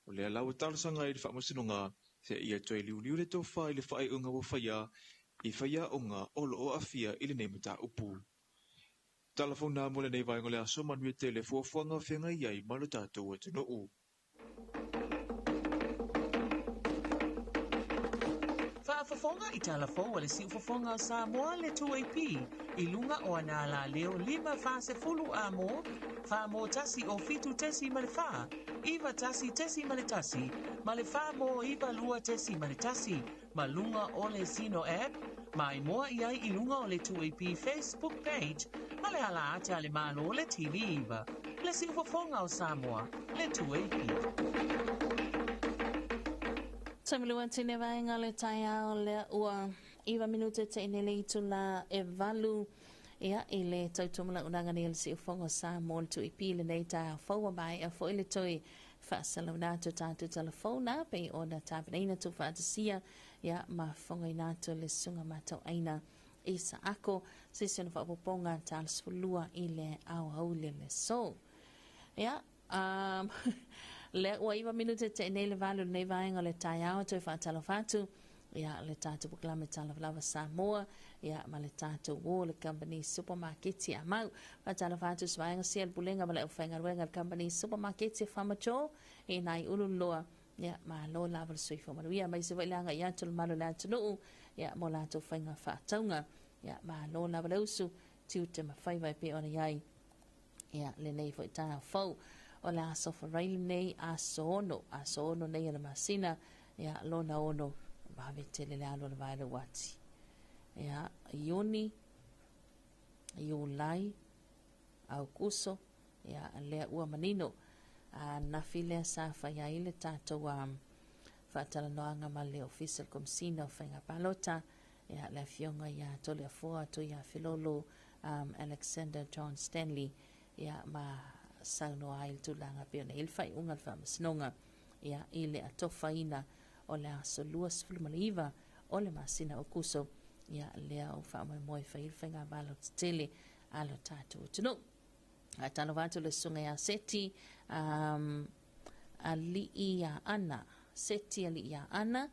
F: O le alawa talasanga I le whaamasinonga, se ia toi liu le tau whai le whai unga wa whaia, I whaia onga olo o afia I le neimata upu. Talafona mo le nei vai ngole aso manuia tele fuafuanga whenga iai malo tātou e tino u.
E: Whaafafonga I talafou le si ufafonga o Samoa le 2AP I lunga o anala leo 5 fase fulu amo, wha mo tasi o fitu tesi ma le wha, iwa tasi tesi ma le tasi, ma le wha mo iwa lua tesi ma le tasi, ma lunga o le Sino app, mai moa iai I lunga o le 2AP Facebook page, ma le ala ate ale malo le TV iwa, le si ufafonga o Samoa le 2AP.
A: Tamilua tine vaenga le tai ao le ua iwa minute te inele itu la e valu ia I le tautumula unanga ni le si ufonga Samoa le 2AP le nei tai ao faua mai a fo ile toi whaasalaunato tātu telefona pe o na tāpinaina tu whaatasia ia ma fonga inato le sunga matau aina I sa ako sesiona whaapoponga tālasfulua I le au haule le so. Ia, le ua iwa minute te nei le valu nei vaenga le tai ao toi whaatalofatu ia le tātu puklame Talofa Samoa ia ma le tātu wō le company supermarketi a mau whaatalofatu swaenga sia le bulenga ma le uwhenga ruenga le company supermarketi a whamacho I nai ululoa ia ma lo lava le sui whamaruia mai se wailanga ia tulu malu le atunuu ia mo lātou whainga whaataunga ia ma lo lava le usu tiu te mawhaiwai pe ona iai ia le nei fo itana fau o le aso wharaili nei aso ono nei ana masina ia lona ono mawe tele le alo le vaile wati ia Iuni Iulai Auguso ia lea ua manino na file sa whaia ile tātou whaatalanoanga ma le official komsina o whainga palota ia le fionga ia tole a fua to ia filolo Alexander John Stanley ia ma sauno ail tulanga pe ona il fai unga fa masnonga ia ile atofa ina o le aso luas fulmaliva o le masina o kuso ia le au fa moi fai fenga balo tele alo tatu tuno atalo vatu le sunga ya seti ali ia ana seti ali ia ana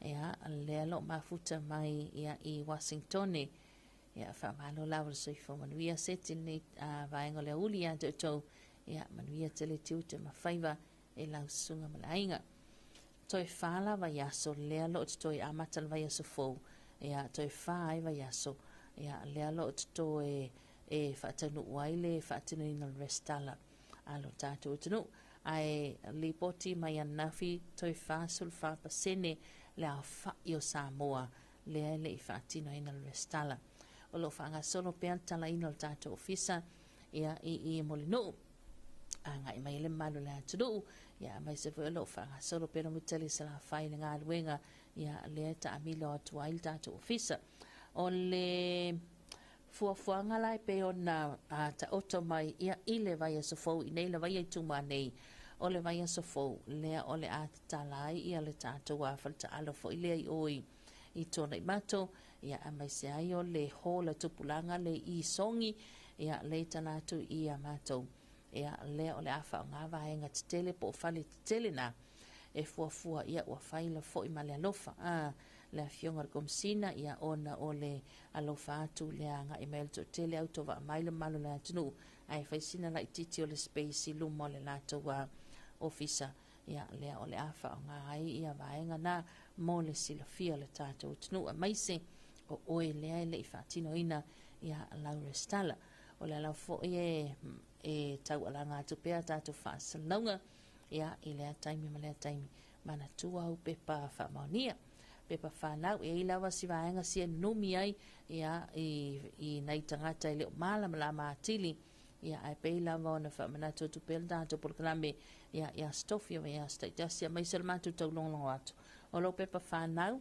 A: ia le lo mafuta mai ia I Washington ia fa malo lawa so I manuia seti ni vaenga le uli ya to ia manuia tele tiu te mawhaiva e lau sunga malainga toi fala va yaso le lo toi amatal va yaso fo ia toi fa va yaso ia le lo toi e fatanu waile fatanu in restala alo tatu tunu ai lipoti mai nafi toi fa sul fa pasene le fa yo Samoa le le fatino ina le stala o lo fanga solo pe tala ina le tato ofisa ia i molino anga i mai le malu le atu ia mai se foi lo fanga solo pe no muteli se la fai nga luenga ia le ta amilo atu ai le tato ofisa o le fuafuanga lai pe ona ta oto mai ia ile vai so fo i nei le vai tu nei o le vai so fo le o le at talai ia le tato wa fa ta alo fo ile i oi i tona i mato ia mai se ai o le hola tupulanga le i songi ia le tana tu ia mato ia le o le afa nga va nga tele po fali tele na e fuafua ia wa faila fo i male alofa le fionga komsina ia ona ole alofa atu le anga email to tele auto va maile malo le tunu ai faisina la ititi ole space lu mole lato wa officer ia le ole afa nga ai ia vaenga na mole sila fia le tato tunu maise o oe le fatino ina ia Laura Stala o le la fo e tau ala ngā tupea tātou whaasalonga ia i lea taimi ma lea taimi mana tua au pepa whaamaunia pepa whanau e ilawa si vaenga si numi ai ia i nei tangata i leo malama la maatili ia ai pe ilawa ona whaamanato tupea tātou porkalame ia stofio ia staitasia mai salamatu tau longlongo atu o lo pepa whanau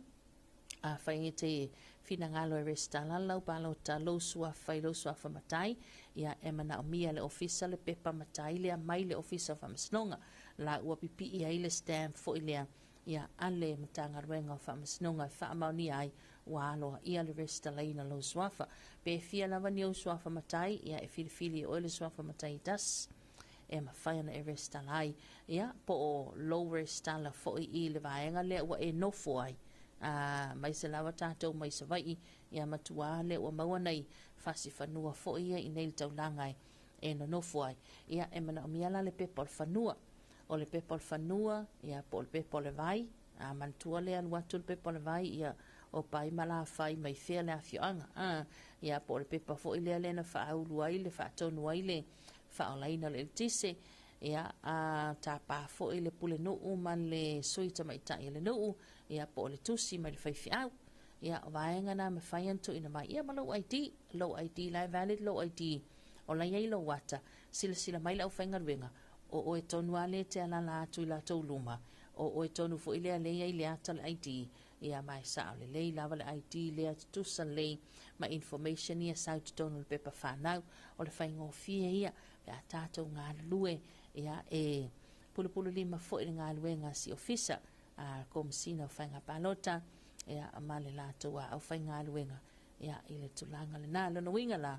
A: a whaingi te fina ngalo e restala lau palo ta lo sua whai lo sua whamatai ia e mana o mia le ofisa le pepa matai lea mai le ofisa whamasnonga la ua pipi ia ile stamp fo ilea ia ale matanga ruenga o whamasnonga whaamauni ai wa aloha ia le restala ina lo suafa pe fia lava ni o suafa matai ia e filifili o le suafa matai das e ma whaiana e restala ai ia po o lo restala fo i le vaenga lea ua e nofo ai mai se lawa tātou mai se vai ia matua le ua maua nei fasi whanua fo ia i nei tau langai e no nofo ai ia e mana o miala le pepol whanua o le pepol whanua ia po le pepol vai mantua le anu atu le pepol vai ia o pai mala whai mai whea le awhioanga ia po le pepa fo i lea lena whaulu ai le whaatonu ai le whaolaina le tise ia ta pa fo i le pule nuu man le suita mai tai le nuu ia po le tusi mai le whaifi au ia vaenga na me whaiantu ina mai ia ma low ID lai valid low ID o lai ei lo wata sila mai lau whainga ruenga o e tonu ale te alala atu i la tau luma o e tonu fo i lea lea i le ata le ID ia mai sa le lei lava le ID lea tusa lei ma information ia sa tu tonu le pepa whanau o le whainga o fia ia le a tātou ngā lue ia e pulu lima fo i ngā luenga si ofisa komsina o whainga palota ia amale lātou au whainga luenga ia i le tulanga le nā lona winga la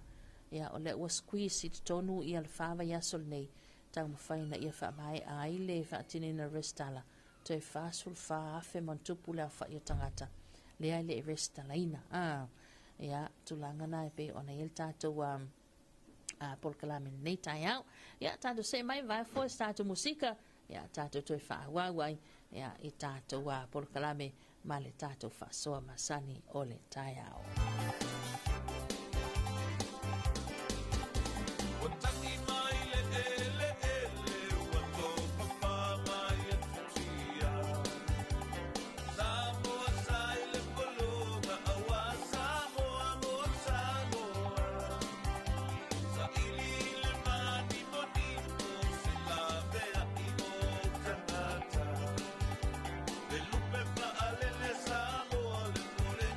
A: ia o le ua squeeze i tonu ia le whawa iasol nei tau mawhaina ia wha mai a ile wha tinina restala to e whaasul wha afe mantupu lea wha ia tangata lea le restala ina ia tulanga na e pe ona il tātou polkalame nei tai au ia tātou se mai vai fo tātou musika ia tātou to e wha awawai ia i tātou polkalame ma le tātou wha soa masani o le tai au.
G: Samoa, le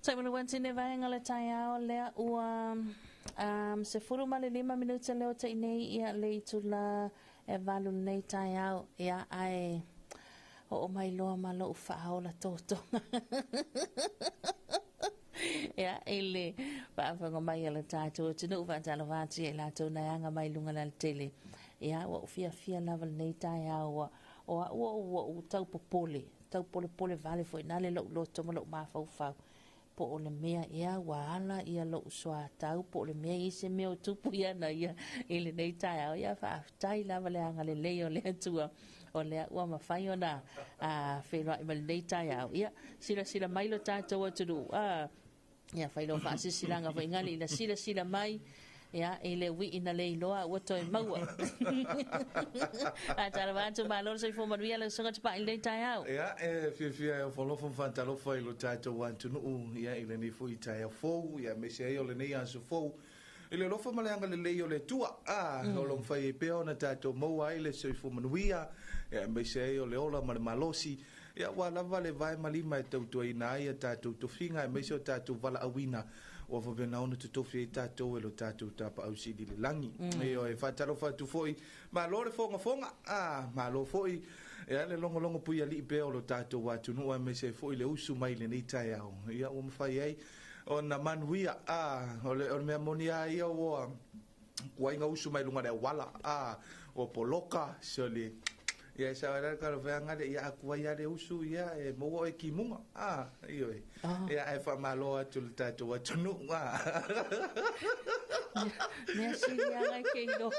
A: Tai mana wanti ne vaenga le tai ao lea ua se furu ma le 5 minuta leo te inei ia le itula e valu nei tai ao ia ai o mai loa ma lo ufao la toto. Ia ele paafanga mai ala tātou tunu whaatala wāti e la tau nei anga mai lunga la tele. Ia wa fia lava nei tai ao o tau popole. Tau pole vale foi nale lo tomo lo mafau fau. Po o le mea ia waala ia lo uswa tau po o le mea ise mea o tupu ia na ia ele nei tai au ia whaatai lava le anga le leo le atua o le ua mawhai o na whenua ima le nei tai au ia sila mailo tātou aturu ia whailo whaasisilanga wa ingali ina sila mai ia ele wi ina le iloa ua toi maua a tala wātu māloro sa i fōmanuia le songa tupa i le tai au
H: ia fia o whalofa whantalofa i lo tātou wantunu ia i le ni fu i tai au fōu ia me se o le nei ansu fōu i le lofa maleanga le lei o le tua o long whai e peo na tātou maua i le so i fōmanuia ia me se o le ola ma le malosi ia wa lava le vai malima e tautua ina ia tātou tofinga e me se o tātou wala awina o fa vena ona te tofi e tātou e lo tātou tapa au sidi le langi. E o e whataro whatu foi, ma lo le fonga, ma lo foi, e ale longo pui ali i peo lo tātou watu nua me se foi le usu mai le nei tai au. Ia o mwhai ei, o na manuia, o le mea moni a ia o wainga usu mai lunga rea wala, o poloka, so le, ia sa ora ka vea ngale ia akua ia le usu ia e mo e kimunga io ia e fa malo atu le tatu atunu
A: me si ia ngai ke no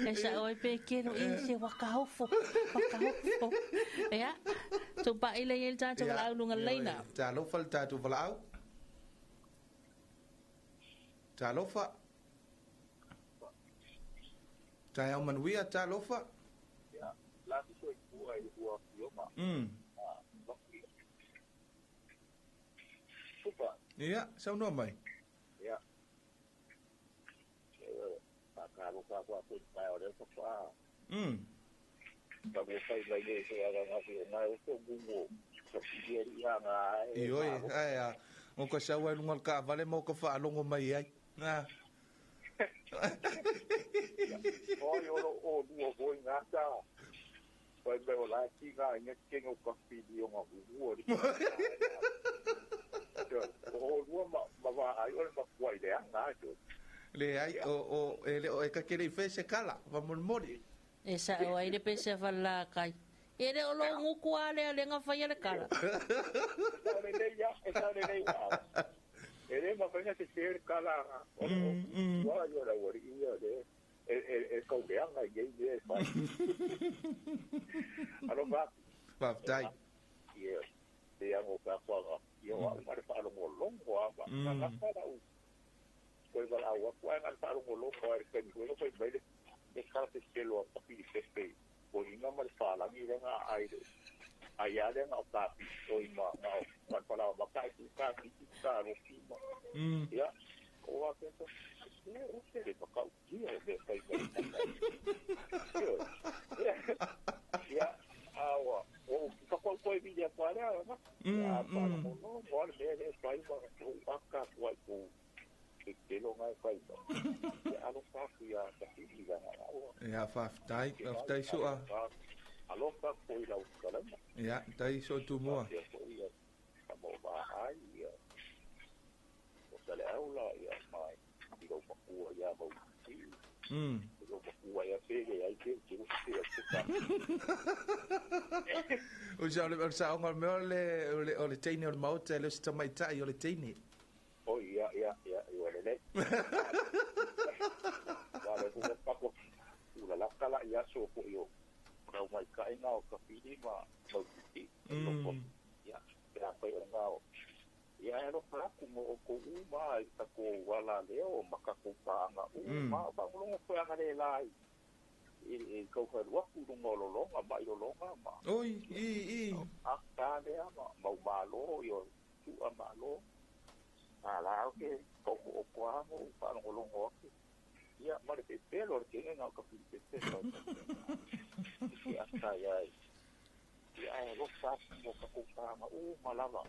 A: e sa o pe kero e se wakahofo ia to pa ile il tatu la lunga leina
H: Talofa le tatu valau Talofa tai au manuia Talofa Ia, sau noa mai?
C: Ia. Pakalo ka kwa pai o le fa. Ka me fai mai le se aga ngasi na o so bungo. Ka pideri nga ai.
H: Oi, ai o ka sau ai lunga ka vale mo ka fa longo mai ai. Na. O duo boi ngata. Pai me o la tinga nga kengo ka pidi o nga uo. O duo ma va ai o ma kwai de nga jo. Le ai o e ka kere fese kala, va mori.
A: E sa o ai de pese fala kai. E de o lo nguku ale nga fai le kala.
C: Le ya, esa le ya. E ma fai se ser kala. O yo la wori yo de el kaubeanga ye de fa. Alo va
H: dai.
C: Ye. De amo ka kwa. Yo ma fa lo longo aba. Na para u. Pues va agua cuando al paro lo coger que no fue baile de carta que lo papi se o inga mal fala ni venga aire allá de no papi o inga no para la vaca y está lo fima ya o a pensar usted le toca día de ya agua o que cual puede villa para no ya para no por de país va acá cual que lo ngai fai to alo fafu ya kasi ila
H: ya faftai so
C: alo fa foi la ukala
H: ya tai so tu mo
C: mo ba ai ya o sale aula ya mai digo ko ya ba digo ko ya pege ya que
H: o ja le sa ngol me le teine o mau te le sta mai tai o le teine
C: oh ya le vale un poco la cala ya so yo no mai kai na o kapini ma no ti ya era foi ngao ya no para como ko uma ta ko wala leo maka ko panga uma ba lo foi a gare lai e ko ko wa ku no lo ma yo lo ma
H: oi i
C: aka de ma lo yo tu amalo ala okay o kwamo para ngolongo ya mare pelo que nga ka pelo ya saya ya lo sa mo ka ko ma malava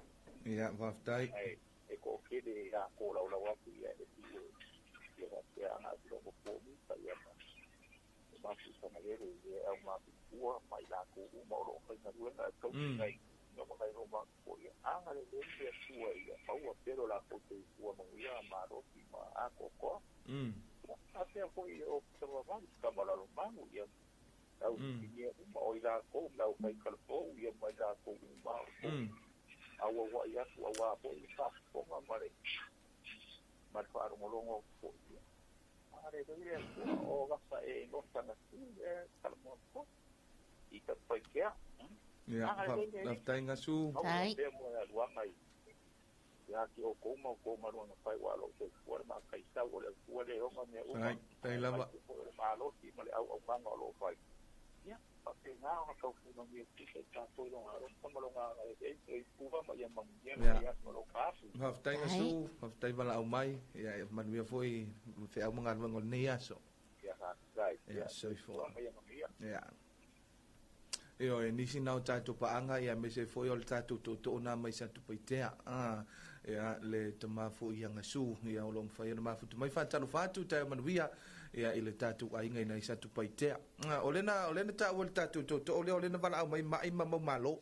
H: ya vaftai
B: e ko kele ya ko la wa ku ya e ya ya na lo ko po mi sa ya ma su sa na ye ya ma ku mai la ku mo ro ka na ru na to ngai no mo kai ro ma ko ya anga le ya su ya pa wa pero la ko te ku mo ya ma ro ki ma a ko até foi observando que estava no mango e eu tinha uma olhar com o pai calçou e eu mais a com o mal a o ia a foi faz com a mare mas para um longo foi mare do ia o gasta e não está na é calmo e que foi que
H: ya fa inga su
A: ai
B: ya que o como no fai walo se forma kai sa o le o ma me o
H: tai lava
B: malo si ma le au bang o lo fai ya pa te na o ka fu no me ki se ta to lo ngaro mo lo ngaro e puva ma ya ma ya no lo ka fu
H: ha tai nga su ha tai bala au mai ya man we foi fe au mangar ngol nia so
B: ya ha right
H: ya so fo ya
B: Io
H: nisi nau tātou paanga ia me se foi o le tātou tō na mai sa tupaitea ia le tamafu ia ngasu ia o long whai na mafu mai whātalo whātu tai manuia ia i le tātou ainga i na sa tupaitea o lena tā o le tātou tō o lena wala au mai mai mamalo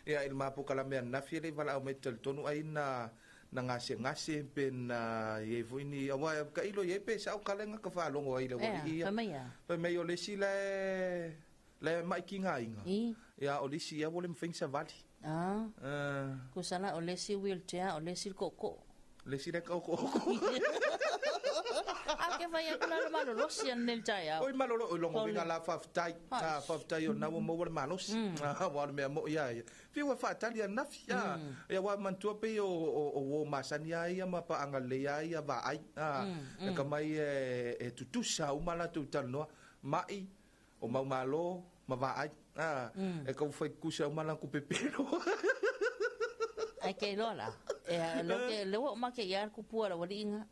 H: ia i le mapu kalamea nafi le wala au mai tonu ai na ngase pe na ye voini awa ka ilo ye pe sa o kalenga ka whalongo ai le wali ia pa mai o le si le mai ki nga inga ya o lisi ya wole mfengsa vali
A: ko sala o lesi wheelchair o lesi koko
H: lesi le koko
A: ke vai a kula malo losi an nel jaya
H: oi malo lo longo vinga la faftai o na mo wole malos wa me mo ya fi wa fatali na fia ya wa mantua pe o masania ya ma pa angale ya va ai ka mai e tutusa o mala tu tano mai o malo ma vai e ka foi kusa o mala ku pepero
A: ai ke lola lo que lo ma ke ya ku puara walinga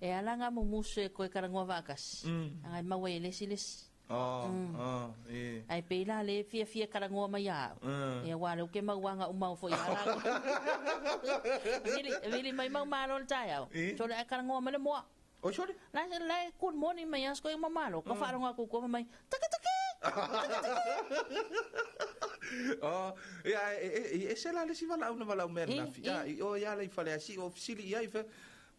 A: e ala nga mo muse ko karango vakas ai ma we le siles ai pela le fia karango ma ya e wa lo ke ma wanga o ma fo ya la vili mai ma malo taya so le karango ma le mo
H: o sorry
A: la good morning mai asko e ma malo ka fa nga ku ko mai taka
H: ya ese la le si vala una vala mer na fi o ya le fale asi ofisili ya ife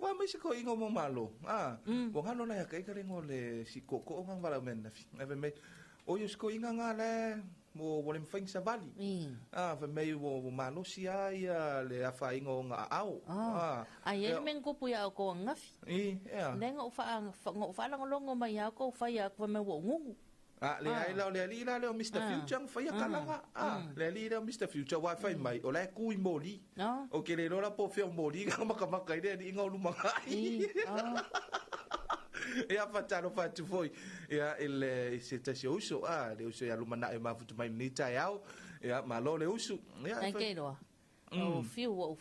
H: wa me se ko ingo mo malo bo ngalo na ya kai kare ngole si koko ngang vala mer na fi ave me o yo sko inga ngale mo wolem fing sa vali fa me wo malo si ya le afa ingo nga au
A: ai ele men ko puya ko ngafi lenga o fa la ngolongo mai ya ko fa ya ko me wo ngungu
H: le ai la le ali la le Mr Future fa ya kalanga le ali le Mr Future wa fa mai o le ku i moli o ke le lola po fe moli ka maka ide ni ngolu mangai e a fatalo fatu foi ya il se ta se uso le uso ya lumana e mafutu mai ni ta yao ya malo le uso
A: ya ke lo o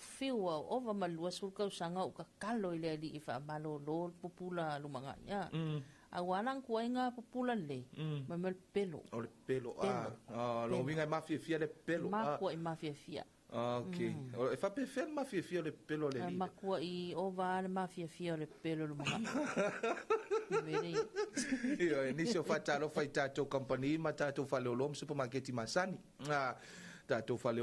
A: fiu over malua sul ka sanga o ka kalo ile ali fa malo lo popula lumanga ya awalang kuainga populan le mamel pelo
H: o le pelo lo vinga mafia le pelo
A: ma ko mafia
H: okay o fa pe fer mafia le pelo le
A: ma ko i over mafia le pelo lo ma
H: io inizio fatalo faitato company matato fa le lom supermarket masani tato fa le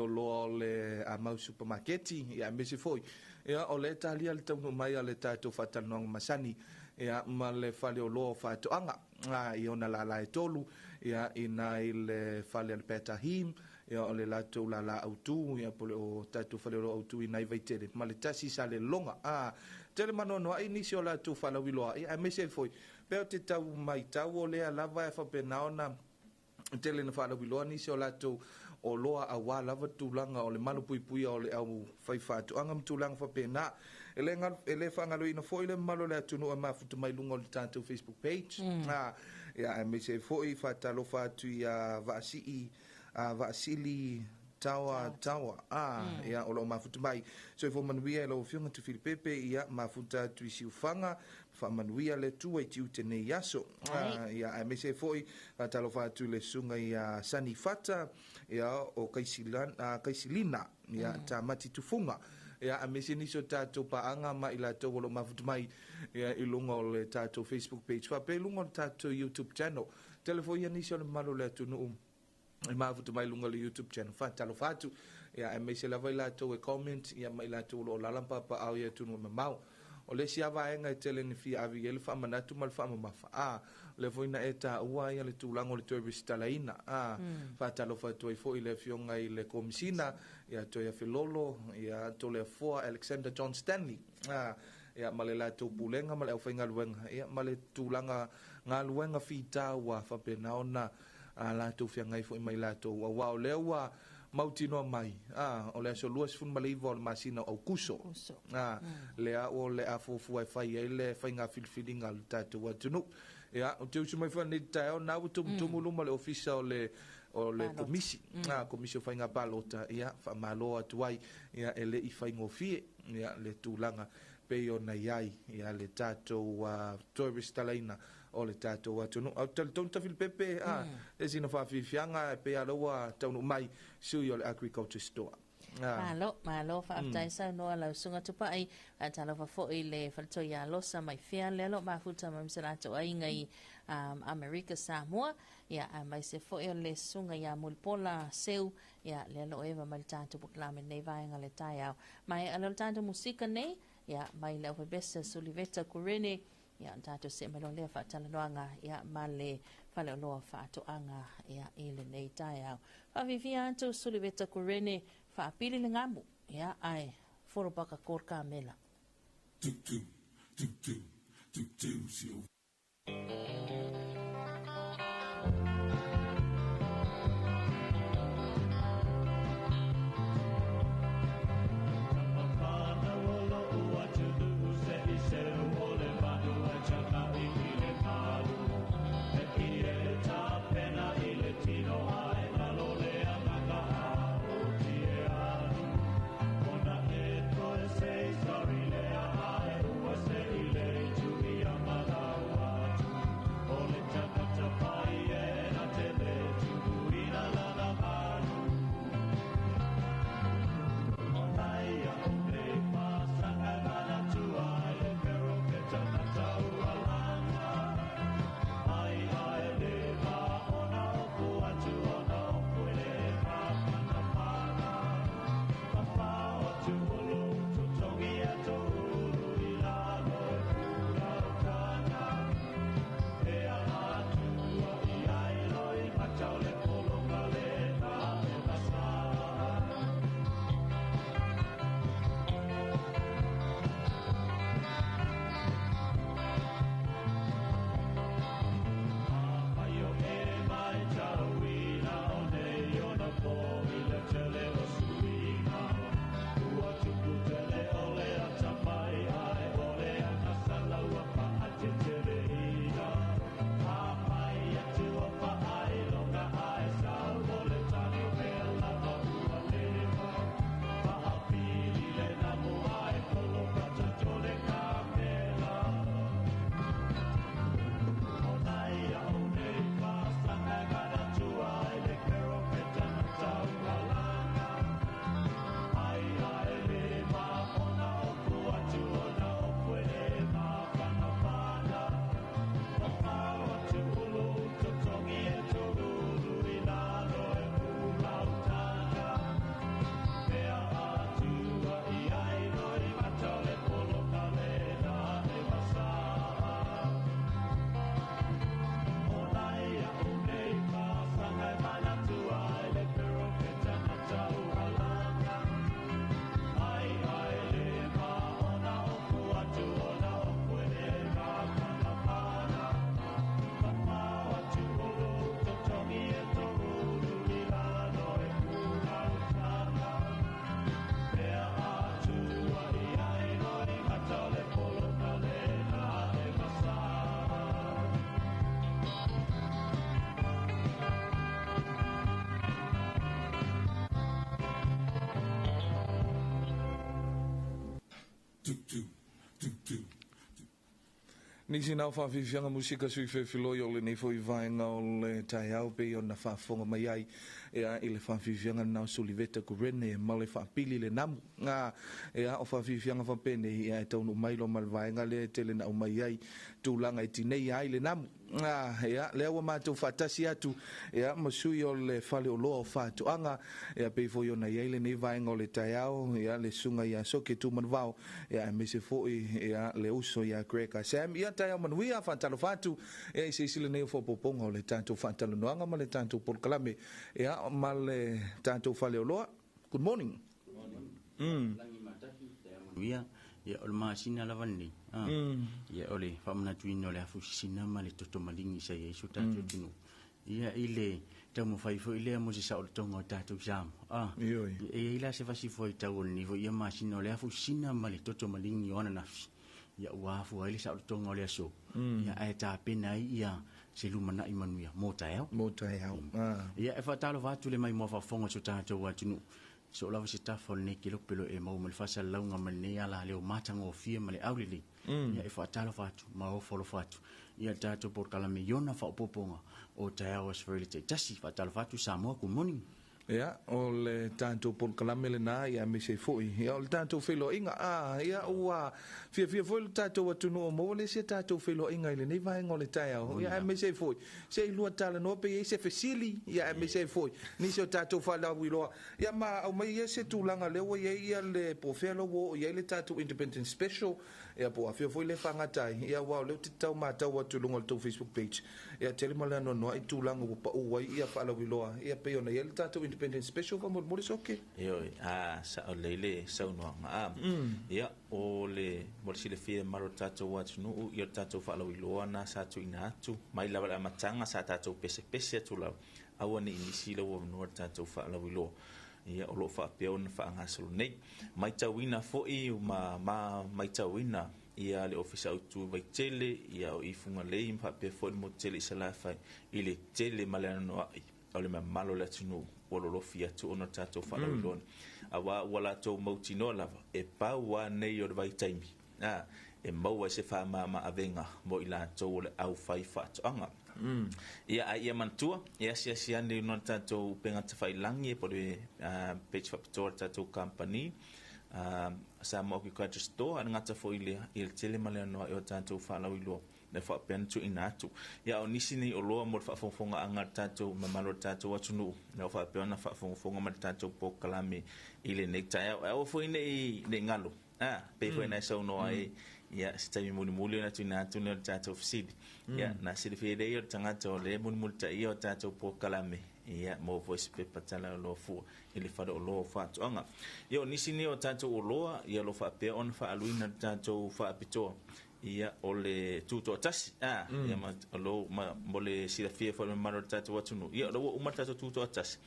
H: le a mau supermarket ya mesi foi ya o le talia le tamo mai le tato fatalo masani ya ma le fale o lo fa to anga i ona la tolu ya ina ile fale al petahim ya ole la to la autu ya pole o tatu fale o autu ina ivaitele ma le tasi sale longa tele manono ai nisio la tu fale wilo ai me se foi pe te tau mai tau o le lava fa penaona tele na fale wilo nisio la tu o loa a wala va tulanga o le malu pui o le au fai fatu anga tulanga fa pena ele fa ngalo ina foi le malo le tunu ma futu mai lungo le tanto Facebook page ya me se foi fa talofa tu ya vasili tawa ya o lo ma futu mai so fo manuia lo fiunga tu Filipepe ya ma futa tu si ufanga fa manuia le tu e tu te ne yaso ya me se foi fa talofa tu le sunga ya sani fata ya o kaisilina ya tamati tufunga ia a mesi ni so tatou paanga ma i latou o lo mafutu mai ia i lunga o le tatou Facebook page fa pe lunga o tatou YouTube channel telefoni ia nisi o le malo le atunu i mafutu mai lunga le YouTube channel fa Talofa atu ia e mesi lava i latou e comment ia ma i latou lo lalampa pa au ia tunu mamau o le si avaenga e tele ni fi avi ele fa manatu mal fa mafa le voina e ta ua ia le tulango le tourist talaina fa Talofa toi fo i le fionga i le komisina ia to ia filolo ia to le foa Alexander John Stanley ia male la to pulenga male au fainga luenga ia male tulanga nga luenga fi ta wa fa penaona la to fianga i fo i mai la to wa o le wa mautino mai o le so luas fun male vol masina au kuso le a o le a fo fu fa ia le fainga filfilinga ta to wa tunu ia o te usu mai fa ni ta o na tu lu male official o le komisi komisi fainga balota ia fa malo atuai ia ele i faingo fie ia le tulanga pe o na iai ia le tatou tourist talaina o le tatou atunu au taltonta filipepe e sina faafiafiaga e pe aloa taunu mai sui o le agriculture store
A: malo faafetaisa noa lausuga tupaʻi talofa foʻi le faletoi alosa mai fea le alo mafuta ma misa latou aiga i America Samoa ia mai se foʻi o le suga ia mulipola seu ia le alo eva mai le tatou pokalame nei vaega le taeao mai alo le tatou musika nei ia mai le aufebesa suliveta kurene ia tatou se mai lo lea faatalanoaga ia ma le faleoloa faatoʻaga ia i lenei taeao faafifia atu suliveta kurene faapili le gamu ia ae folopaka kor kamela
H: nisi nau whawhiwhianga musika sui whewhiloi o le nei fo I vaenga o le tai au pe o na whawhonga mai ai ea I le whawhiwhianga nau suliveta kurene ma le whapili le namu ngā ea o whawhiwhianga whapene ea e taunu mailo ma le vaenga le tele na umai ai tūlanga I tinei ai le namu ea lea wa mātou whatasi atu ea masui o le whale o loa o whātuanga ea pe fo I ona iai le nei vaenga o le tai au ea le sunga ia soke tu manvao ea me se foi ea le uso ia Greka Sam ia tai au manuia whantalo whātu ea I se sile nei o whapoponga o le tātou whantalo noanga ma le tātou polkalame ea ma le tātou whale o loa. Good morning.
I: Langi mataki tai au manuia ia o le maasina lava nei ia o le whamanatuina o le hafusisina ma le toto malingi sa ia iso tātou tunu ia I le tau mawhai fo I lea mo se sa o le tonga o tātou samu ia ila se fasi fo I tau o le nivo ia maasina o le hafusisina ma le toto malingi o ananafi ia uafu ai le sa o le tonga o le aso ia ae tā pena ia se lumana I manuia mo tai au ia e whatalo vatu le mai mo whafonga so tātou atunu so lava se tafo le neki lo pelo e mau me le fasa launga ma le ala leo matanga o fia ma le aulili ia e whaatalo fatu ma o folo fatu ia tātou por kalame yona whaopoponga o tai au aswere te tasi whaatalo fatu Samoa good morning
H: ia o le tātou polkalame le nā ia me se foi ia o le tātou whelo inga ia ua fia foi le tātou atunu o mo le se tātou whelo inga I le nei vaenga o le tai au ia me se foi se I lua tala no pe se fesili ia me se foi ni se tātou whala wiloa ia ma au mai ia se tūlanga lewa ia le pofelo wo ia le tātou independent special ia po afia foi le whangatai ia wao leo te tau mātau atu lunga le tau Facebook page ia tele mala no I tūlanga wo pa uai ia whala wiloa ia pe ona ia le tātou independent special fa mo soke
J: sa o le sa no ia o le mo le fie maro tātou atu no ia tātou whala wiloa na sa tu ina atu mai lava la matanga sa tātou pese atu lau awa ni inisi lau o no tātou whala wiloa ia o lo fa pe on fa ngasolo nei mai tawina foi ma mai tawina ia le ofisa utu vai tele ia o ifunga lei mpa pe foi mo tele sala fa ile tele malano o le malo la tunu o lo fia tu ona tato fa lo lon awa wala to motino lava e pa wa nei o vai taimi e mau se fa ma avenga mo ila to le au fai fa anga ia mantua ia sia ni no tato penga te fai langi po le page factor tato company sa mo ki ka store anga ta fo ile il tele male no o tato fa la wilo le fa pen tu inatu ia o nisi ni o loa mo fa fonga anga tato mamalo tato watunu le fa pe ona fa fonga ma tato po kalame ile nekta o fo ine ngalo pe fo ina so no ai ia stai muli na tuna tuna tato fsid ia na se fe de yo tanga to le multa io tato po kalame ia mo voice pe patala lo fu ile fa do lo fa tonga io nisi ni o tato o loa ia lo fa pe on fa aluina tato fa pito ia o le tuto tas ia ma lo ma mole si la fie fa ma tato watunu ia lo uma tato tuto tas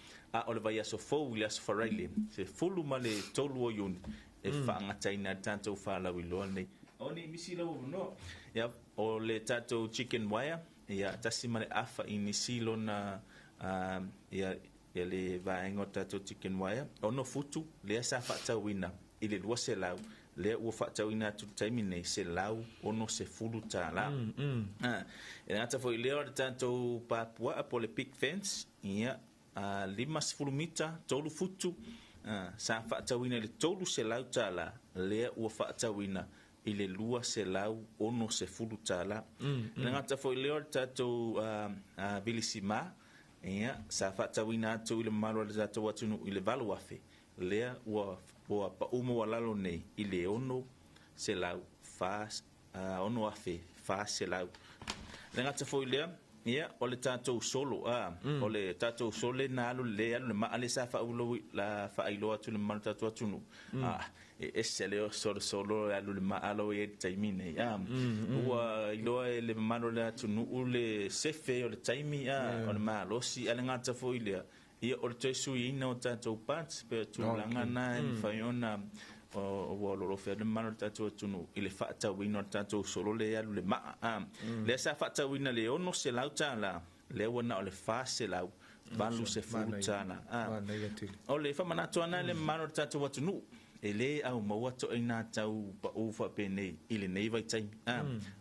J: o le vai so fo ia so farile se fulu ma le tolu o yun e fa ngataina tato fa la wilo nei oni misi lo no ya o le tato chicken wire ya tasimale afa inisilo na ya le vaenga tato chicken wire ono futu le sa fa tawina ile lo se lau le o fa tawina tu termine se lau ono se fulu tala e ngata fo ile o tato papua po le pick fence ya limas fulumita tolu futu sa fa tawina le tolu se lau tala le o fa tawina ile lua se lau ono se fulu tala ngata fo ile tato bilisima ia sa fa tawina to ile malo tato watunu ile valuafe lea wa pa umo walalo nei ile ono se lau fa ono afe fa se lau ngata fo ile ia o le tato solo o le tato sole na alu le ma ale sa fa ulo la fa ilo atu le mal tato atunu e seleo solo alu le ma alo e taimine wa ilo le malo le atunu ule sefe o le taimi o le malo si ale ngata fo ile ia o le tesu ina o tato pat pe tu langa na fa yona o lo fe de mano tato tunu ile fa ta wino tato solo le alu le ma le sa fa ta wino le ono se lauta la le wona o le fa se lau balu se futana o le fa mana to ana le mano tato watunu ele au maua to ina tau pa ufa pene ile nei vai tai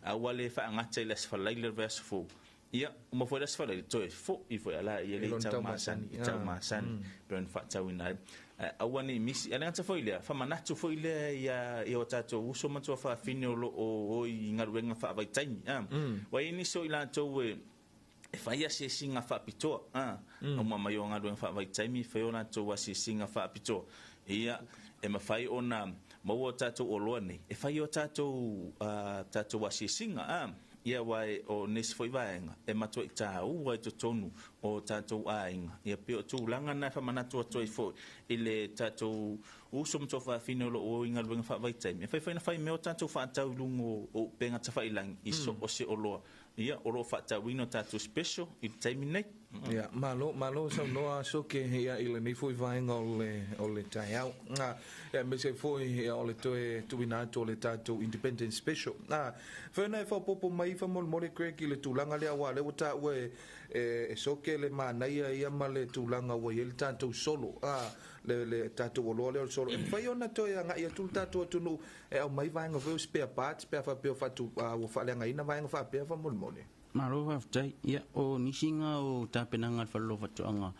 J: au le fa ngata le sfalai le verse 4 ia mo foi le sfalai to fo I foi ala ia le tau masan ben fa tau ina au ni misi ala ngata foi le fa manatu foi le ia o tato uso matua fa fine o I ngaruenga fa vai tai wa ini so ila to e fai se singa fa pito o mama yo ngaruenga fa vai tai mi fe ona to wa se singa fa pito ia e mafai ona maua tatou oloa nei e fai o tatou tatou asisinga ia wai o nesi foi vaenga e matua I tāu wai totonu o tatou ainga ia pe o tūlanga na whamanatu atoi foi I le tatou uso mto whawhine o o inga luenga whawaitai e fai na fai meo tatou whaatau lungo o penga tawhailangi I so o se oloa ia olo whaatau wino tatou special I taimi nei
H: ia malo sa noa so ke ia ile ni foi vaenga o le taiau ia me se foi o le toe tuina to le tatou independent special fena fa popo mai fa mol mole krek ile tulanga le wa le uta we e so ke le manaia ia male tulanga wa ile tatou solo le tatou lo le solo fa ona to ia nga ia tul tatou tunu e o mai vaenga ve spare parts pe fa pe fa tu wa fa le nga ina vaenga fa pe fa mol mole
I: Marova ftai ia o nisinga o tapenanga fallo fatoanga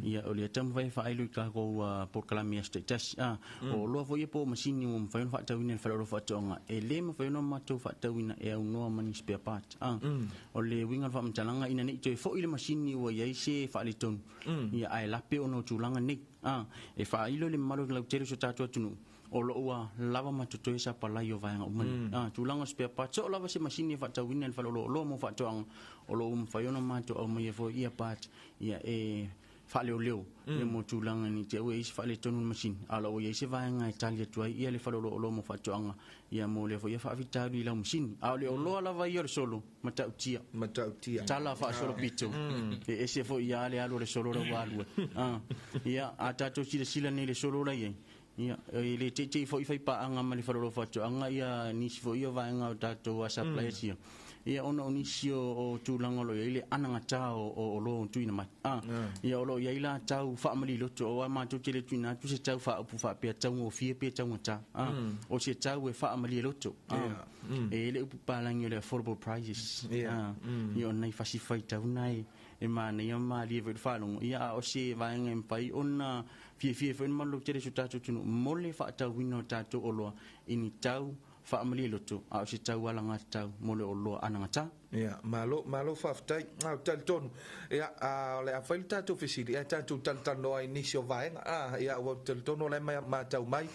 I: ia o le tam vai fa ailu ka go por kalamia status o lo foi po masini o fa fa tawina fallo fatoanga e le ma fa no mato fa tawina e o no mani spare part o le winga fa mtalanga ina ni to fo ile masini o ia se fa le ton ia ai la pe o no tulanga ni e fa ilo le malo la tere so tatu tunu o lo ua lava matutoe sa palai o vaenga umani tulanga spare parts o lava se masini fa tawina fa lo mo fa toanga o lo faiona mato o mai fo ia part ia e fa leo le mo tulanga ni te we is fa le tonu machine ala o ia se vaenga Italia tuai ia le fa lo mo fa toanga ia mo le fo ia fa vitalo I la machine a le o lo lava ia solo matautia tala fa solo pito e se fo ia le alo le solo lo walu ia atato sila ni le solo la ia ia ile te fo I pa anga mali fa lo fa toanga ia ni fo ia vaenga tato supply sia ia ona onisio o tulanga lo ile ananga tao o lo tuina mai ia o lo ia ila tau fa mali lo to o ma to tele tuina tu se tau fa pu fa pe tau o fie pe tau ta o se tau e fa mali lo to e ile pu palangi le affordable prices ia nei fa si fai tau nai e mana ia ma li ve fa long ia o se va en pai ona fie fa ma lo tele su tatu tunu mole fa tau wino tatu o lo ini tau fa amali loto a se tau ala ngata mole o lo ananga ta
H: ia malo fa ftai tal ton ia le a fail tatu fisili ia tatu tal no inicio vaenga ia o tal ton le ma tau mai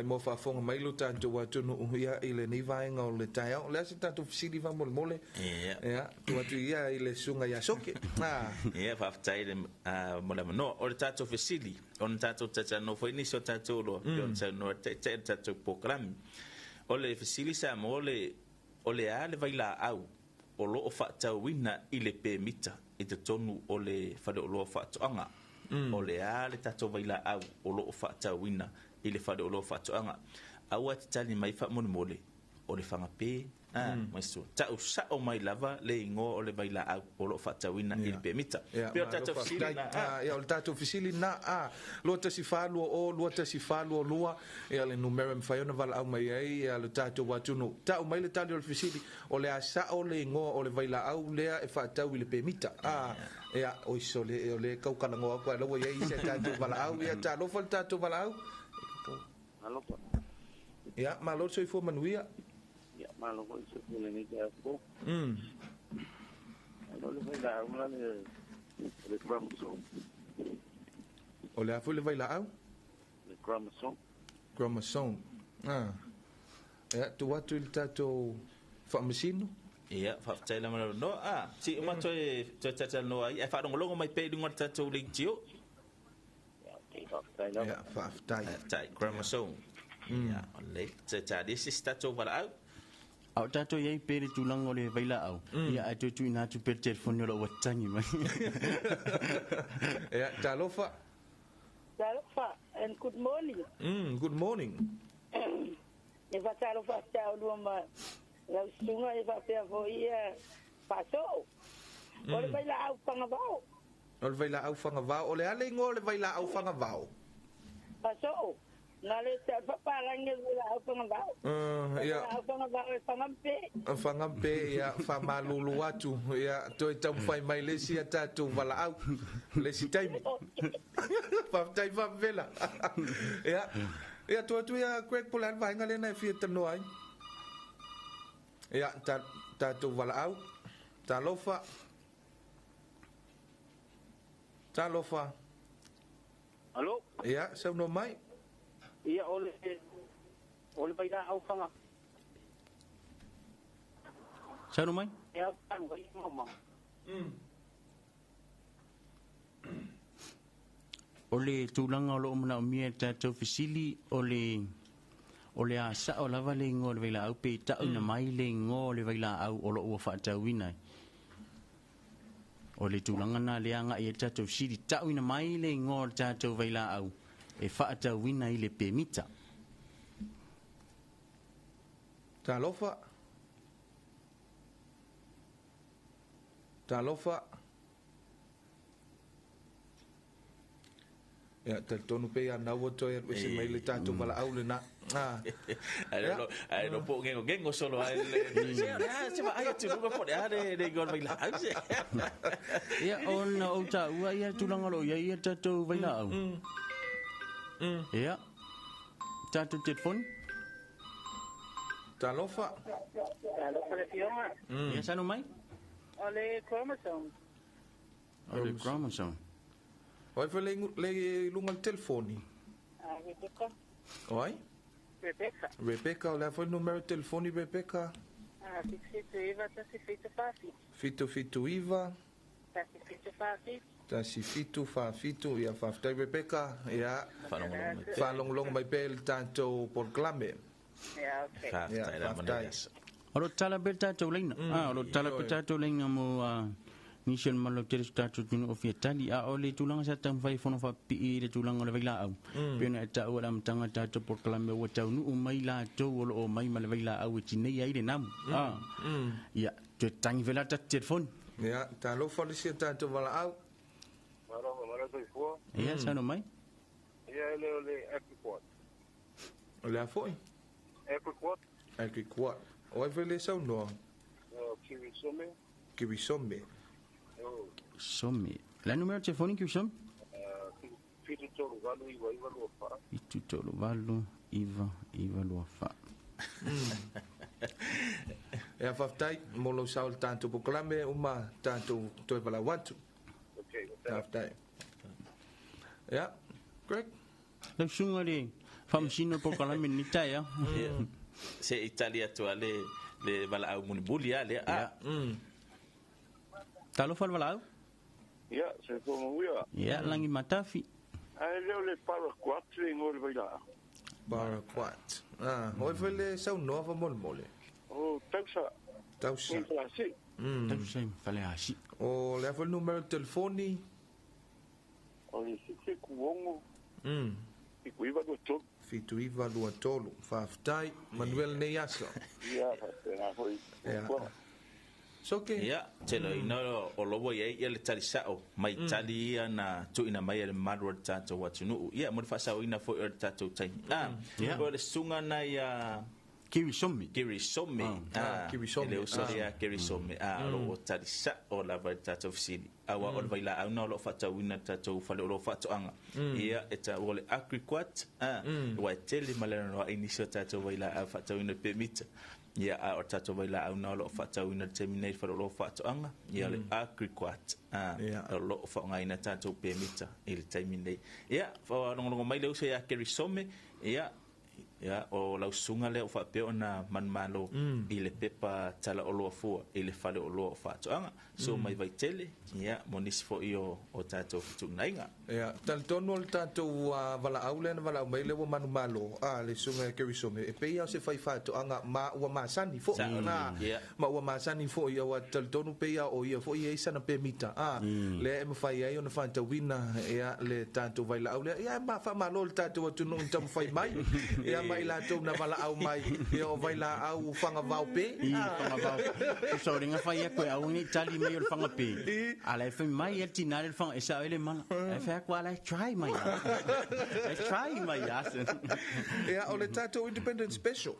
H: mo fa fonga mai lo tanto wa tunu ia ile ni vaenga o le taio le se tatu fisili va mole ia tu ia ile sunga ia soke
J: ia fa ftai le mole no o le tatu fisili on tatu tata no foi inicio tatu lo on no tatu program o le fisili sa mo o le ale vai la au o lo fa tawina ile pe mita e te tonu o le fa o lo fa toanga o le ale tato vai la au o lo fa tawina ile fa o lo fa toanga au at tali mai fa mon mole o le fanga pe mas ta o sa o mai lava le ngo o le vai la au o lo fa tawina ile pe mita pe o tato fisili
H: ia o tato fisili na lo ta si falu o lua ia le numero fa ona vala au mai ai ia le tato watunu ta o mai le tali o le fisili o le asa o le ngo o le vai la au le e fa tau ile pe mita ia o iso le kau kana ngo ko lo ia se tato vala au ia ta lo fa tato vala au ia malo so fo manuia
C: malo ko se le ni ka ko no le vai dar una le chromosome
H: o le afu le vai la au
C: le chromosome
H: ia tu watu il tato fa masino
J: ia fa tela no si ma to tata no ai fa dong longo mai pe ding tato le tio
H: ia fa
J: tai chromosome ia le tata this is tato vala
I: au tato ye pere tulango le vaila au ia ai tu ina tu per telefono lo watangi mai
H: ia Talofa
K: and good morning
H: good morning
K: e va Talofa tau lo ma la sunga e va pe vo ia paso o le vaila au
H: fanga vao o le ale ngo le vaila au fanga vao
K: paso Ngale sa paparang nila au pangabao.
H: Ia.
K: Au pangabao pangampe.
H: Fangampe ia famalulu atu ia toi tam fai mai lesi ata tu vala au. Lesi taimi. Fa tai fa vela. Ia. Ia tu ia kwek pulan vai ngale na fi tano ai. Ia ta tu vala au. Talofa.
L: Alo?
H: Ia, sa no mai.
L: Ia ole baila au fanga.
I: Sa no mai?
L: Ia kan ko mama.
I: Ole tūlanga o loo mana o mia tātou fisili ole a sa o lava le ngō le vaila au pe tau na mai le ngō le vaila au o loo ua whaatau inai. Ole tūlanga na le anga i tātou fisili tau ina mai le ngō le tātou vaila au e whaatau inai le pemita.
H: Talofa. Ya, tonu pe ya na woto ya wese mai le tatu bala au le na.
J: Ai no po gengo solo ai le. Se va ai tu no po de gol baila.
I: Ya on o ta ua ia tulanga lo ia tatu baila au. Ya. Tatu telefon.
H: Talofa.
K: Le fioma.
I: Ya sa no mai?
K: Ole chromosome.
I: Ole chromosome.
H: Oi fa le lunga telefoni.
K: Rebecca.
H: Oi? Rebecca, o le fa numero telefoni Rebecca. Fitu Iva. Tasi fitu fafitu ia faftai Rebecca ia falong mai pel tanto por clame.
K: Ja, okay.
H: Faftai.
I: Olo tala beta to lenga. Olo tala beta to lenga mo Michel malo teres tatu tunu ofiatali a ole tulanga sa tam fai fono fa pi le tulanga le vaila au. Pena ta ora mtanga tatu por clame o tau nu mai la to o mai mal vaila au tinei ai le nam. Ya, te tang vela ta telefon.
H: Ya, talo fa le sia tatu vala au.
B: Mara toi fo.
I: Ya, sa no mai?
B: Ia le equipot.
H: Ole a foi. Equipot. Oi vele sa no. Kiwisome.
I: Some. La numero telefoni que usam?
B: Fitu tolu valu iva luafa.
I: Fitu tolu valu iva luafa.
H: E faftai molo saul tanto proclame uma tanto toi vala watu.
B: Okay.
H: Faftai. Ja. Greg.
I: La sunga de famsino proclame ni ya.
J: Se Italia tu le vala au munibuli ale.
I: Talofa vala au?
B: Ja, se como uia.
I: Ya, langi matafi.
B: Ai le para 4 ngol baila.
H: Para 4. Oi vele sa nova mole.
B: Oh, tausa.
H: Tausa.
I: Tausa fale asi.
H: O le fa numero telefoni.
B: O le sike kuongo. Ikuiva do to.
H: Fitu Iva luatolu. Faftai Manuel Neyasa.
B: Ja, na foi.
H: So ke
J: ya telo ino o lobo ia le tali sao mai tali na tu ina mai le madward tato watunu ia mo fa sao ina fo tato tai o le sunga na ya
I: Kiwisomi
J: le usoria Kiwisomi lo tali sa o la va tato fisili awa o vaila au no lo fa tau ina tato fa lo fa to anga ia eta o le acriquat wa tele malena no inicio tato vaila fa tau ina permit ia a o tato vaila au na lo fa tau ina terminate fa lo fa to anga ia le acriquat lo fa ngai na tato permit il terminate ia fa no mai le usia Kiwisomi ia o lau sunga le o fa pe ona man malo i le pepa tala o lo fu i le fale o lo fa anga so mai vai tele monis fo io o tato tu nainga
H: tal tono el tato vala aule na vala mai le manu malo le sunga Kiwisomi e pe ia se fai fa anga ma wa masani fo na ma wa masani fo ia wa tal tono pe ia o ia fo ia sana pe mita le em fai ai ona fa wina ia le tato vai aule ia ma fa malo el tato tu no tam fai mai ia mai la tu na vala au mai ia o vai la au fanga vau pe
I: fanga vau so ringa fai ko au ni tali mai o fanga pe ala fe mai el tinare el fanga esa ele mana e fa kwa la try mai
H: ia o le tato independent special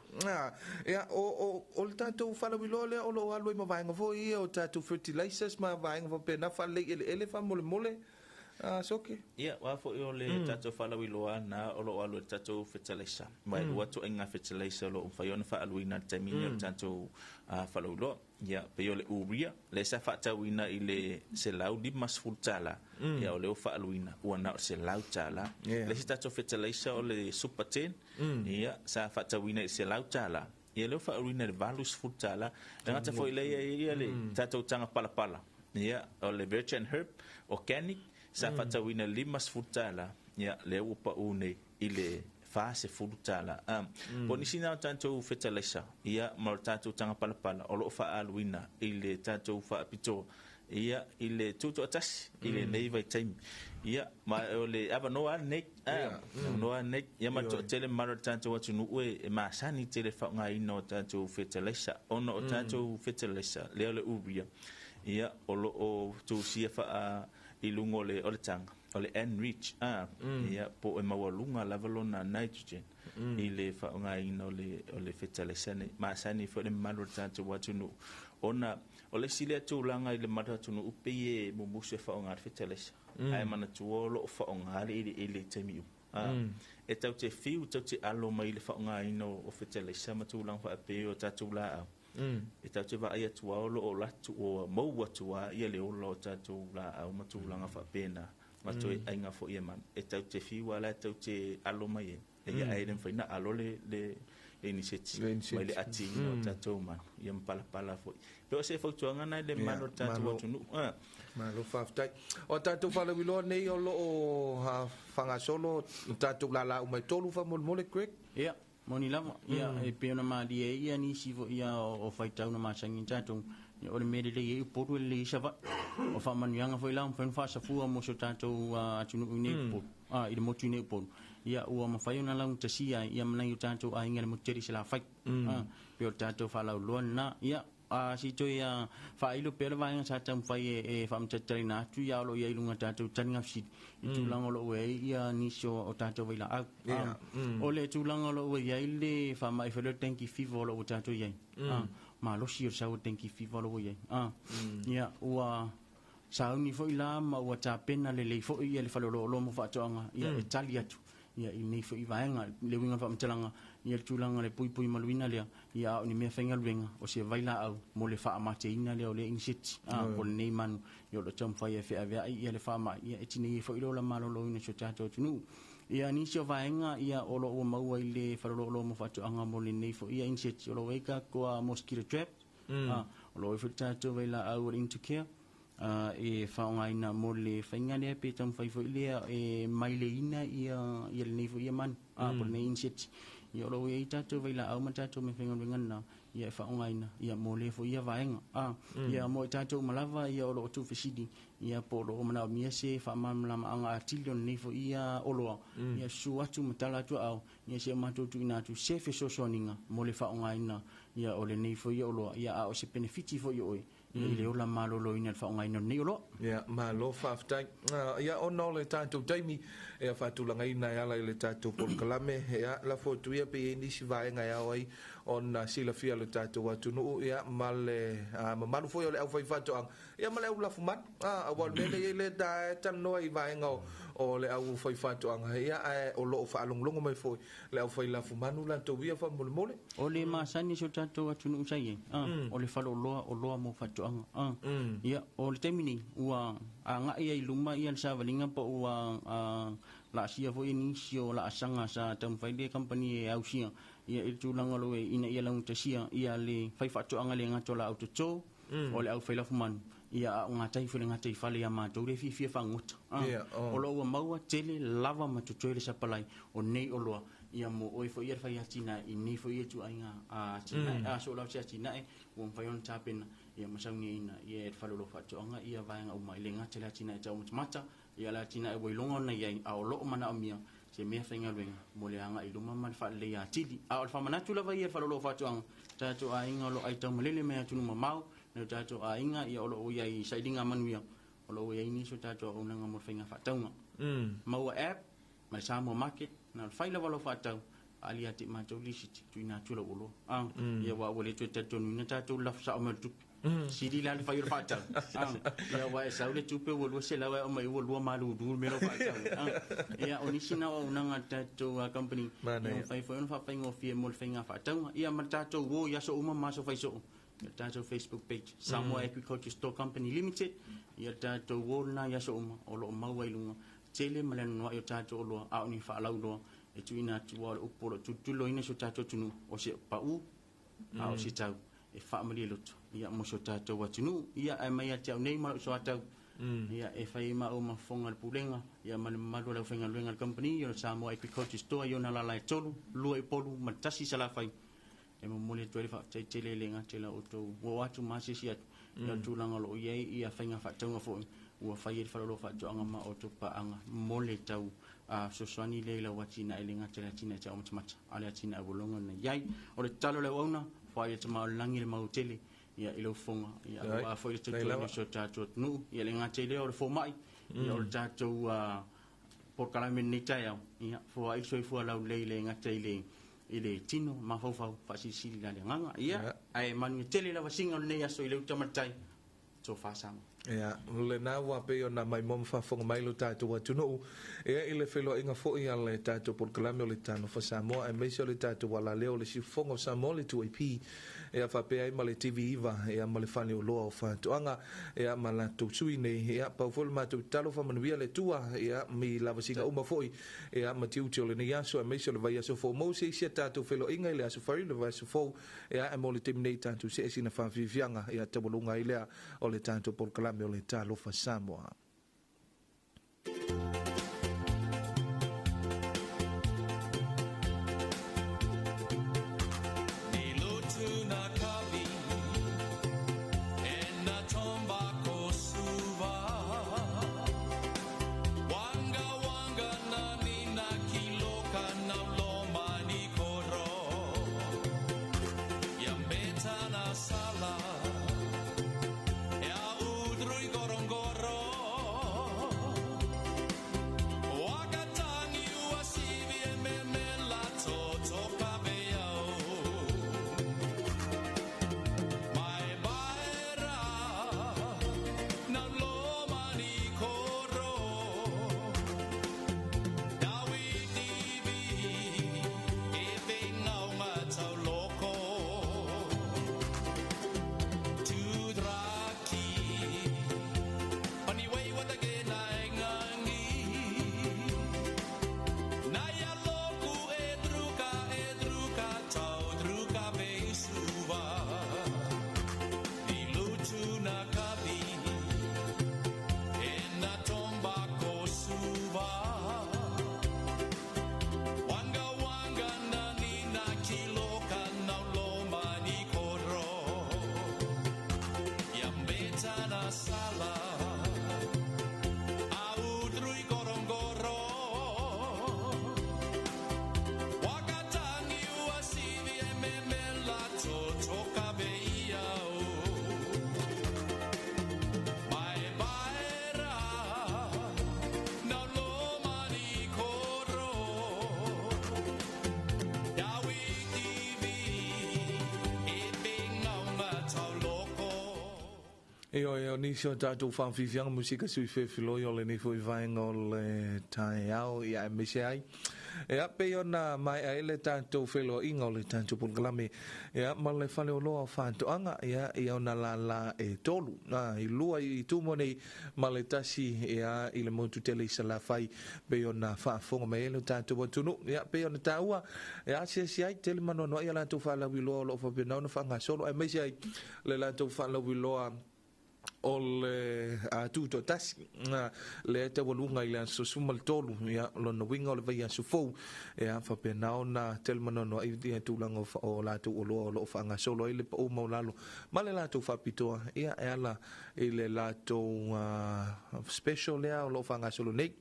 H: ia o le tato fala wilole o lo alu ma vainga vo ia o tato fertilizers ma vainga vo pe na fale ele fa mole soke
J: ia wa fo o le tato fala wiloa na o lo alu tato fertilizer mai watu enga fertilizer lo fa yon fa aluina tamini tato fala wilo ia pe o le uria le sa fa tawina ile se lau di mas fultala ia o le fa aluina wana se lau tala le tato fertilizer o le super 10 ia sa fa tawina se lau tala ia le fa aluina le valus fultala ngata fo ile ia le tato tanga pala ia o le virgin herb organic sa fatawina limas futala ya le upa une ile fase futala ponisina tanto fertilizer ia mal tanto tanga pala o lo fa alwina ile tanto fa pito ia ile tuto atas ile nei vai time ia ma ole ava no net no net ia ma tele mar tanto watu no e ma sani tele fa ngai no tanto fertilizer ono tanto fertilizer le uria ia o lo o tu sia fa ilungo le ole tanga ole enrich ia po e mawalunga lavalona nitrogen ile fa ngai no le fertilizer ma sani fo le malu tanto watu no ona ole sile tu langa ile mata tu no upe mo musu fa ngai fertilizer ai mana tu lo fa ngai ile temiu e tau te fiu tau te alo mai le fa ngai no o fertilizer ma tu lang fa pe o tatu la e tau te va ai tu o lo la tu o mo watu wa ia le o lo tatu la au ma tu langa fa pena ma tu ai nga fo ia man e tau te fiu ala tau te alo mai e ia ai den fa na alo le initiative mai le ati no tatu man ia pala fo pe o se fo tu nga na le malo tatu watu nu
H: ma lo fa tai o tatu fa le wilo nei o lo o fanga solo tatu la o mai tolu fa mole quick
I: ia moni lama ia e peona ma dia ia ni sivo ia o faitau na masangi tatu o le mele le poru le sava o fa manuanga foi la un fa sa fu mo so tatu atunu ni po ile mo tune po ia o ma fai na la un tasia ia mana yu tatu a ingel mo teri sala fai pe o tatu fa la lo na ia si to ia fa ilo pele vai nga sa fai e fa mtetari na tu ia lo ia ilunga tatu tani ngafsi tu lango lo we ia ni so o tatu vai la o le tu lango lo we ia ile fa mai fele tanki fivo lo o tatu ia ma lo si sa o tanki fivo lo ia ia o sa ni fo ila ma o ta pena le fo ia le fa lo mo fa tonga ia italia tu ia ini fo i vaenga le winga fa mtelanga ia tulanga le pui maluina le ia ni me fenga luenga o se vaila au mo le fa amateina le o le insit ko nei manu yo lo tam fa ia fe ave ia le fa ma ia etini fo ilo la malo lo ina so tato tunu ia ni se vaenga ia o lo o mau ile fa lo mo fa anga mo le nei fo ia insit o lo weka ko mosquito trap o lo fo tato vaila au into care e faungaina mo le fainga le pe tam fai foi le e mai le ina ia le nei foi man por nei inset ia lo ia tato vai la au matato me fainga ngana ia faungaina ia mo le foi ia vaenga ia mo tato malava ia lo tu fisidi ia po lo mana mia se fa mam lama anga artilio nei foi ia olo ia suatu matala tu au ia se mato tu ina tu se fe so soninga mo le faungaina ia o le nei foi olo ia o se benefiti foi oi ile ola malo lo ina fa ngai no ni lo
H: ya malo fa tai ya ono le tanto taimi e fa tu langa ina ya le tanto por kalame ya la foto ya pe ni si va nga ya oi on sila fia le tanto watu no ya male malu foi le au fai fa to ya male au la fumat a wal le le da tan no i va nga o le au fai fa to ya o lo fa long long mai foi le au fai la fumanu la to via fa mole
I: o le masani so tanto watu no sai o le fa lo mo fa ia o le temini ua anga ia iluma ia sa valinga po ua la sia vo ini sio la asanga sa tam fai de company e ausia ia il tulanga lo ina ia lang tasia ia le fai fatu anga le ngato la auto o le au fai la fuman ia nga tai fu nga tai fale ia ma to le fi fangut o lo ua maua tele lava ma to tele sa palai o nei o lo ia mo oi fo ia fai atina i nei fo ia tu ainga a tina a so la sia tina e o fai on tapena ia masaungi ina ia falolo fatoanga ia vaenga uma ile ngate la tina e tau mata ia la tina e boilongo na ia a lo mana amia se me fenga lenga mo le anga i luma mal fa le ya tili a o fa manatu la vai falolo fatoanga tato a inga lo ai tau malele me atu no mau na tato a inga ia o ia i saidinga manuia o lo ia ini so tato o nanga mo fenga fatoanga mau app mai Samoa market na faila valo fatau ali ati matou lisiti tuina tula ulo ia wa wale tu tato ni tato la sa o tu sidi la fa yor fatau ia wa sa ule tu pe wo se la wa mai wo malu du me lo fatau ia onisina o nanga tato company ia fa fa ngo fie mo fenga fatau ia matato wo ia so uma maso fa so tato Facebook page Samoa Agriculture Store Company Limited ia tato wo na ia so uma o lo mau wailunga tele malen no yo tato lo a ni fa laulo e tuina tu wa o polo tu lo ina so tato tunu o se pa u a o se tau e fa mali lo ia mo so tato wa tunu ia ai mai ate nei ma so tau ia e fa ma o ma fonga le pulenga ia ma lo la fenga luenga company yo Samoa Agriculture Store yo na la la tolu lo e polu matasi sala fai e mo mole tu fa tele lenga tela o to wo atu ma se sia ia tu langa lo ia fenga fa tau fo ua fai falolo fa joanga ma o tupa anga mole tau a soswani leila watina elinga tela tina tau mata ale tina bolonga na yai o le talo le ona fai te ma langi le mautele ia ilo fonga ia wa foi te tu so tato nu ia lenga tele o le fomai ia o tato por kala men ni tau ia fo ai so fo la leile nga tele ile tino ma fo fa si la nganga ia ai manu tele la wasinga le ia so ile utamatai so fa sama
H: ia le na wa pe ona mai mom fa fonga mai lo tato wa tuno ia ile felo inga fo ia le tato por kalame le tano fa Samoa e meso le tato wala leo le si fonga Samoa le tu ip ia fa pe ai male TV iva ia male fani o lo fa toanga ia mala tu sui nei ia pa fol ma tu Talofa manuia le tua ia mi lava singa uma foi ia matiu tole nei aso e meso le vai aso fo mo se sia tato felo inga ile aso fari le vai aso fo ia e mole timnei tato se sina fa vivianga ia te bolunga ile o le tato por kalame o le Talofa Samoa. Io ni so tato fan fifianga musica sui fefilo io le ni foi vainga le tai au ia MCI e ape ona mai ai tato felo inga le tato por glame e ma le fale o loa fanto anga ia ona la e tolu na i lua i tumo nei ma le tasi ia i le montu tele sala fai be ona fa fonga mai le tato tunu ia pe ona taua e se ai tele mano no ia la tu fa la wilo lo fa be na fa nga solo e MCI le la tu fa la wilo o le tuto tasi le te walunga i le so sumal tolu ia lona winga o le vai aso fou ia faapena ona telemanono ai ia tulaga o latou o loo faagasolo ai le paʻu maulalo ma le latou faapitoa ia e ala i le latou special lea o loo faagasolo nei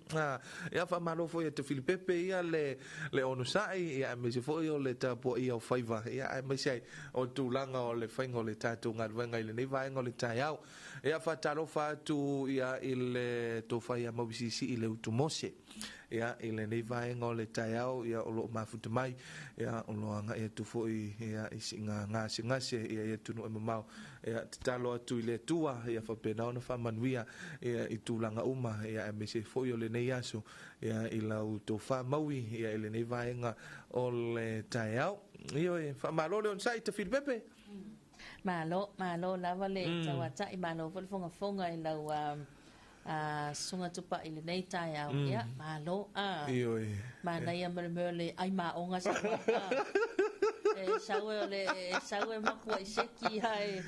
H: ia faamalo foi e te filipepe ia le ono saʻi ia e maise foʻi o le tapuaʻia o faiva ia e maise ai o tulaga o le faiga o le tatou galuega i lenei vaega o le taeao ia faatalofa atu ia i le tofai a mauisisi i le utumose ia i lenei vaega o le taeao ia o loo mafuta mai ia o loaga ia tu foʻi ia i siʻiga gasegase ia ia tunu e mamao ia tatalo atu i le atua ia faapena ona faamanuia ia i tulaga uma ia e maise foʻi o lenei aso ia i lau tofā maui ia i lenei vaega o le taeao io e faamalo le ona saʻi tafilipepe
A: malo lava le tauataʻi malo foi le fogafoga i lau sunga tupa i le nei taeao ia malo manaia melemele le ai maʻoga sa saue makua i seki ai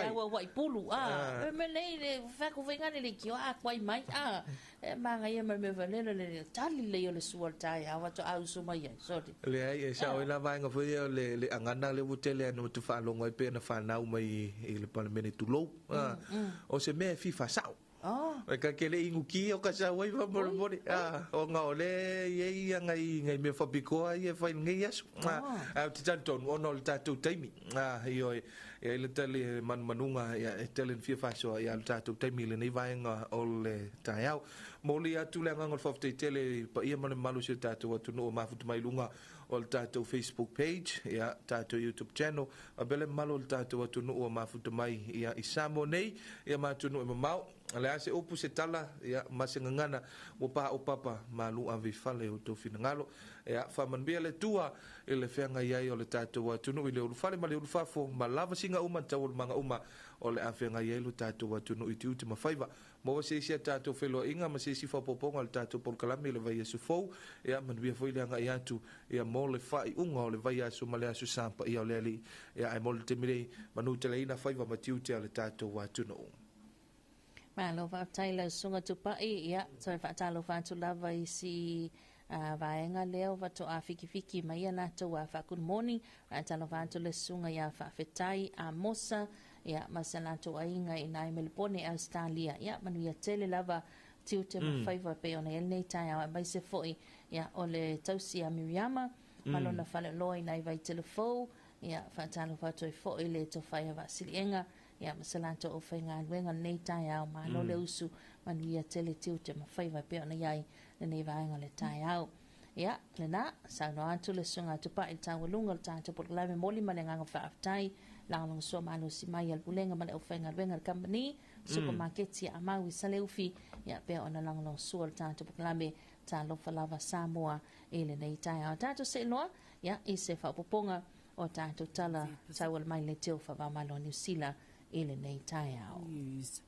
A: aua wai pulu me nei le faakofaigali le kio akuai mai magaia ma me valele le tali lei o le sua le taeao atoʻausu mai ai soli
H: leai e saʻoe la vaega foi o le agana le ua tele ana tu faalogo ai pe na fanau mai i le palemene tulou o se mea fifasaʻo e ka kele inguki o ka sa wai va mori o nga ole ye ngai me fa pikoa ye fa ngai asu a te tanto ono le tatu taimi io e le tele manunga ya tele fia fa so ya le tatu taimi le nei vaenga o le taeao mo le atu le ngol fa tele pa ia mo malu se tatu atu no mafutu mai lunga o le tatu Facebook page ya tatu YouTube channel a bele malo le tatu atu no mafutu mai ya isamo nei ya matu no mau ale ase opu se tala ya masengangana o papa malu ave fale o to finangalo ya famanbia le tua ele fenga ia o le tatou atunu ile o fale male o fafo malava singa uma tau manga uma o le afenga ia lo tatou atunu i tuti mafaiva mo se sia tatou felo inga ma se si fa poponga le tatou por kalame le vai su fou ya manbia foi le nga ia tu ya mo le fai unga o le vai su male su sampa ia le ali ya ai mo le temire manu tele ina faiva matiuti le tatou atunu
A: malo va taila sunga tupai ia so fa talo fa tu lava isi vaenga leo va to afiki mai na to fa good morning talo fa tu le sunga ia fa fetai a mosa ia masana to ainga ina melpone Australia ia manuia tele lava tiute ma favor pe ona el nei tai a mai se foi ia ole tausi a Miriama malona fale loi nai vai telefo ia fa talo fa to foi le to fa va silienga ia masalanto o whainga wenga nei tai au malo le usu manuia tele tiute ma whaiva pe ona iai le nei vaenga le tai au ia le na sa no atu le sunga tupa i tau lunga le tata por lave moli ma le nganga whaaftai langalong so malo si mai al bulenga ma le o whainga wenga le company supermarket ia amau i sale ufi ia pe ona langalong so le tata por lave Talofa Samoa i le nei tai au tata se loa ia i se whapoponga o tata tala tau al mai le teo whavamalo New Zealand News.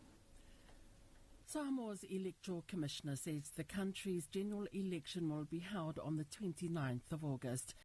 M: Samoa's Electoral Commissioner says the country's general election will be held on the 29th of August.